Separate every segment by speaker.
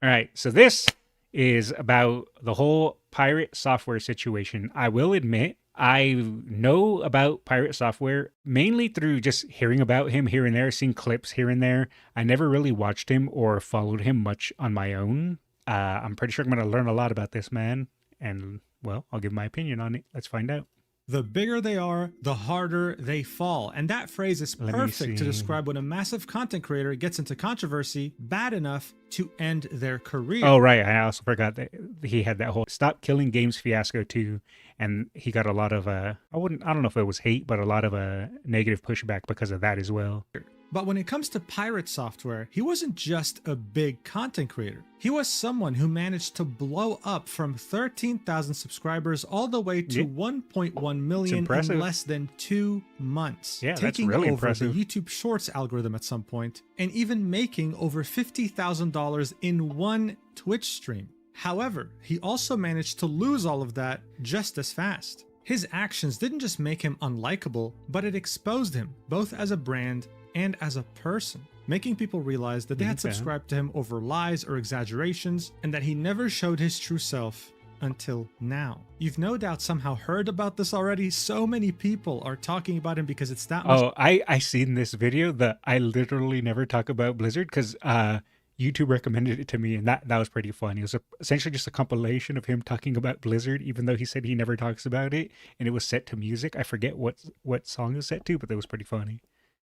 Speaker 1: All right, so this is about the whole pirate software situation. I will admit, I know about pirate software mainly through just hearing about him here and there, seeing clips here and there. I never really watched him or followed him much on my own. I'm pretty sure I'm going to learn a lot about this man, and, well, I'll give my opinion on it. Let's find out.
Speaker 2: The bigger they are, the harder they fall. And that phrase is perfect to describe when a massive content creator gets into controversy bad enough to end their career.
Speaker 1: Oh, right. I also forgot that he had that whole Stop Killing Games fiasco too. And he got a lot of, I don't know if it was hate, but a lot of negative pushback because of that as well.
Speaker 2: But when it comes to pirate software, he wasn't just a big content creator. He was someone who managed to blow up from 13,000 subscribers all the way to 1.1 million in less than 2 months.
Speaker 1: Yeah,
Speaker 2: taking
Speaker 1: that's really
Speaker 2: over
Speaker 1: impressive.
Speaker 2: the YouTube Shorts algorithm at some point, and even making over $50,000 in one Twitch stream. However, he also managed to lose all of that just as fast. His actions didn't just make him unlikable, but it exposed him, both as a brand and as a person, making people realize that they had subscribed to him over lies or exaggerations, and that he never showed his true self until now. You've no doubt somehow heard about this already. So many people are talking about him because it's that much.
Speaker 1: Oh, I seen this video that I literally never talk about Blizzard because YouTube recommended it to me, and that was pretty fun. It was essentially just a compilation of him talking about Blizzard, even though he said he never talks about it, and it was set to music. I forget what song it was set to, but it was pretty funny.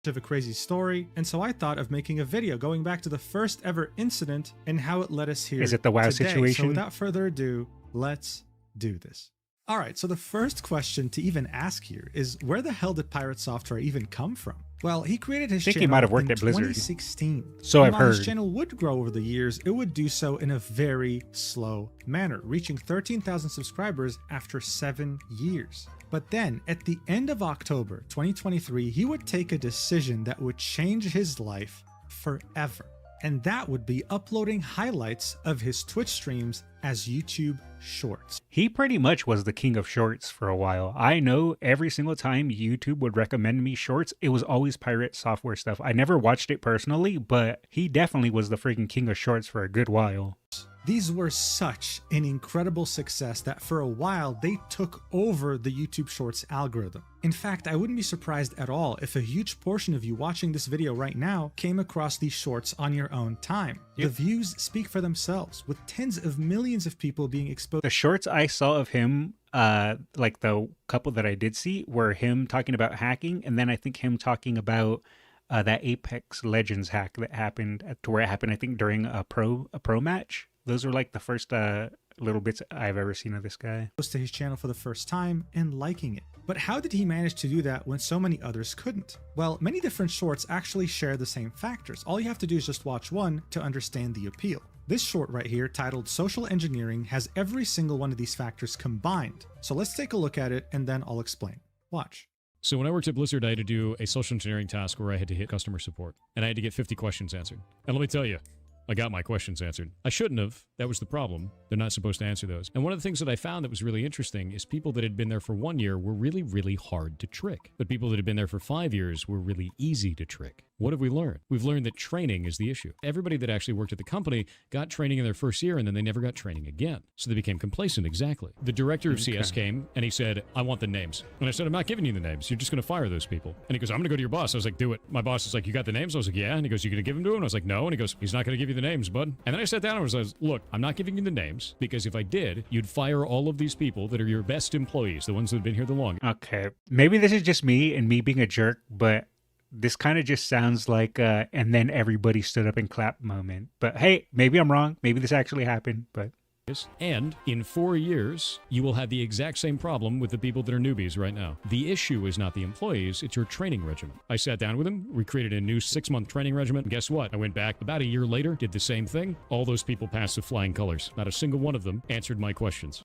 Speaker 2: Of a crazy story, and so I thought of making a video going back to the first ever incident and how it led us here.
Speaker 1: Is it the WoW
Speaker 2: today.
Speaker 1: situation?
Speaker 2: So without further ado, let's do this. All right, so the first question to even ask here is, where the hell did pirate software even come from? Well, he created his channel
Speaker 1: he might have worked
Speaker 2: in
Speaker 1: at Blizzard.
Speaker 2: 2016.
Speaker 1: So I've
Speaker 2: while
Speaker 1: heard.
Speaker 2: His channel would grow over the years, it would do so in a very slow manner, reaching 13,000 subscribers after 7 years. But then, at the end of October 2023, he would take a decision that would change his life forever. And that would be uploading highlights of his Twitch streams as YouTube Shorts.
Speaker 1: He pretty much was the king of shorts for a while. I know every single time YouTube would recommend me shorts, it was always pirate software stuff. I never watched it personally, but he definitely was the freaking king of shorts for a good while.
Speaker 2: These were such an incredible success that for a while they took over the YouTube Shorts algorithm. In fact, I wouldn't be surprised at all if a huge portion of you watching this video right now came across these shorts on your own time. The views speak for themselves, with tens of millions of people being exposed.
Speaker 1: The shorts I saw of him, like the couple that I did see, were him talking about hacking, and then I think him talking about that Apex Legends hack that happened to where it happened, I think, during a pro match. Those were like the first little bits I've ever seen of this guy.
Speaker 2: To his channel for the first time and liking it. But how did he manage to do that when so many others couldn't? Well, many different shorts actually share the same factors. All you have to do is just watch one to understand the appeal. This short right here, titled Social Engineering, has every single one of these factors combined. So let's take a look at it and then I'll explain. Watch.
Speaker 3: So when I worked at Blizzard, I had to do a social engineering task where I had to hit customer support, and I had to get 50 questions answered. And let me tell you, I got my questions answered. I shouldn't have. That was the problem. They're not supposed to answer those. And one of the things that I found that was really interesting is people that had been there for 1 year were really, really hard to trick. But people that had been there for 5 years were really easy to trick. What have we learned? We've learned that training is the issue. Everybody that actually worked at the company got training in their first year, and then they never got training again. So they became complacent, exactly. The director of CS came, and he said, I want the names. And I said, I'm not giving you the names. You're just going to fire those people. And he goes, I'm going to go to your boss. I was like, do it. My boss is like, you got the names? I was like, yeah. And he goes, you going to give them to him? I was like, no. And he goes, he's not going to give you the names, bud. And then I sat down and I was like, look, I'm not giving you the names, because if I did, you'd fire all of these people that are your best employees, the ones that have been here the longest.
Speaker 1: Okay. Maybe this is just me and me being a jerk, but this kind of just sounds like and then everybody stood up and clapped moment. But hey, maybe I'm wrong. Maybe this actually happened, but...
Speaker 3: And in 4 years, you will have the exact same problem with the people that are newbies right now. The issue is not the employees, it's your training regimen. I sat down with them, we created a new 6-month training regimen, and guess what? I went back about a year later, did the same thing. All those people passed with flying colors. Not a single one of them answered my questions.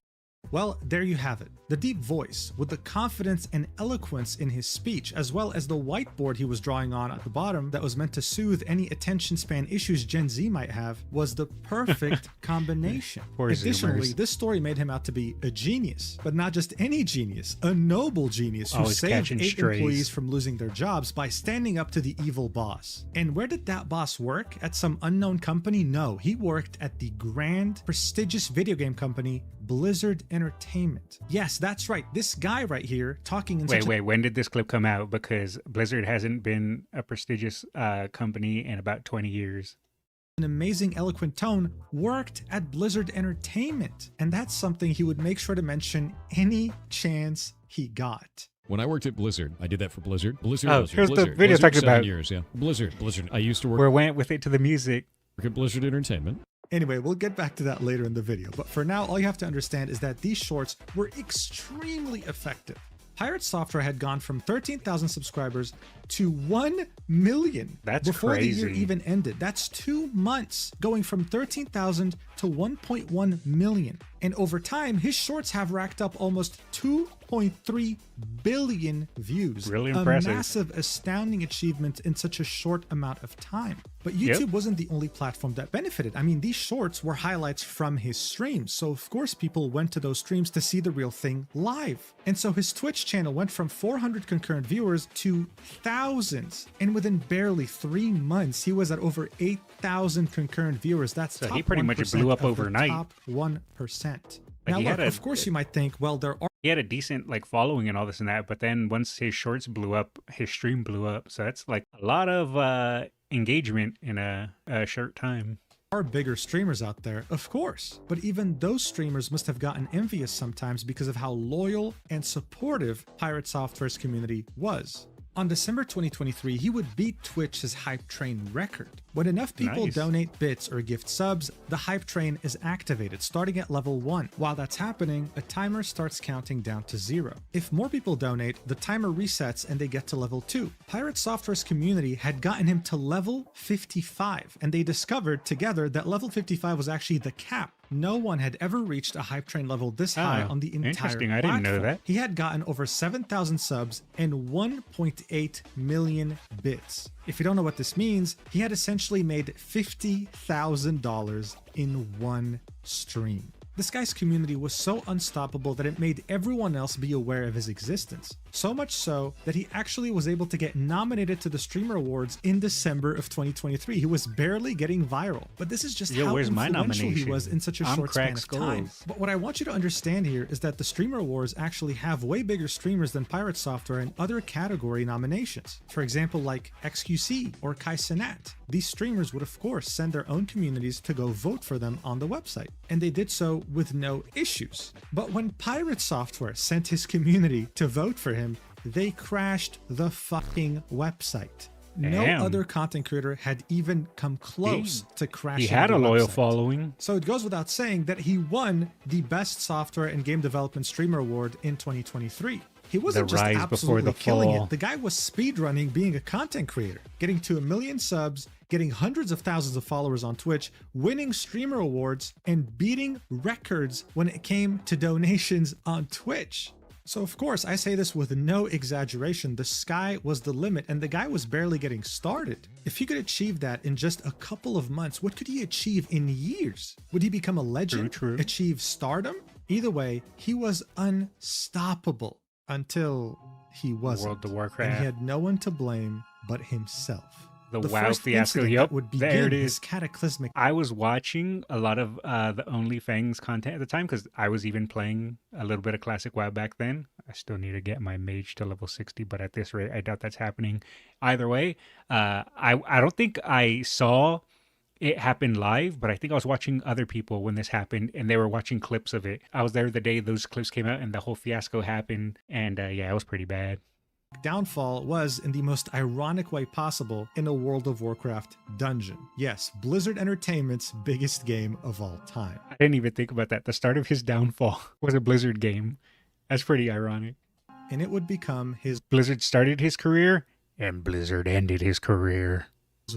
Speaker 2: Well, there you have it. The deep voice, with the confidence and eloquence in his speech, as well as the whiteboard he was drawing on at the bottom that was meant to soothe any attention span issues Gen Z might have, was the perfect combination. Additionally, this story made him out to be a genius, but not just any genius, a noble genius who
Speaker 1: Always
Speaker 2: saved
Speaker 1: catching
Speaker 2: 8
Speaker 1: strays.
Speaker 2: employees from losing their jobs by standing up to the evil boss. And where did that boss work? At some unknown company? No, he worked at the grand, prestigious video game company Blizzard Entertainment. Yes, that's right. This guy right here talking in
Speaker 1: Wait, when did this clip come out? Because Blizzard hasn't been a prestigious company in about 20 years.
Speaker 2: an amazing, eloquent tone, worked at Blizzard Entertainment. And that's something he would make sure to mention any chance he got.
Speaker 3: When I worked at Blizzard, I did that for Blizzard. Blizzard.
Speaker 1: Oh,
Speaker 3: Blizzard,
Speaker 1: here's the
Speaker 3: Blizzard.
Speaker 1: video
Speaker 3: Blizzard,
Speaker 1: talking
Speaker 3: 7
Speaker 1: about.
Speaker 3: years, yeah. Blizzard. I used to work
Speaker 1: We went with it to the music.
Speaker 3: at Blizzard Entertainment.
Speaker 2: Anyway, we'll get back to that later in the video, but for now, all you have to understand is that these shorts were extremely effective. Pirate Software had gone from 13,000 subscribers to 1 million
Speaker 1: That's
Speaker 2: before the year
Speaker 1: crazy.
Speaker 2: even ended. That's 2 months, going from 13,000 to 1.1 million. And over time, his shorts have racked up almost 2.3 billion views.
Speaker 1: Really impressive.
Speaker 2: A massive, astounding achievement in such a short amount of time. But YouTube wasn't the only platform that benefited. I mean, these shorts were highlights from his streams. So of course people went to those streams to see the real thing live. And so his Twitch channel went from 400 concurrent viewers to thousands. And within barely 3 months, he was at over 8,000 concurrent viewers. That's
Speaker 1: So
Speaker 2: top
Speaker 1: he pretty much
Speaker 2: 1%
Speaker 1: blew up
Speaker 2: of the
Speaker 1: overnight.
Speaker 2: Top 1%.
Speaker 1: Like,
Speaker 2: Now
Speaker 1: he
Speaker 2: look,
Speaker 1: had
Speaker 2: of course you might think, well, there are
Speaker 1: He had a decent like following and all this and that, but then once his shorts blew up, his stream blew up. So that's like a lot of engagement in a short time.
Speaker 2: bigger streamers out there, of course. But even those streamers must have gotten envious sometimes because of how loyal and supportive Pirate Software's community was. On December 2023, he would beat Twitch's Hype Train record. When enough people
Speaker 1: Nice.
Speaker 2: donate bits or gift subs, the Hype Train is activated, starting at level 1. While that's happening, a timer starts counting down to 0. If more people donate, the timer resets and they get to level 2. Pirate Software's community had gotten him to level 55, and they discovered together that level 55 was actually the cap. No one had ever reached a Hype Train level this high
Speaker 1: Oh,
Speaker 2: on the entire
Speaker 1: interesting. I didn't know
Speaker 2: platform.
Speaker 1: that.
Speaker 2: He had gotten over 7,000 subs and 1.8 million bits. If you don't know what this means, he had essentially made $50,000 in one stream. This guy's community was so unstoppable that it made everyone else be aware of his existence. So much so that he actually was able to get nominated to the Streamer Awards in December of 2023. He was barely getting viral. But this is just
Speaker 1: Yo,
Speaker 2: how
Speaker 1: where's my
Speaker 2: influential he
Speaker 1: nomination?
Speaker 2: was in such a
Speaker 1: I'm
Speaker 2: short span
Speaker 1: Crack
Speaker 2: of time.
Speaker 1: Skulls.
Speaker 2: But what I want you to understand here is that the Streamer Awards actually have way bigger streamers than Pirate Software in other category nominations. For example, like XQC or Kai Cenat. These streamers would of course send their own communities to go vote for them on the website. And they did so with no issues. But when Pirate Software sent his community to vote for him, they crashed the fucking website. No
Speaker 1: Damn.
Speaker 2: other content creator had even come close to crashing
Speaker 1: He had
Speaker 2: the
Speaker 1: a loyal
Speaker 2: website.
Speaker 1: following.
Speaker 2: So it goes without saying that he won the Best Software and Game Development Streamer Award in 2023. He wasn't
Speaker 1: The
Speaker 2: just
Speaker 1: rise before
Speaker 2: absolutely
Speaker 1: the
Speaker 2: killing
Speaker 1: fall.
Speaker 2: it. The guy was speedrunning being a content creator, getting to 1 million subs, getting hundreds of thousands of followers on Twitch, winning streamer awards, and beating records when it came to donations on Twitch. So of course, I say this with no exaggeration, the sky was the limit and the guy was barely getting started. If he could achieve that in just a couple of months, what could he achieve in years? Would he become a legend?
Speaker 1: True.
Speaker 2: Achieve stardom? Either way, he was unstoppable until he wasn't.
Speaker 1: World of
Speaker 2: And
Speaker 1: Warcraft.
Speaker 2: he had no one to blame but himself.
Speaker 1: The WoW
Speaker 2: first
Speaker 1: fiasco.
Speaker 2: incident
Speaker 1: Yep,
Speaker 2: that would
Speaker 1: there
Speaker 2: begin
Speaker 1: it
Speaker 2: his
Speaker 1: is.
Speaker 2: cataclysmic
Speaker 1: I was watching a lot of the OnlyFans content at the time because I was even playing a little bit of classic WoW back then. I still need to get my mage to level 60, but at this rate, I doubt that's happening. Either way, I don't think I saw it happen live, but I think I was watching other people when this happened, and they were watching clips of it. I was there the day those clips came out, and the whole fiasco happened, and yeah, it was pretty bad.
Speaker 2: downfall was, in the most ironic way possible, in a World of Warcraft dungeon. Yes, Blizzard Entertainment's biggest game of all time.
Speaker 1: I didn't even think about that. The start of his downfall was a Blizzard game. That's pretty ironic.
Speaker 2: And it would become his
Speaker 1: Blizzard started his career, and Blizzard ended his career.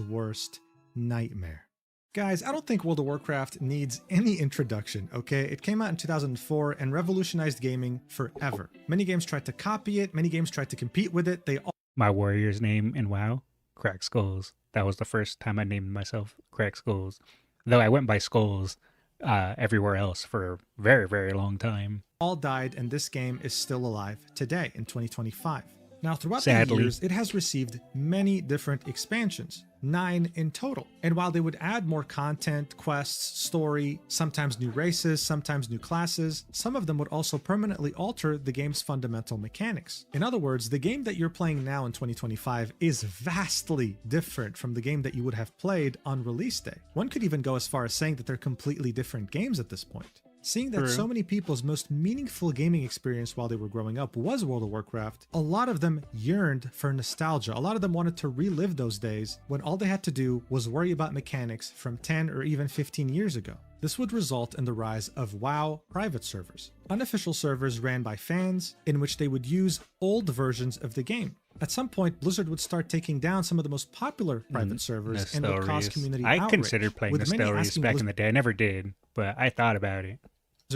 Speaker 2: worst nightmare. Guys, I don't think World of Warcraft needs any introduction, okay? It came out in 2004 and revolutionized gaming forever. Many games tried to copy it, many games tried to compete with it. They all
Speaker 1: My warrior's name in WoW, Crack Skulls. That was the first time I named myself Crack Skulls. Though I went by Skulls everywhere else for a very, very long time.
Speaker 2: died, and this game is still alive today in 2025. Now, throughout
Speaker 1: Sadly.
Speaker 2: the years, it has received many different expansions, 9 in total. And while they would add more content, quests, story, sometimes new races, sometimes new classes, some of them would also permanently alter the game's fundamental mechanics. In other words, the game that you're playing now in 2025 is vastly different from the game that you would have played on release day. One could even go as far as saying that they're completely different games at this point. Seeing that
Speaker 1: True.
Speaker 2: so many people's most meaningful gaming experience while they were growing up was World of Warcraft, a lot of them yearned for nostalgia. A lot of them wanted to relive those days when all they had to do was worry about mechanics from 10 or even 15 years ago. This would result in the rise of WoW private servers, unofficial servers ran by fans in which they would use old versions of the game. At some point, Blizzard would start taking down some of the most popular private servers and would cause
Speaker 1: Nostalrius.
Speaker 2: community
Speaker 1: I
Speaker 2: outrage.
Speaker 1: considered playing
Speaker 2: with many
Speaker 1: Nostalrius
Speaker 2: asking
Speaker 1: back
Speaker 2: Blizzard
Speaker 1: in the day. I never did, but I thought about it.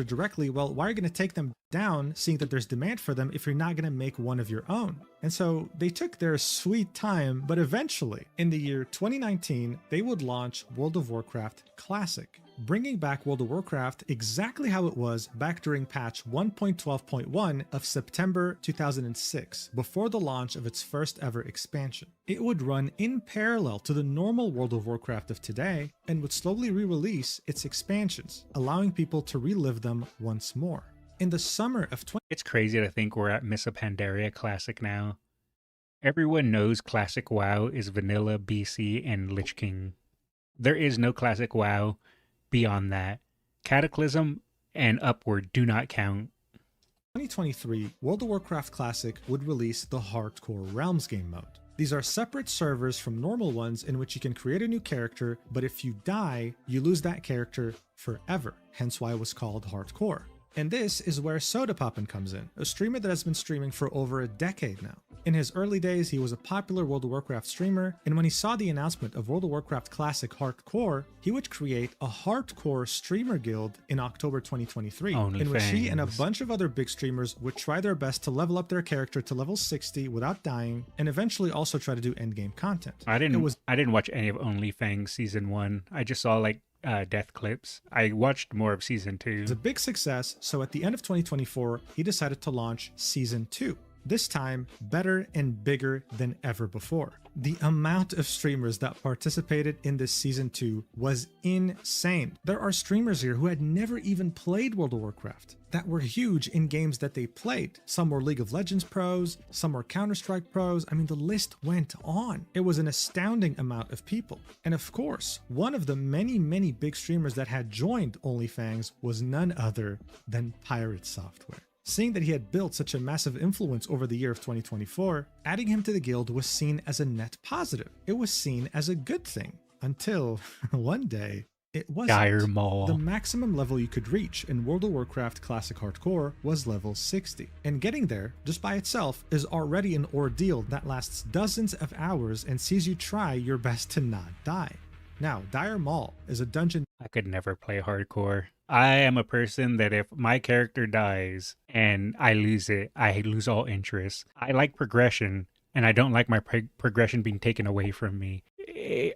Speaker 2: directly, well, why are you going to take them down seeing that there's demand for them if you're not going to make one of your own? And so they took their sweet time, but eventually, in the year 2019, they would launch World of Warcraft Classic, bringing back World of Warcraft exactly how it was back during patch 1.12.1 of September 2006, before the launch of its first ever expansion. It would run in parallel to the normal World of Warcraft of today and would slowly re-release its expansions, allowing people to relive them once more. In the summer of
Speaker 1: It's crazy to think we're at Missa Pandaria Classic now. Everyone knows Classic WoW is Vanilla, BC, and Lich King. There is no Classic WoW beyond that. Cataclysm and upward do not count.
Speaker 2: 2023, World of Warcraft Classic would release the Hardcore Realms game mode. These are separate servers from normal ones in which you can create a new character, but if you die, you lose that character forever, hence why it was called Hardcore. And this is where Sodapoppin comes in, a streamer that has been streaming for over a decade now. In his early days, he was a popular World of Warcraft streamer, and when he saw the announcement of World of Warcraft Classic Hardcore, he would create a Hardcore streamer guild in October 2023, in which he and a
Speaker 1: OnlyFans.
Speaker 2: bunch of other big streamers would try their best to level up their character to level 60 without dying, and eventually also try to do endgame content.
Speaker 1: I didn't watch any of OnlyFans season 1. I just saw like death clips. I watched more of season 2.
Speaker 2: It was a big success, so at the end of 2024, he decided to launch Season 2. This time, better and bigger than ever before. The amount of streamers that participated in this Season 2 was insane. There are streamers here who had never even played World of Warcraft that were huge in games that they played. Some were League of Legends pros, some were Counter-Strike pros. I mean, the list went on. It was an astounding amount of people. And of course, one of the many, many big streamers that had joined OnlyFans was none other than Pirate Software. Seeing that he had built such a massive influence over the year of 2024, adding him to the guild was seen as a net positive. It was seen as a good thing, until one day, it wasn't.
Speaker 1: Dire Maul.
Speaker 2: The maximum level you could reach in World of Warcraft Classic Hardcore was level 60. And getting there, just by itself, is already an ordeal that lasts dozens of hours and sees you try your best to not die. Now, Dire Maul is a dungeon
Speaker 1: I could never play hardcore. I am a person that if my character dies and I lose it, I lose all interest. I like progression, and I don't like my progression being taken away from me.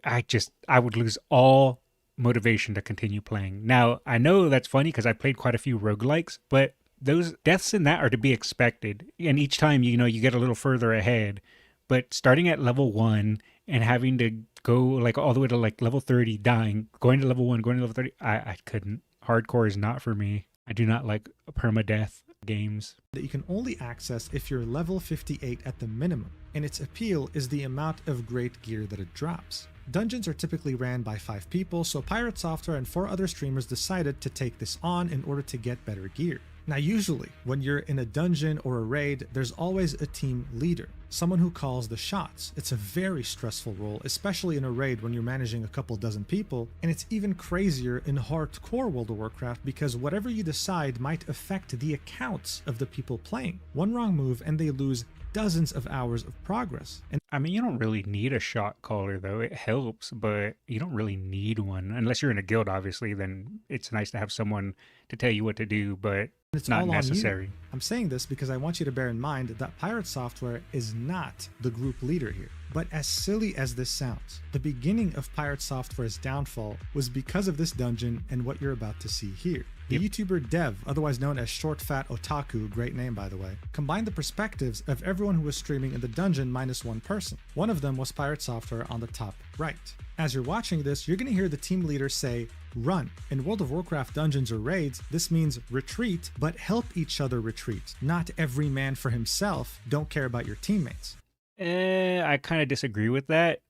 Speaker 1: I would lose all motivation to continue playing. Now, I know that's funny because I played quite a few roguelikes, but those deaths in that are to be expected. And each time, you get a little further ahead. But starting at level 1 and having to go like all the way to like level 30, dying, going to level 1, going to level 30, I couldn't. Hardcore is not for me. I do not like permadeath games.
Speaker 2: that you can only access if you're level 58 at the minimum, and its appeal is the amount of great gear that it drops. Dungeons are typically ran by 5 people, so Pirate Software and 4 other streamers decided to take this on in order to get better gear. Now usually, when you're in a dungeon or a raid, there's always a team leader. someone who calls the shots. It's a very stressful role, especially in a raid when you're managing a couple dozen people, and it's even crazier in hardcore World of Warcraft because whatever you decide might affect the accounts of the people playing. One wrong move and they lose dozens of hours of progress. And
Speaker 1: I mean, you don't really need a shot caller, though. It helps, but you don't really need one. Unless you're in a guild, obviously, then it's nice to have someone to tell you what to do, but
Speaker 2: it's
Speaker 1: not
Speaker 2: all
Speaker 1: necessary.
Speaker 2: On you. I'm saying this because I want you to bear in mind that Pirate Software is not the group leader here. But as silly as this sounds, the beginning of Pirate Software's downfall was because of this dungeon and what you're about to see here. The YouTuber Dev, otherwise known as Short Fat Otaku, great name by the way, combined the perspectives of everyone who was streaming in the dungeon minus one person. One of them was Pirate Software on the top right. As you're watching this, you're going to hear the team leader say, run. In World of Warcraft dungeons or raids, this means retreat, but help each other retreat. Not every man for himself, don't care about your teammates.
Speaker 1: I kind of disagree with that.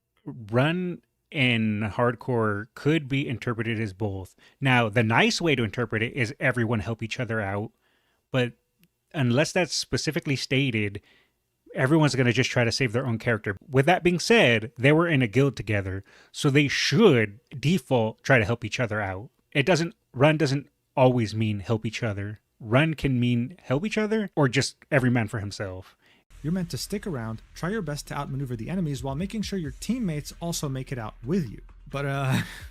Speaker 1: Run in hardcore could be interpreted as both. Now, the nice way to interpret it is everyone help each other out, but unless that's specifically stated, everyone's going to just try to save their own character. With that being said, they were in a guild together, so they should default try to help each other out. Run doesn't always mean help each other. Run can mean help each other or just every man for himself.
Speaker 2: You're meant to stick around, try your best to outmaneuver the enemies while making sure your teammates also make it out with you. But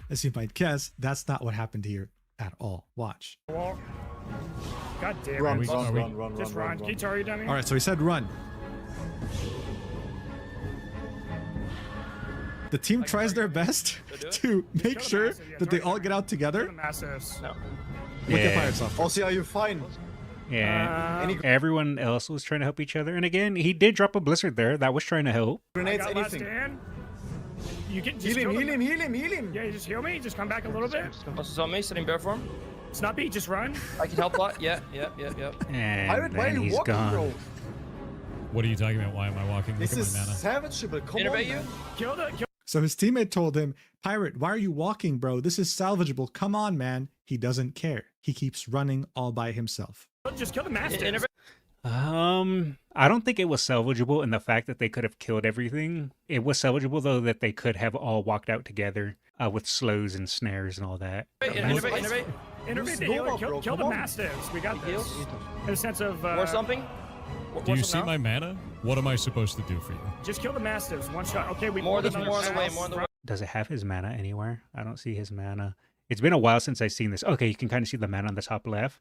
Speaker 2: as you might guess, that's not what happened here at all. Watch.
Speaker 4: God damn
Speaker 3: Run,
Speaker 4: it.
Speaker 3: run.
Speaker 4: Just run. Guitar, are you dummy?
Speaker 2: All right, so he said run. The team tries their best to make sure that they all get out together.
Speaker 4: Massives.
Speaker 5: No.
Speaker 2: Look at Pirate Software.
Speaker 5: Also, are you fine?
Speaker 1: Yeah, everyone else was trying to help each other. And again, he did drop a blizzard there. That was trying to help.
Speaker 5: Grenades,
Speaker 4: I got last
Speaker 5: anything.
Speaker 4: stand. You can just
Speaker 5: Heal him,
Speaker 4: kill
Speaker 5: heal
Speaker 4: them.
Speaker 5: him, heal him, heal him.
Speaker 4: Yeah, you just heal me. Just come back a little bit.
Speaker 6: Also on me, sitting bear form.
Speaker 4: Snuppy, just run.
Speaker 6: I can help a lot. Yeah.
Speaker 1: And
Speaker 5: Pirate, why are
Speaker 1: then
Speaker 5: you
Speaker 1: he's
Speaker 5: walking,
Speaker 1: gone.
Speaker 5: bro?
Speaker 3: What are you talking about? Why am I walking?
Speaker 5: This
Speaker 3: Look
Speaker 5: is
Speaker 3: at my mana.
Speaker 5: savageable. Come
Speaker 6: Innervate
Speaker 5: on,
Speaker 6: you?
Speaker 5: man.
Speaker 4: Kill the.
Speaker 2: So his teammate told him, Pirate, why are you walking, bro? This is salvageable. Come on, man. He doesn't care. He keeps running all by himself.
Speaker 4: Just kill the mastiffs.
Speaker 1: I don't think it was salvageable in the fact that they could have killed everything. It was salvageable though that they could have all walked out together with slows and snares and all that.
Speaker 6: Innervate.
Speaker 4: Intervene the
Speaker 5: Nova,
Speaker 4: healer.
Speaker 5: bro,
Speaker 4: Kill the
Speaker 5: come on.
Speaker 4: mastiffs. We got this.
Speaker 6: Heals.
Speaker 4: In a sense of.
Speaker 6: War something.
Speaker 3: Do you see my mana? What am I supposed to do for you?
Speaker 4: Just kill the mastiffs. One shot. Okay, we
Speaker 6: More.
Speaker 4: pulled
Speaker 6: There's
Speaker 4: another
Speaker 6: more on the way.
Speaker 4: pass.
Speaker 6: More on the way.
Speaker 1: Does it have his mana anywhere? I don't see his mana. It's been a while since I've seen this. Okay, you can kind of see the mana on the top left.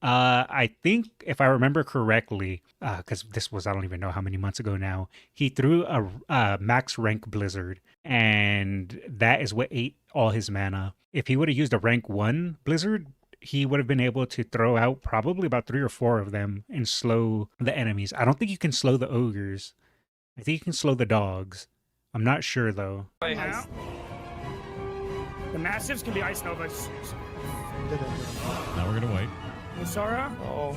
Speaker 1: I think if I remember correctly, because this was, I don't even know how many months ago now, he threw a max rank blizzard, and that is what ate all his mana. If he would have used a rank 1 blizzard, he would have been able to throw out probably about 3 or 4 of them and slow the enemies. I don't think you can slow the ogres. I think you can slow the dogs. I'm not sure though.
Speaker 4: Now. The mastiffs can be ice novas.
Speaker 3: Now we're gonna wait.
Speaker 4: Musara?
Speaker 6: Oh.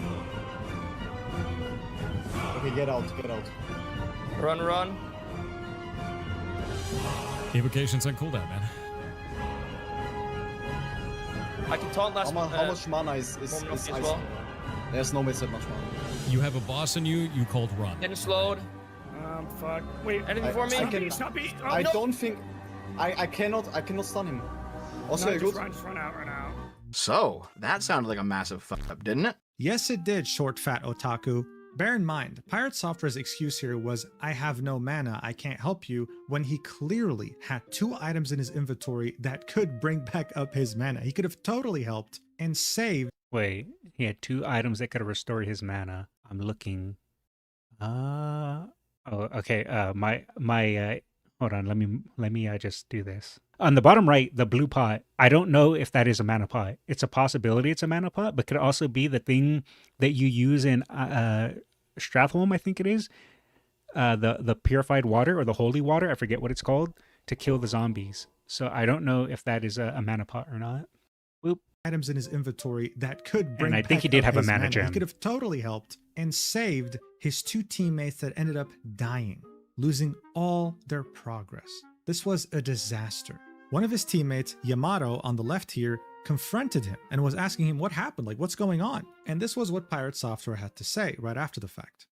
Speaker 5: Okay, get out, get out.
Speaker 6: Run.
Speaker 3: Evocation's on cooldown, man.
Speaker 6: I can taunt last.
Speaker 5: How much mana is
Speaker 6: moment
Speaker 5: ice?
Speaker 6: as well.
Speaker 5: There's no that much mana.
Speaker 3: You have a boss in you. You called run.
Speaker 6: Getting slowed.
Speaker 4: Fuck. Wait,
Speaker 6: Anything for me?
Speaker 5: I can-
Speaker 4: Snuppy. Oh,
Speaker 5: I
Speaker 4: no.
Speaker 5: don't think... I cannot stun him. Also,
Speaker 4: No,
Speaker 5: you're
Speaker 4: just
Speaker 5: good.
Speaker 4: run out.
Speaker 7: So, that sounded like a massive fuck up, didn't it?
Speaker 2: Yes, it did, Short Fat Otaku. Bear in mind, Pirate Software's excuse here was, I have no mana, I can't help you, when he clearly had 2 items in his inventory that could bring back up his mana. He could have totally helped and saved.
Speaker 1: Wait, he had 2 items that could have restored his mana. I'm looking. Okay. Hold on. Let me just do this. On the bottom right, the blue pot. I don't know if that is a mana pot. It's a possibility it's a mana pot, but could also be the thing that you use in Stratholme, I think it is. The purified water or the holy water, I forget what it's called, to kill the zombies. So I don't know if that is a mana pot or not. Whoop.
Speaker 2: Items in his inventory that could bring
Speaker 1: And I think
Speaker 2: back
Speaker 1: he did
Speaker 2: up
Speaker 1: have a
Speaker 2: his
Speaker 1: mana gem.
Speaker 2: He could have totally helped and saved his 2 teammates that ended up dying, losing all their progress. This was a disaster. One of his teammates, Yamato, on the left here, confronted him and was asking him what happened, like what's going on? And this was what Pirate Software had to say right after the fact.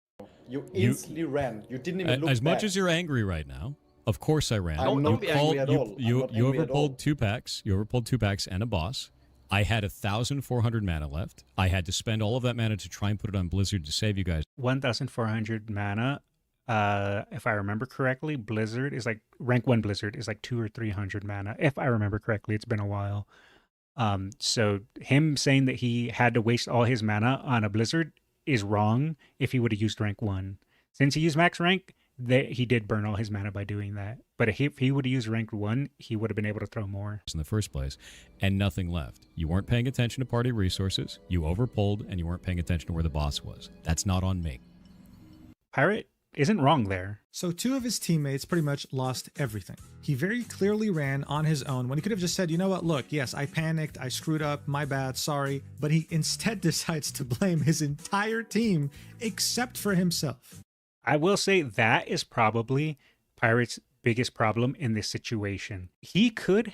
Speaker 5: You instantly ran. You didn't even look
Speaker 3: As much
Speaker 5: back.
Speaker 3: as you're angry right now, of course I ran.
Speaker 5: I'm not
Speaker 6: be
Speaker 5: angry at all. I'm
Speaker 3: You
Speaker 5: not angry at all.
Speaker 3: overpulled 2 packs. You overpulled 2 packs and a boss. I had 1,400 mana left. I had to spend all of that mana to try and put it on Blizzard to save you guys.
Speaker 1: 1,400 mana. If I remember correctly, Blizzard is like rank 1 Blizzard is like 200 or 300 mana. If I remember correctly, it's been a while. So him saying that he had to waste all his mana on a Blizzard is wrong if he would have used rank 1. Since he used max rank, that he did burn all his mana by doing that. But if he would have used ranked 1, he would have been able to throw more.
Speaker 3: In the first place, and nothing left. You weren't paying attention to party resources, you overpulled, and you weren't paying attention to where the boss was. That's not on me.
Speaker 1: Pirate isn't wrong there.
Speaker 2: So 2 of his teammates pretty much lost everything. He very clearly ran on his own when he could have just said, you know what, look, yes, I panicked, I screwed up, my bad, sorry. But he instead decides to blame his entire team except for himself.
Speaker 1: I will say that is probably Pirate's biggest problem in this situation. He could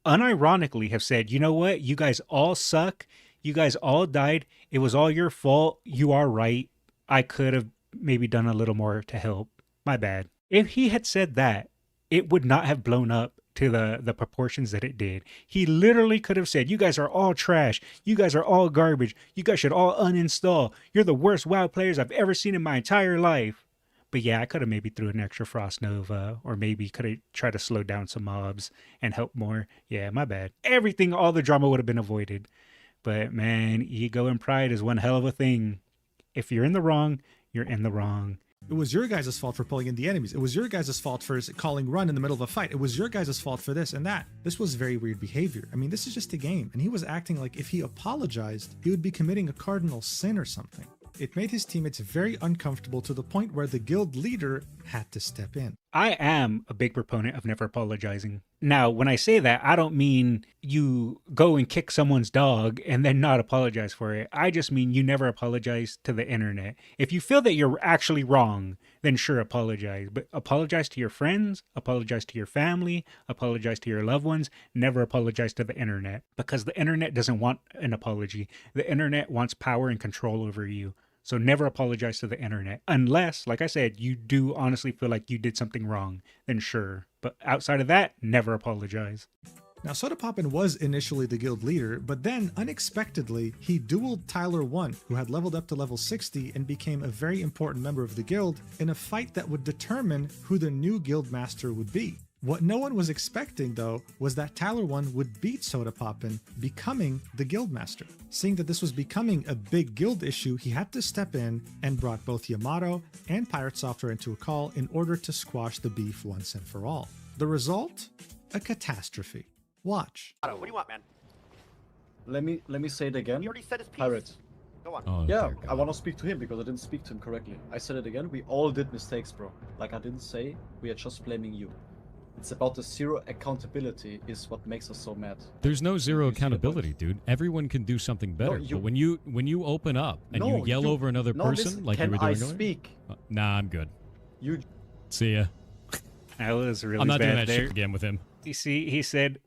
Speaker 1: unironically have said, you know what, you guys all suck, you guys all died, it was all your fault, you are right, I could have maybe done a little more to help, my bad. If he had said that, it would not have blown up to the proportions that it did. He literally could have said, you guys are all trash, you guys are all garbage, you guys should all uninstall, you're the worst WoW players I've ever seen in my entire life. But yeah, I could have maybe threw an extra Frost Nova, or maybe could have tried to slow down some mobs and help more. Yeah, my bad. Everything, all the drama would have been avoided. But man, ego and pride is one hell of a thing. If you're in the wrong, you're in the wrong.
Speaker 2: It was your guys' fault for pulling in the enemies. It was your guys' fault for calling run in the middle of a fight. It was your guys' fault for this and that. This was very weird behavior. I mean, this is just a game. And he was acting like if he apologized, he would be committing a cardinal sin or something. It made his teammates very uncomfortable to the point where the guild leader had to step in.
Speaker 1: I am a big proponent of never apologizing. Now, when I say that, I don't mean you go and kick someone's dog and then not apologize for it. I just mean you never apologize to the internet. If you feel that you're actually wrong, then sure, apologize. But apologize to your friends, apologize to your family, apologize to your loved ones. Never apologize to the internet, because the internet doesn't want an apology. The internet wants power and control over you. So never apologize to the internet. Unless, like I said, you do honestly feel like you did something wrong, then sure. But outside of that, never apologize.
Speaker 2: Now, Sodapoppin was initially the guild leader, but then, unexpectedly, he dueled Tyler 1, who had leveled up to level 60 and became a very important member of the guild in a fight that would determine who the new guild master would be. What no one was expecting, though, was that Tyler 1 would beat Sodapoppin, becoming the guild master. Seeing that this was becoming a big guild issue, he had to step in and brought both Yamato and Pirate Software into a call in order to squash the beef once and for all. The result? A catastrophe. Watch.
Speaker 8: What do you want, man?
Speaker 5: Let me say it again.
Speaker 8: He already said his piece.
Speaker 5: Pirate.
Speaker 8: Go on.
Speaker 3: Oh,
Speaker 5: Yeah,
Speaker 3: dear
Speaker 5: I
Speaker 3: God.
Speaker 5: want to speak to him because I didn't speak to him correctly. I said it again. We all did mistakes, bro. Like I didn't say, we are just blaming you. It's about the zero accountability is what makes us so mad.
Speaker 3: There's no zero
Speaker 5: You see the point?
Speaker 3: accountability, dude. Everyone can do something better.
Speaker 5: you-
Speaker 3: But when you open up and you yell over another person
Speaker 5: listen,
Speaker 3: like you
Speaker 5: can
Speaker 3: were doing
Speaker 5: I
Speaker 3: earlier,
Speaker 5: speak?
Speaker 3: nah, I'm good.
Speaker 5: You
Speaker 3: See ya.
Speaker 1: That was really
Speaker 3: I'm not doing
Speaker 1: bad
Speaker 3: that
Speaker 1: there.
Speaker 3: shit again with him.
Speaker 1: You see, he said,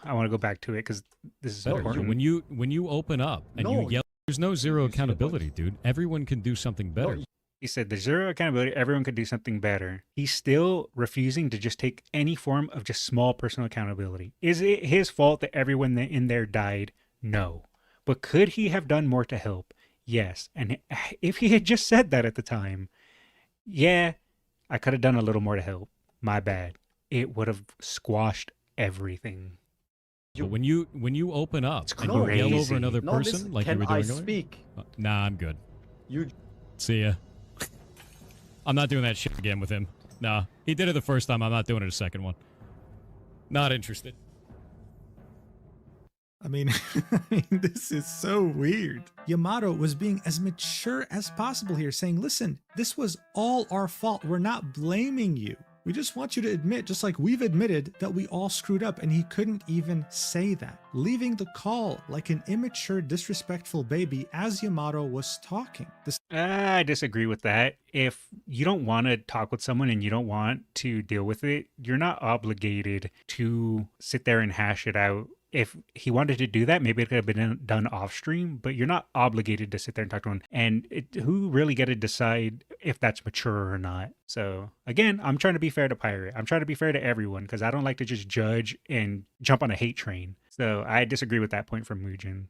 Speaker 1: I want to go back to it because this is
Speaker 5: No,
Speaker 1: important.
Speaker 3: When you open up and
Speaker 5: No,
Speaker 3: you yell, there's no zero
Speaker 5: you see the point?
Speaker 3: accountability, dude. Everyone can do something better.
Speaker 5: No,
Speaker 1: He said there's zero accountability. Everyone could do something better. He's still refusing to just take any form of just small personal accountability. Is it his fault that everyone in there died? No. But could he have done more to help? Yes. And if he had just said that at the time, yeah, I could have done a little more to help. My bad. It would have squashed everything.
Speaker 3: But when you open up
Speaker 1: It's
Speaker 3: and you yell over
Speaker 1: crazy.
Speaker 3: another
Speaker 5: no,
Speaker 3: person
Speaker 5: listen,
Speaker 3: like you
Speaker 5: can
Speaker 3: were
Speaker 5: I
Speaker 3: doing earlier,
Speaker 5: speak?
Speaker 3: nah, I'm good.
Speaker 5: You
Speaker 3: See ya. I'm not doing that shit again with him. Nah, he did it the first time. I'm not doing it a second one. Not interested.
Speaker 2: I mean, this is so weird. Yamato was being as mature as possible here, saying, listen, this was all our fault. We're not blaming you. We just want you to admit, just like we've admitted, that we all screwed up, and he couldn't even say that, leaving the call like an immature, disrespectful baby as Yamato was talking.
Speaker 1: I disagree with that. If you don't want to talk with someone and you don't want to deal with it, you're not obligated to sit there and hash it out if he wanted to do that, maybe it could have been done off stream, but you're not obligated to sit there and talk to him. And who really get to decide if that's mature or not? So again, I'm trying to be fair to Pirate. I'm trying to be fair to everyone because I don't like to just judge and jump on a hate train. So I disagree with that point from Mujin.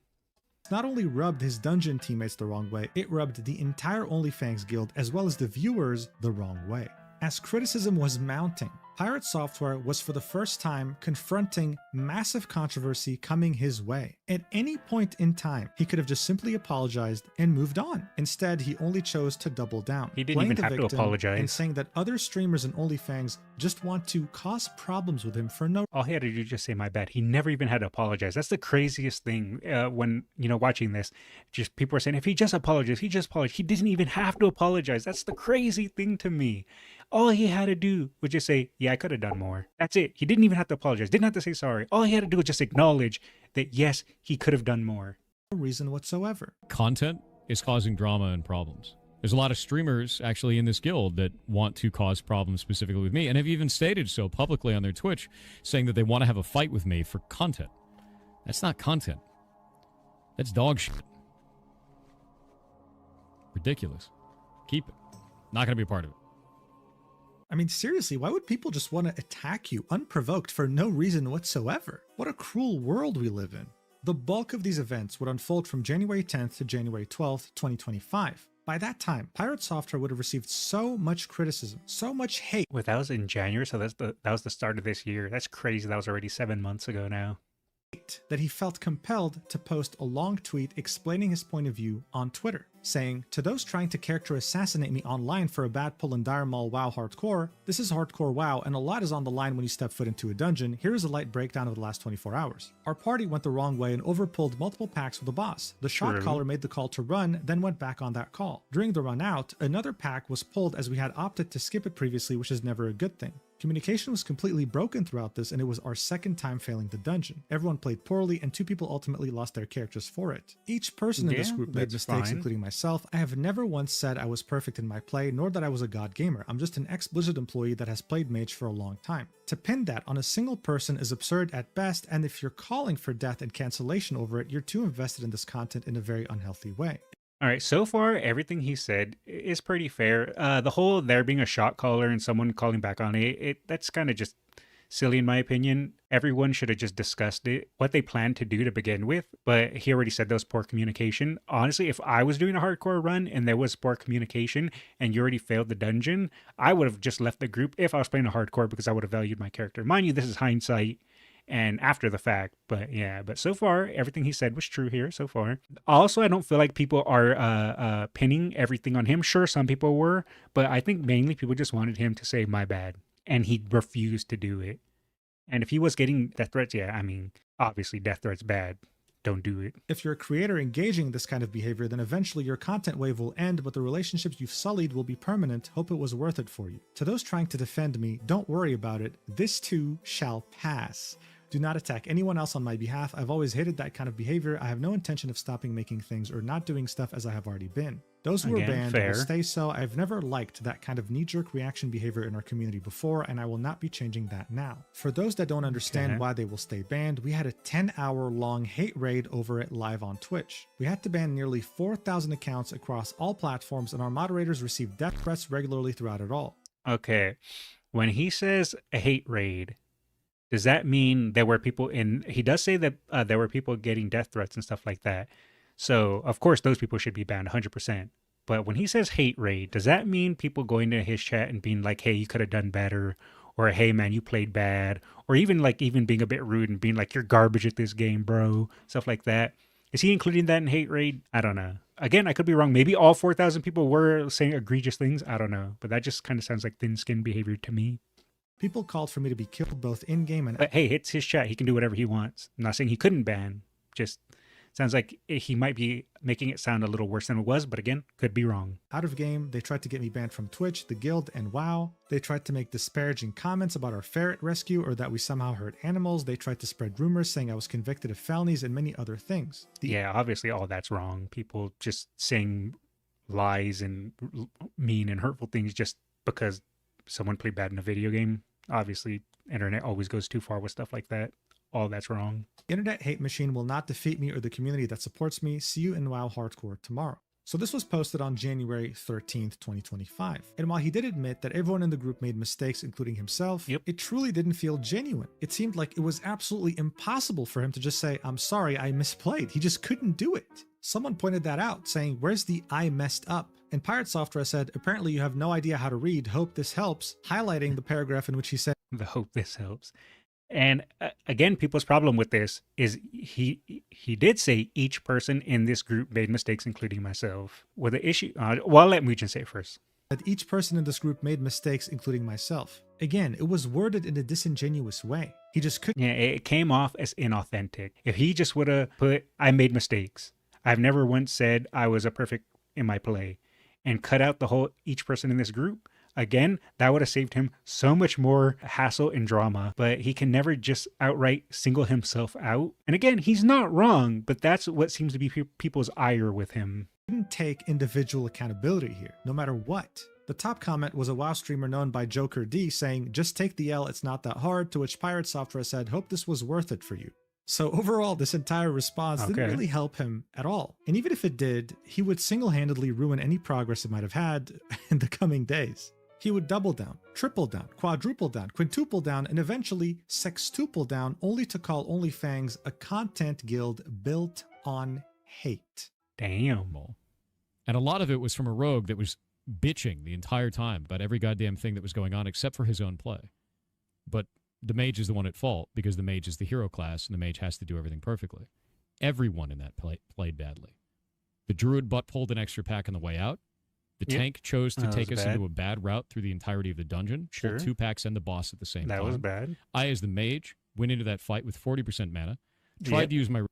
Speaker 2: Not only rubbed his dungeon teammates the wrong way, it rubbed the entire OnlyFans guild as well as the viewers the wrong way. As criticism was mounting, Pirate Software was for the first time confronting massive controversy coming his way. At any point in time, he could have just simply apologized and moved on. Instead, he only chose to double down.
Speaker 1: He didn't even have to apologize.
Speaker 2: And saying that other streamers and OnlyFans just want to cause problems with him for no.
Speaker 1: All he had to do just say my bad. He never even had to apologize. That's the craziest thing when, watching this. Just people are saying, if he just apologized, he didn't even have to apologize. That's the crazy thing to me. All he had to do was just say, yeah, I could have done more. That's it. He didn't even have to apologize. Didn't have to say sorry. All he had to do was just acknowledge that, yes, he could have done more.
Speaker 2: No reason whatsoever.
Speaker 3: Content is causing drama and problems. There's a lot of streamers actually in this guild that want to cause problems specifically with me and have even stated so publicly on their Twitch, saying that they want to have a fight with me for content. That's not content. That's dog shit. Ridiculous. Keep it. Not going to be a part of it.
Speaker 2: I mean, seriously, why would people just want to attack you unprovoked for no reason whatsoever? What a cruel world we live in. The bulk of these events would unfold from January 10th to January 12th, 2025. By that time, Pirate Software would have received so much criticism, so much hate.
Speaker 1: Wait, that was in January, so that was the start of this year. That's crazy. That was already 7 months ago now.
Speaker 2: That he felt compelled to post a long tweet explaining his point of view on Twitter, saying, "To those trying to character assassinate me online for a bad pull in Dire Maul WoW Hardcore, this is Hardcore WoW and a lot is on the line when you step foot into a dungeon. Here is a light breakdown of the last 24 hours. Our party went the wrong way and overpulled multiple packs with the boss. The shot caller made the call to run, then went back on that call. During the run out, another pack was pulled as we had opted to skip it previously, which is never a good thing. Communication was completely broken throughout this, and it was our second time failing the dungeon. Everyone played poorly, and 2 people ultimately lost their characters for it. Each person in this group made mistakes, including myself. I have never once said I was perfect in my play, nor that I was a god gamer. I'm just an ex-Blizzard employee that has played Mage for a long time. To pin that on a single person is absurd at best, and if you're calling for death and cancellation over it, you're too invested in this content in a very unhealthy way."
Speaker 1: All right, so far, everything he said is pretty fair. The whole there being a shot caller and someone calling back on it, that's kind of just silly in my opinion. Everyone should have just discussed it, what they planned to do to begin with, but he already said there was poor communication. Honestly, if I was doing a hardcore run and there was poor communication and you already failed the dungeon, I would have just left the group if I was playing a hardcore because I would have valued my character. Mind you, this is hindsight and after the fact, but yeah, but so far everything he said was true here so far. Also, I don't feel like people are pinning everything on him. Sure, some people were, but I think mainly people just wanted him to say my bad, and he refused to do it. And if he was getting death threats, yeah, I mean, obviously death threats bad. Don't do it.
Speaker 2: If you're a creator engaging in this kind of behavior, then eventually your content wave will end, but the relationships you've sullied will be permanent. Hope it was worth it for you. To those trying to defend me, don't worry about it. This too shall pass. Do not attack anyone else on my behalf. I've always hated that kind of behavior. I have no intention of stopping making things or not doing stuff as I have already been. Those who were banned will stay so. I've never liked that kind of knee-jerk reaction behavior in our community before, and I will not be changing that now. For those that don't understand why they will stay banned, we had a 10-hour-long hate raid over it live on Twitch. We had to ban nearly 4,000 accounts across all platforms, and our moderators received death threats regularly throughout it all.
Speaker 1: Okay, when he says a hate raid, does that mean there were people in... He does say that there were people getting death threats and stuff like that. So, of course, those people should be banned 100%. But when he says hate raid, does that mean people going to his chat and being like, hey, you could have done better? Or, hey, man, you played bad? Or even being a bit rude and being like, you're garbage at this game, bro? Stuff like that. Is he including that in hate raid? I don't know. Again, I could be wrong. Maybe all 4,000 people were saying egregious things. I don't know. But that just kind of sounds like thin-skinned behavior to me.
Speaker 2: People called for me to be killed both in-game and...
Speaker 1: But hey, it's his chat. He can do whatever he wants. I'm not saying he couldn't ban. Just sounds like he might be making it sound a little worse than it was. But again, could be wrong.
Speaker 2: Out of game, they tried to get me banned from Twitch, the guild, and WoW. They tried to make disparaging comments about our ferret rescue or that we somehow hurt animals. They tried to spread rumors saying I was convicted of felonies and many other things.
Speaker 1: Yeah, obviously all that's wrong. People just saying lies and mean and hurtful things just because someone played bad in a video game. Obviously, internet always goes too far with stuff like that. all that's wrong.
Speaker 2: Internet hate machine will not defeat me or the community that supports me. See you in WoW Hardcore tomorrow. So this was posted on January 13th, 2025. And while he did admit that everyone in the group made mistakes, including himself, it truly didn't feel genuine. It seemed like it was absolutely impossible for him to just say, I'm sorry, I misplayed. He just couldn't do it. Someone pointed that out, saying, where's the I messed up? And Pirate Software said, apparently you have no idea how to read. Hope this helps, highlighting the paragraph in which he said,
Speaker 1: The hope this helps. And again, people's problem with this is he did say each person in this group made mistakes, including myself. Well, the issue, well, let Mugen say it first.
Speaker 2: that each person in this group made mistakes, including myself. Again, it was worded in a disingenuous way. He just couldn't.
Speaker 1: Yeah, it came off as inauthentic. If he just would have put, I made mistakes. I've never once said I was a perfect in my play, and cut out the whole each person in this group. Again, that would have saved him so much more hassle and drama, but he can never just outright single himself out. And again, he's not wrong, but that's what seems to be people's ire with him.
Speaker 2: Couldn't take individual accountability here, no matter what. The top comment was a WoW streamer known by Joker D saying, just take the L, it's not that hard, to which Pirate Software said, hope this was worth it for you. So overall, this entire response didn't really help him at all. And even if it did, he would single-handedly ruin any progress it might have had in the coming days. He would double down, triple down, quadruple down, quintuple down, and eventually sextuple down, only to call OnlyFans a content guild built on hate.
Speaker 1: Damn.
Speaker 3: And a lot of it was from a rogue that was bitching the entire time about every goddamn thing that was going on except for his own play. But the mage is the one at fault because the mage is the hero class and the mage has to do everything perfectly. Everyone in that played badly. The druid butt pulled an extra pack on the way out. The tank chose to take us into a bad route through the entirety of the dungeon.
Speaker 1: Sure.
Speaker 3: Pulled 2 packs and the boss at the same time.
Speaker 1: That was bad.
Speaker 3: I, as the mage, went into that fight with 40% mana. Tried to use my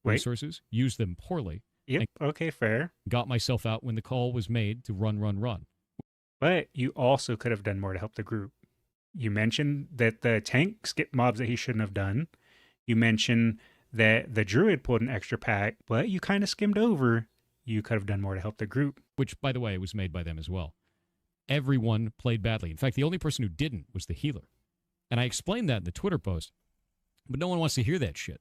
Speaker 3: resources, used them poorly.
Speaker 1: Yep. Okay, fair.
Speaker 3: Got myself out when the call was made to run.
Speaker 1: But you also could have done more to help the group. You mentioned that the tank skipped mobs that he shouldn't have done. You mentioned that the druid pulled an extra pack, but you kind of skimmed over. You could have done more to help the group.
Speaker 3: Which, by the way, was made by them as well. Everyone played badly. In fact, the only person who didn't was the healer. And I explained that in the Twitter post, but no one wants to hear that shit.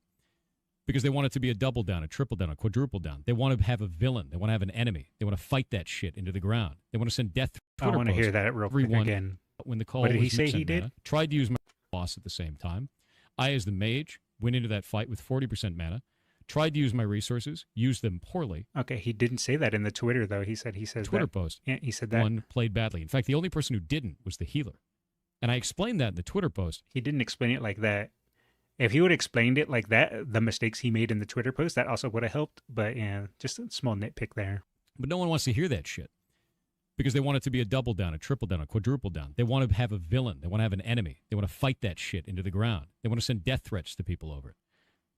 Speaker 3: Because they want it to be a double down, a triple down, a quadruple down. They want to have a villain. They want to have an enemy. They want to fight that shit into the ground. They want to send death through Twitter
Speaker 1: I want to
Speaker 3: posts.
Speaker 1: hear that real quick again.
Speaker 3: When the call
Speaker 1: what did
Speaker 3: was
Speaker 1: he say he
Speaker 3: mana,
Speaker 1: did?
Speaker 3: Tried to use my boss at the same time. I, as the mage, went into that fight with 40% mana. Tried to use my resources, used them poorly.
Speaker 1: Okay, he didn't say that in the Twitter, though. He says
Speaker 3: Twitter
Speaker 1: that.
Speaker 3: post.
Speaker 1: Yeah, he said that.
Speaker 3: One played badly. In fact, the only person who didn't was the healer. And I explained that in the Twitter post.
Speaker 1: He didn't explain it like that. If he would have explained it like that, the mistakes he made in the Twitter post, that also would have helped. But yeah, just a small nitpick there.
Speaker 3: But no one wants to hear that shit. Because they want it to be a double down, a triple down, a quadruple down. They want to have a villain. They want to have an enemy. They want to fight that shit into the ground. They want to send death threats to people over it.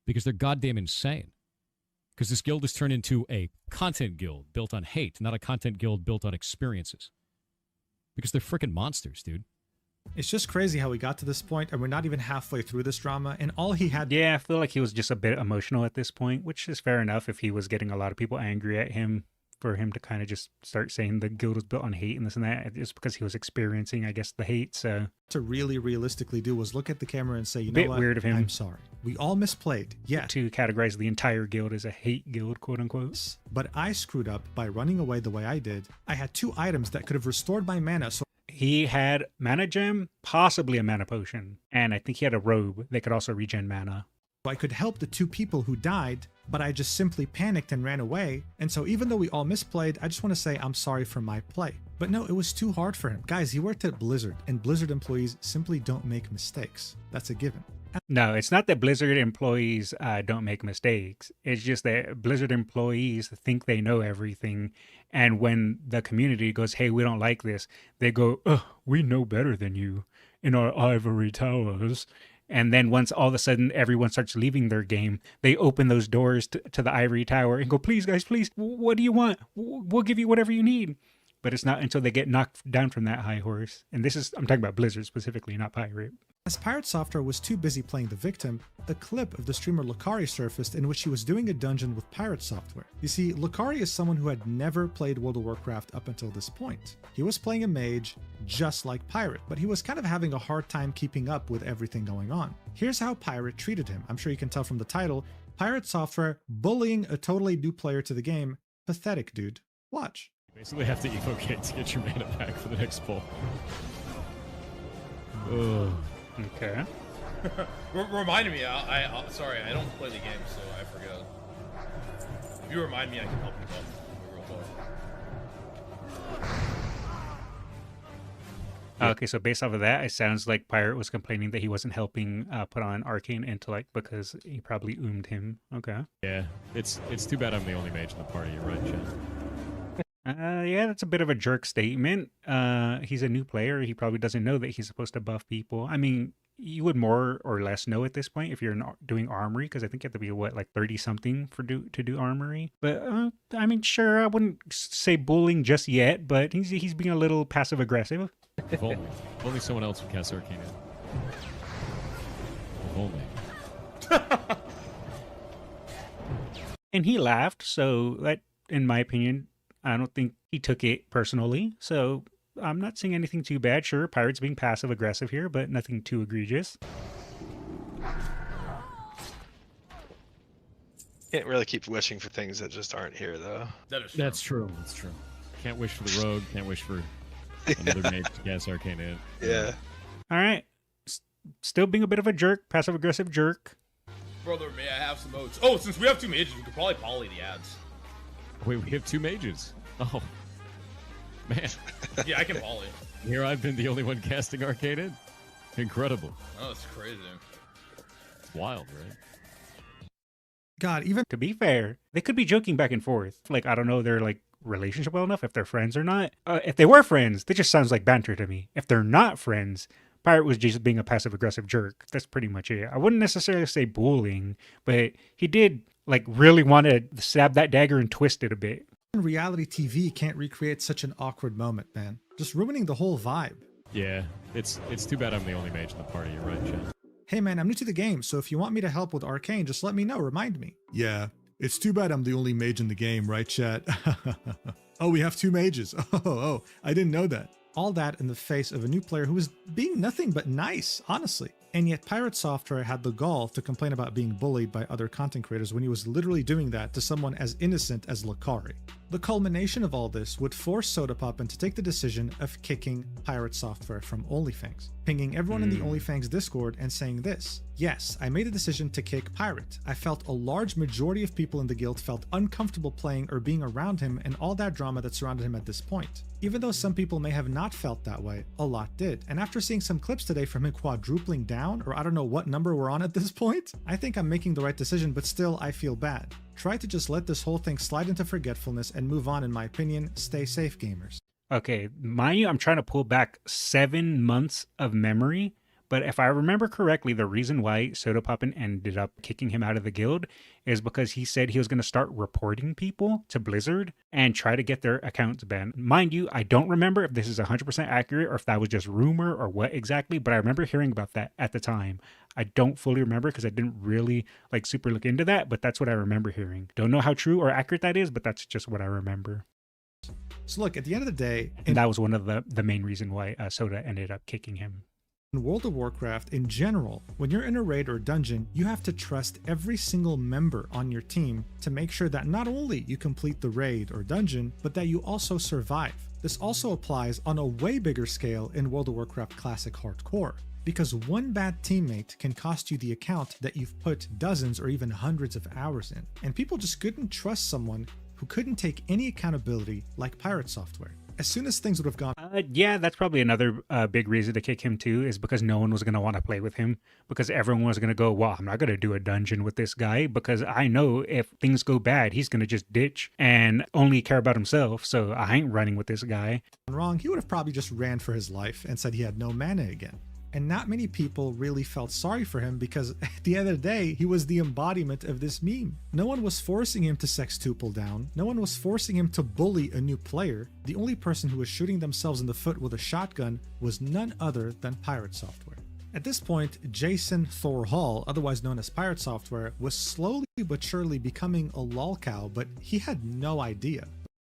Speaker 3: Because they're goddamn insane. Because this guild has turned into a content guild built on hate, not a content guild built on experiences. Because they're freaking monsters, dude.
Speaker 2: It's just crazy how we got to this point, and we're not even halfway through this drama, and all he had...
Speaker 1: Yeah, I feel like he was just a bit emotional at this point, which is fair enough if he was getting a lot of people angry at him, for him to kind of just start saying the guild was built on hate and this and that. It's because he was experiencing, I guess, the hate, so...
Speaker 2: To really realistically do was look at the camera and say, you know
Speaker 1: bit
Speaker 2: what?
Speaker 1: Weird of him.
Speaker 2: I'm sorry. We all misplayed, yes.
Speaker 1: To categorize the entire guild as a hate guild, quote unquote.
Speaker 2: But I screwed up by running away the way I did. I had 2 items that could have restored my mana, so...
Speaker 1: He had mana gem, possibly a mana potion, and I think he had a robe that could also regen mana.
Speaker 2: I could help the 2 people who died, but I just simply panicked and ran away. And so even though we all misplayed, I just want to say I'm sorry for my play. But no, it was too hard for him. Guys, he worked at Blizzard, and Blizzard employees simply don't make mistakes. That's a given.
Speaker 1: No, it's not that Blizzard employees don't make mistakes. It's just that Blizzard employees think they know everything. And when the community goes, hey, we don't like this, they go, oh, we know better than you in our ivory towers. And then once all of a sudden everyone starts leaving their game, they open those doors to the ivory tower and go, please, guys, please, what do you want? We'll give you whatever you need. But it's not until they get knocked down from that high horse. And this is, I'm talking about Blizzard specifically, not Pirate.
Speaker 2: As Pirate Software was too busy playing the victim, a clip of the streamer lolcow surfaced in which he was doing a dungeon with Pirate Software. You see, lolcow is someone who had never played World of Warcraft up until this point. He was playing a mage just like Pirate, but he was kind of having a hard time keeping up with everything going on. Here's how Pirate treated him. I'm sure you can tell from the title. Pirate Software bullying a totally new player to the game. Pathetic, dude. Watch.
Speaker 3: You basically have to evocate to get your mana back for the next pull. Ugh.
Speaker 1: Okay.
Speaker 8: Reminded me. Sorry, I don't play the game, so I forget. If you remind me, I can help you out real quick.
Speaker 1: Okay, so based off of that, it sounds like Pirate was complaining that he wasn't helping put on Arcane Intellect because he probably oomed him. Okay.
Speaker 3: Yeah, it's too bad I'm the only mage in the party. You're right, Chad.
Speaker 1: Yeah, that's a bit of a jerk statement. He's a new player. He probably doesn't know that he's supposed to buff people. I mean, you would more or less know at this point if you're doing armory, because I think you have to be, what, like 30-something to do armory. But, I mean, sure, I wouldn't say bullying just yet, but he's being a little passive-aggressive.
Speaker 3: If only someone else would cast Arcane. If only.
Speaker 1: And he laughed, so that, in my opinion, I don't think he took it personally. So I'm not seeing anything too bad. Sure, Pirate's being passive-aggressive here, but nothing too egregious.
Speaker 9: Can't really keep wishing for things that just aren't here, though.
Speaker 3: That's true. That's true. Can't wish for the rogue. Can't wish for another mage to cast Arcane in.
Speaker 9: Yeah.
Speaker 1: All right. Still being a bit of a jerk, passive-aggressive jerk.
Speaker 8: Brother, may I have some oats? Oh, since we have two mages, we could probably poly the ads.
Speaker 3: Wait, we have two mages. Oh, man.
Speaker 8: Yeah, I can poly.
Speaker 3: Here I've been the only one casting Arcane in. Incredible.
Speaker 8: Oh, that's crazy.
Speaker 3: It's wild, right?
Speaker 2: God, even
Speaker 1: To be fair, they could be joking back and forth. Like, I don't know their, like, relationship well enough, if they're friends or not. If they were friends, that just sounds like banter to me. If they're not friends, Pirate was just being a passive-aggressive jerk. That's pretty much it. I wouldn't necessarily say bullying, but he did, like, really want to stab that dagger and twist it a bit.
Speaker 2: reality TV can't recreate such an awkward moment, man. Just ruining the whole vibe.
Speaker 3: Yeah, it's too bad I'm the only mage in the party. You're right, Chad.
Speaker 2: Hey man, I'm new to the game, so if you want me to help with Arcane, just let me know, remind me. Yeah, it's too bad I'm the only mage in the game, right, chat? Oh, we have two mages. Oh, I didn't know that. All that in the face of a new player who was being nothing but nice, honestly. And yet Pirate Software had the gall to complain about being bullied by other content creators when he was literally doing that to someone as innocent as lolcow. The culmination of all this would force Sodapoppin to take the decision of kicking Pirate Software from OnlyFans, pinging everyone in the OnlyFans Discord and saying this: yes, I made a decision to kick Pirate. I felt a large majority of people in the guild felt uncomfortable playing or being around him and all that drama that surrounded him at this point. Even though some people may have not felt that way, a lot did. And after seeing some clips today from him quadrupling down, or I don't know what number we're on at this point, I think I'm making the right decision, but still I feel bad. Try to just let this whole thing slide into forgetfulness and move on, in my opinion. Stay safe, gamers.
Speaker 1: Okay, mind you, I'm trying to pull back 7 months of memory, but if I remember correctly, the reason why Sodapoppin ended up kicking him out of the guild is because he said he was going to start reporting people to Blizzard and try to get their accounts banned. Mind you, I don't remember if this is 100% accurate or if that was just rumor or what exactly, but I remember hearing about that at the time. I don't fully remember because I didn't really like super look into that, but that's what I remember hearing. Don't know how true or accurate that is, but that's just what I remember.
Speaker 2: So look, at the end of the day,
Speaker 1: And that was one of the main reason why Soda ended up kicking him.
Speaker 2: in World of Warcraft, in general, when you're in a raid or dungeon, you have to trust every single member on your team to make sure that not only you complete the raid or dungeon, but that you also survive. This also applies on a way bigger scale in World of Warcraft Classic Hardcore, because one bad teammate can cost you the account that you've put dozens or even hundreds of hours in. And people just couldn't trust someone who couldn't take any accountability like Pirate Software. As soon as things would have gone,
Speaker 1: Yeah, that's probably another big reason to kick him too, is because no one was going to want to play with him, because everyone was going to go, well, I'm not going to do a dungeon with this guy because I know if things go bad, he's going to just ditch and only care about himself. So I ain't running with this guy.
Speaker 2: wrong, he would have probably just ran for his life and said he had no mana again. And not many people really felt sorry for him because at the end of the day, he was the embodiment of this meme. No one was forcing him to sextuple down. No one was forcing him to bully a new player. The only person who was shooting themselves in the foot with a shotgun was none other than Pirate Software. At this point, Jason Thor Hall, otherwise known as Pirate Software, was slowly but surely becoming a lolcow, but he had no idea.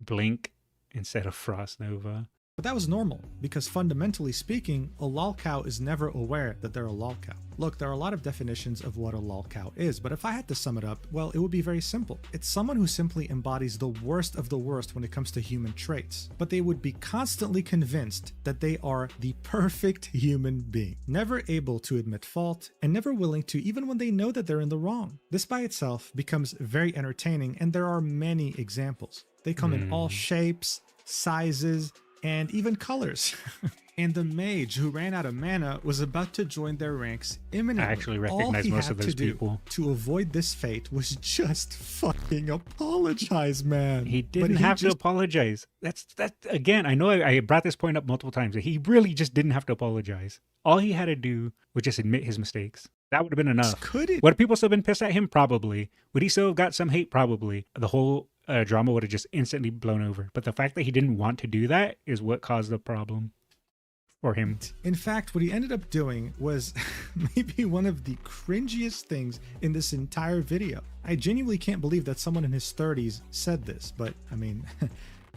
Speaker 1: Blink instead of Frost Nova.
Speaker 2: But that was normal, because fundamentally speaking, a lolcow is never aware that they're a lolcow. Look, there are a lot of definitions of what a lolcow is, but if I had to sum it up, well, it would be very simple. It's someone who simply embodies the worst of the worst when it comes to human traits, but they would be constantly convinced that they are the perfect human being, never able to admit fault, and never willing to even when they know that they're in the wrong. This by itself becomes very entertaining, and there are many examples. They come in all shapes, sizes, and even colors. And the mage who ran out of mana was about to join their ranks imminently.
Speaker 1: I actually recognize most of those people.
Speaker 2: To avoid this fate was just fucking apologize, man.
Speaker 1: He didn't have to apologize. That's again, I know I brought this point up multiple times. He really just didn't have to apologize. All he had to do was just admit his mistakes. That would have been enough.
Speaker 2: Could it?
Speaker 1: Would people still have been pissed at him? Probably. Would he still have got some hate? Probably. The whole drama would have just instantly blown over. But the fact that he didn't want to do that is what caused the problem for him.
Speaker 2: In fact, what he ended up doing was maybe one of the cringiest things in this entire video. I genuinely can't believe that someone in his 30s said this, but I mean,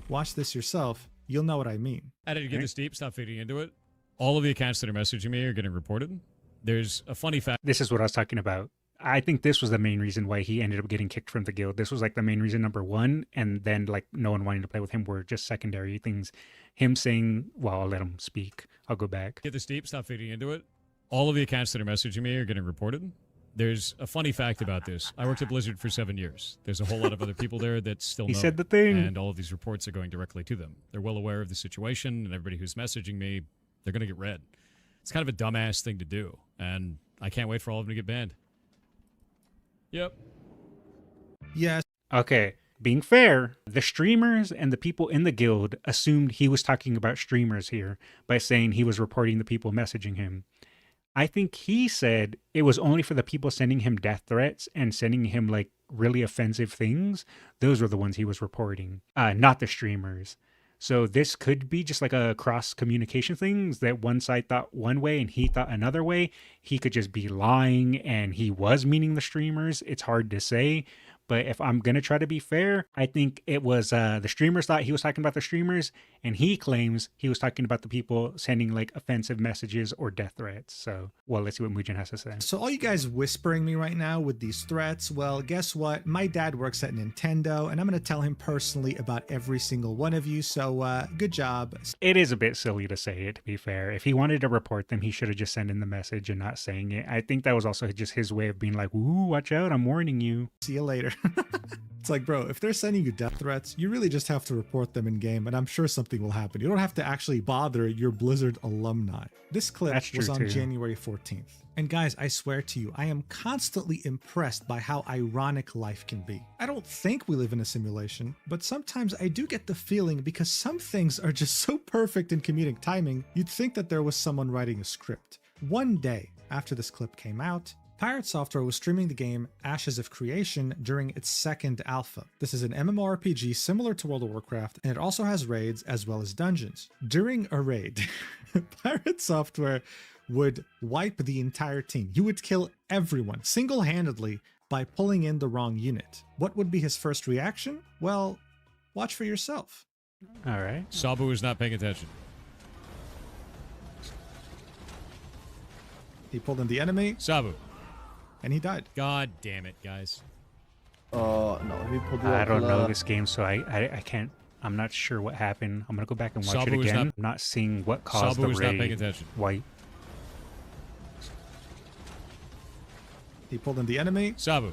Speaker 2: watch this yourself. You'll know what I mean.
Speaker 3: I didn't get this deep. Stop feeding into it. All of the accounts that are messaging me are getting reported. There's a funny fact.
Speaker 1: This is what I was talking about. I think this was the main reason why he ended up getting kicked from the guild. This was like the main reason number one, and then like no one wanting to play with him were just secondary things. Him saying, well, I'll let him speak. I'll go back.
Speaker 3: Get this deep. Stop feeding into it. All of the accounts that are messaging me are getting reported. There's a funny fact about this. I worked at Blizzard for 7 years. There's a whole lot of other people there that still know.
Speaker 1: He said the thing.
Speaker 3: And all of these reports are going directly to them. They're well aware of the situation, and everybody who's messaging me, they're going to get read. It's kind of a dumbass thing to do, and I can't wait for all of them to get banned. Yep.
Speaker 2: Yes.
Speaker 1: Okay, being fair, the streamers and the people in the guild assumed he was talking about streamers here by saying he was reporting the people messaging him. I think he said it was only for the people sending him death threats and sending him like really offensive things. Those were the ones he was reporting, not the streamers. So this could be just like a cross communication thing that one side thought one way and he thought another way. He could just be lying and he was meaning the streamers. It's hard to say. But if I'm going to try to be fair, I think it was the streamers thought he was talking about the streamers, and he claims he was talking about the people sending like offensive messages or death threats. So, well, let's see what Mugen has to say.
Speaker 2: So all you guys whispering me right now with these threats, well, guess what? My dad works at Nintendo, and I'm going to tell him personally about every single one of you. So good job.
Speaker 1: It is a bit silly to say it, to be fair. If he wanted to report them, he should have just sent in the message and not saying it. I think that was also just his way of being like, ooh, watch out, I'm warning you.
Speaker 2: See you later. It's like, bro, if they're sending you death threats, you really just have to report them in game, and I'm sure something will happen. You don't have to actually bother your Blizzard alumni. This clip was on January 14th. And guys, I swear to you, I am constantly impressed by how ironic life can be. I don't think we live in a simulation, but sometimes I do get the feeling because some things are just so perfect in comedic timing, you'd think that there was someone writing a script. One day after this clip came out, Pirate Software was streaming the game Ashes of Creation during its second alpha. This is an MMORPG similar to World of Warcraft, and it also has raids as well as dungeons. During a raid, Pirate Software would wipe the entire team. He would kill everyone single-handedly by pulling in the wrong unit. What would be his first reaction? Well, watch for yourself.
Speaker 1: All right.
Speaker 3: Sabu is not paying attention.
Speaker 2: He pulled in the enemy.
Speaker 3: Sabu.
Speaker 2: And he died.
Speaker 3: God damn it, guys.
Speaker 5: No, he pulled
Speaker 1: I don't know this game, so I can't. I'm not sure what happened. I'm gonna go back and watch
Speaker 3: Sabu
Speaker 1: it
Speaker 3: is
Speaker 1: again. I'm not seeing what caused
Speaker 3: Sabu
Speaker 1: the
Speaker 3: is
Speaker 1: raid.
Speaker 3: not paying attention.
Speaker 1: White.
Speaker 2: He pulled in the enemy.
Speaker 3: Sabu.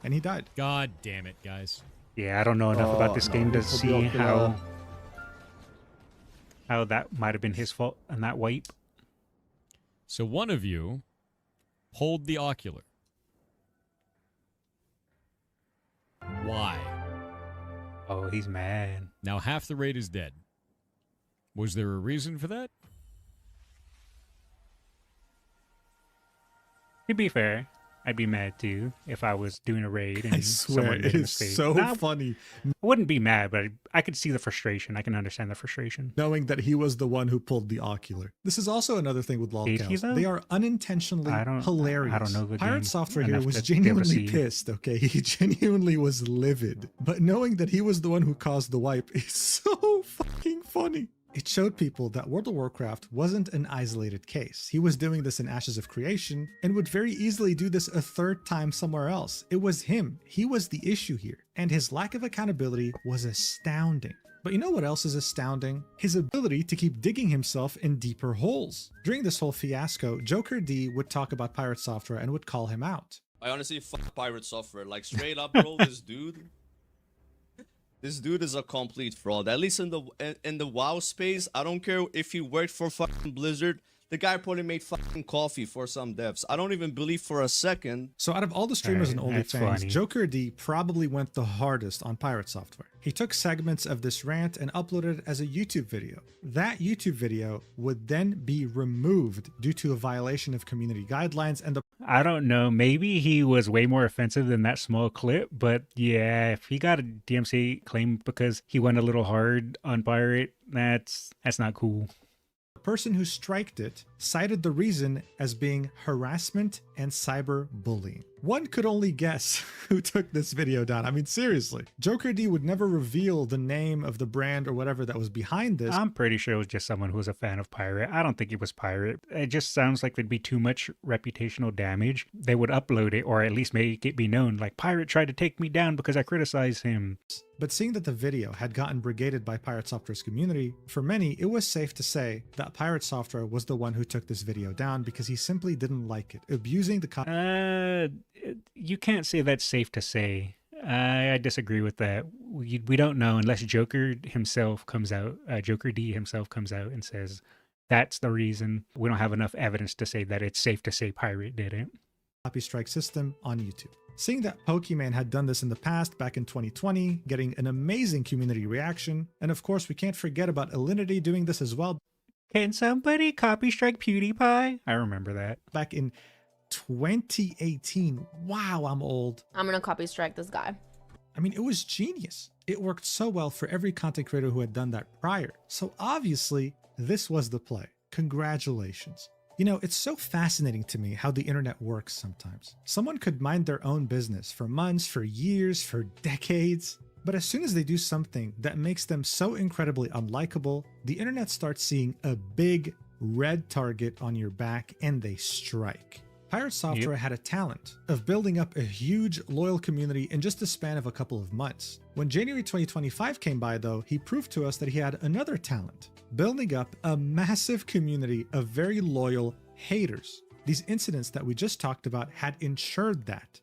Speaker 2: And he died.
Speaker 3: God damn it, guys.
Speaker 1: Yeah, I don't know enough about this game to see how that might have been his fault on that wipe.
Speaker 3: So one of you pulled the ocular. Why?
Speaker 1: Oh, he's mad.
Speaker 3: Now half the raid is dead. Was there a reason for that?
Speaker 1: To be fair, I'd be mad too if I was doing a raid and
Speaker 2: I swear,
Speaker 1: someone made
Speaker 2: it
Speaker 1: a
Speaker 2: is
Speaker 1: mistake.
Speaker 2: so
Speaker 1: Nah,
Speaker 2: funny
Speaker 1: I wouldn't be mad, but I could see the frustration. I can understand the frustration.
Speaker 2: knowing that he was the one who pulled the ocular. This is also another thing with
Speaker 1: Did he,
Speaker 2: lolcows.
Speaker 1: though?
Speaker 2: They are unintentionally hilarious.
Speaker 1: I don't know the
Speaker 2: Pirate
Speaker 1: game
Speaker 2: Software here
Speaker 1: enough
Speaker 2: was
Speaker 1: to be able to
Speaker 2: genuinely
Speaker 1: see.
Speaker 2: pissed, okay? He genuinely was livid. But knowing that he was the one who caused the wipe is so fucking funny. It showed people that World of Warcraft wasn't an isolated case. He was doing this in Ashes of Creation and would very easily do this a third time somewhere else. It was him. He was the issue here. And his lack of accountability was astounding. But you know what else is astounding? His ability to keep digging himself in deeper holes. During this whole fiasco, Joker D would talk about Pirate Software and would call him out.
Speaker 10: I honestly fuck Pirate Software. Like, straight up, bro, this dude is a complete fraud. At least in the WoW space, I don't care if he worked for fucking Blizzard. The guy probably made fucking coffee for some devs. I don't even believe for a second.
Speaker 2: So out of all the streamers and
Speaker 1: That's
Speaker 2: OnlyFans,
Speaker 1: funny.
Speaker 2: Joker D probably went the hardest on Pirate Software. He took segments of this rant and uploaded it as a YouTube video. That YouTube video would then be removed due to a violation of community guidelines, and the
Speaker 1: I don't know. Maybe he was way more offensive than that small clip, but yeah, if he got a DMCA claim because he went a little hard on Pirate, that's not cool.
Speaker 2: person who striked it cited the reason as being harassment and cyberbullying. One could only guess who took this video down. I mean, seriously. Joker D would never reveal the name of the brand or whatever that was behind this.
Speaker 1: I'm pretty sure it was just someone who was a fan of Pirate. I don't think it was Pirate. It just sounds like there'd be too much reputational damage. They would upload it or at least make it be known, like, Pirate tried to take me down because I criticized him.
Speaker 2: But seeing that the video had gotten brigaded by Pirate Software's community, for many, it was safe to say that Pirate Software was the one who took this video down because he simply didn't like it, abusing the
Speaker 1: You can't say that's safe to say. I disagree with that. We don't know unless Joker himself comes out, Joker D himself comes out and says that's the reason. We don't have enough evidence to say that it's safe to say Pirate did it.
Speaker 2: copy strike system on YouTube. Seeing that Pokemon had done this in the past back in 2020, getting an amazing community reaction, and of course we can't forget about Alinity doing this as well.
Speaker 1: Can somebody copy strike PewDiePie? I remember that.
Speaker 2: Back in 2018. Wow, I'm old.
Speaker 11: I'm gonna copy strike this guy.
Speaker 2: I mean, it was genius. It worked so well for every content creator who had done that prior. So obviously, this was the play. Congratulations. You know, it's so fascinating to me how the internet works sometimes. Someone could mind their own business for months, for years, for decades. But as soon as they do something that makes them so incredibly unlikable, the internet starts seeing a big red target on your back and they strike. Pirate Software had a talent of building up a huge, loyal community in just the span of a couple of months. When January 2025 came by, though, he proved to us that he had another talent, building up a massive community of very loyal haters. These incidents that we just talked about had ensured that.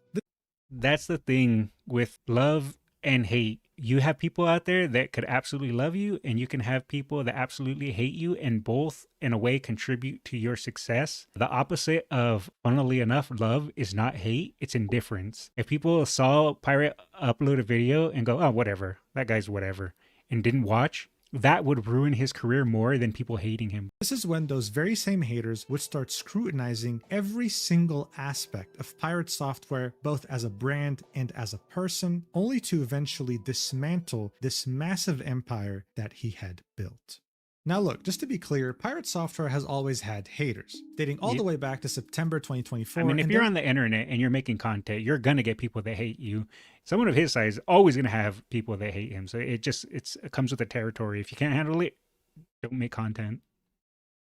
Speaker 1: That's the thing with love and hate. You have people out there that could absolutely love you, and you can have people that absolutely hate you, and both in a way contribute to your success. The opposite of, funnily enough, love is not hate, it's indifference. If people saw Pirate upload a video and go, oh, whatever, that guy's whatever, and didn't watch, that would ruin his career more than people hating him.
Speaker 2: This is when those very same haters would start scrutinizing every single aspect of Pirate Software, both as a brand and as a person, only to eventually dismantle this massive empire that he had built. Now look, just to be clear, Pirate Software has always had haters, dating all the way back to September 2024.
Speaker 1: I mean, if you're on the internet and you're making content, you're going to get people that hate you. Someone of his size is always going to have people that hate him. So it comes with the territory. If you can't handle it, don't make content.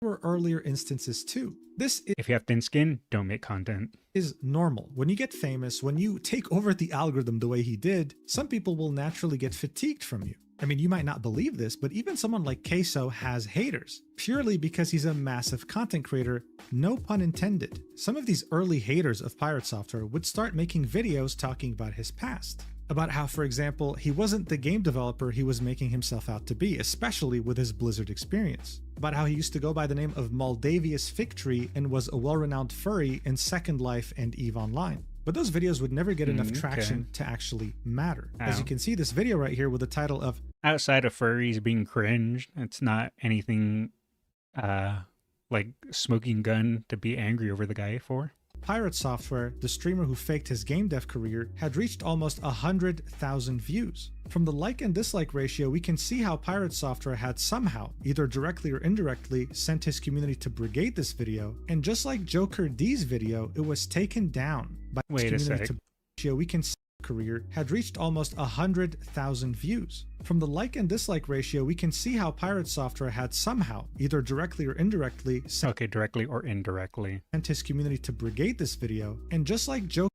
Speaker 2: There were earlier instances too.
Speaker 1: If you have thin skin, don't make content.
Speaker 2: Is normal. When you get famous, when you take over the algorithm the way he did, some people will naturally get fatigued from you. I mean, you might not believe this, but even someone like Queso has haters, purely because he's a massive content creator, no pun intended. Some of these early haters of Pirate Software would start making videos talking about his past. About how, for example, he wasn't the game developer he was making himself out to be, especially with his Blizzard experience. About how he used to go by the name of Maldavius Figtree and was a well-renowned furry in Second Life and EVE Online. But those videos would never get enough traction to actually matter. As you can see, this video right here with the title of
Speaker 1: Outside of furries being cringe, it's not anything like smoking gun to be angry over the guy for.
Speaker 2: Pirate Software, the streamer who faked his game dev career, had reached almost 100,000 views. From the like and dislike ratio, we can see how Pirate Software had somehow, either directly or indirectly, sent his community to brigade this video, and just like Joker D's video, it was taken down by his community to ratio. We can see career had reached almost 100,000 views. From the like and dislike ratio, we can see how Pirate Software had somehow, either directly or indirectly, sent his community to brigade this video, and just like Joker.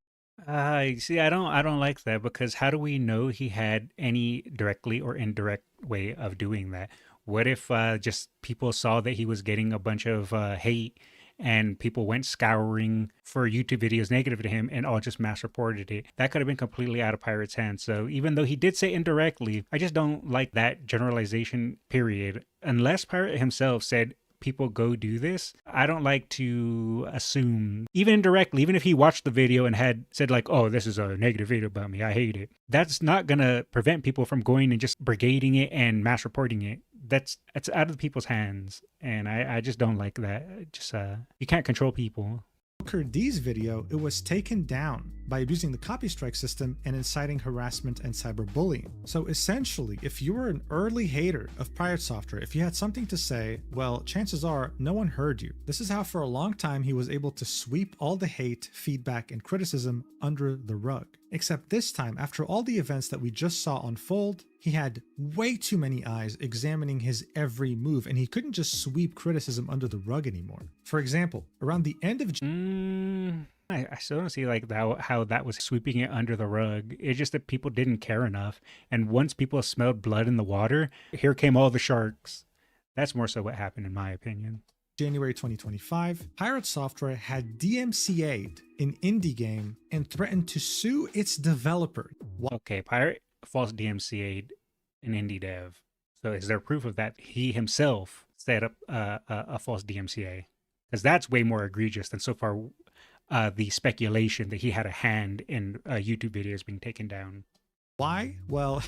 Speaker 1: See, I don't like that, because how do we know he had any directly or indirect way of doing that? What if just people saw that he was getting a bunch of hate, and people went scouring for YouTube videos negative to him and all just mass reported it? That could have been completely out of Pirate's hands. So even though he did say indirectly, I just don't like that generalization, period. Unless Pirate himself said, people go do this, I don't like to assume, even indirectly, even if he watched the video and had said like, oh, this is a negative video about me, I hate it. That's not gonna prevent people from going and just brigading it and mass reporting it. That's out of the people's hands, and I just don't like that. Just you can't control people.
Speaker 2: Joker D's video, it was taken down by abusing the copy strike system and inciting harassment and cyberbullying. So essentially, if you were an early hater of Pirate Software, if you had something to say, well, chances are no one heard you. This is how for a long time he was able to sweep all the hate, feedback, and criticism under the rug. Except this time, after all the events that we just saw unfold, he had way too many eyes examining his every move, and he couldn't just sweep criticism under the rug anymore. For example, around the end of
Speaker 1: I still don't see like how that was sweeping it under the rug. It's just that people didn't care enough, and once people smelled blood in the water, here came all the sharks. That's more so what happened, in my opinion.
Speaker 2: January 2025, Pirate Software had DMCA'd an indie game and threatened to sue its developer.
Speaker 1: Okay, Pirate false DMCA'd an indie dev. So is there proof of that? He himself set up a false DMCA? Because that's way more egregious than so far the speculation that he had a hand in YouTube videos being taken down.
Speaker 2: Why? Well,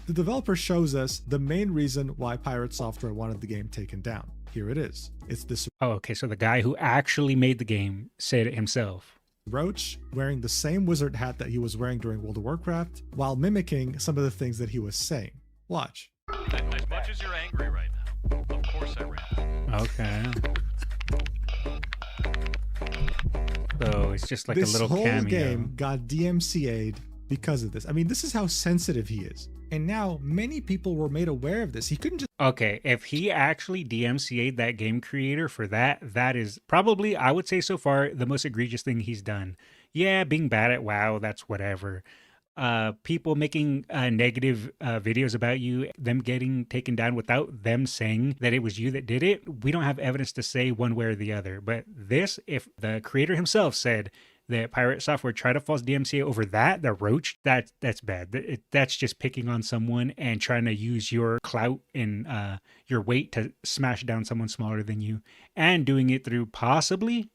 Speaker 2: the developer shows us the main reason why Pirate Software wanted the game taken down. Here it is. It's this.
Speaker 1: Oh, okay. So the guy who actually made the game said it himself.
Speaker 2: Roach wearing the same wizard hat that he was wearing during World of Warcraft, while mimicking some of the things that he was saying. Watch.
Speaker 11: As much as you're angry right now, of course I ran.
Speaker 1: Okay. So it's just like
Speaker 2: this
Speaker 1: a little
Speaker 2: whole
Speaker 1: cameo.
Speaker 2: Game got DMCA'd because of this. I mean, this is how sensitive he is. And now many people were made aware of this. He couldn't just...
Speaker 1: Okay, if he actually DMCA'd that game creator for that, that is probably, I would say so far, the most egregious thing he's done. Yeah, being bad at WoW, that's whatever. People making negative videos about you, them getting taken down without them saying that it was you that did it, we don't have evidence to say one way or the other. But this, if the creator himself said that Pirate Software tried to false DMCA over that, the Roach, that's bad. That's just picking on someone and trying to use your clout and your weight to smash down someone smaller than you, and doing it through possibly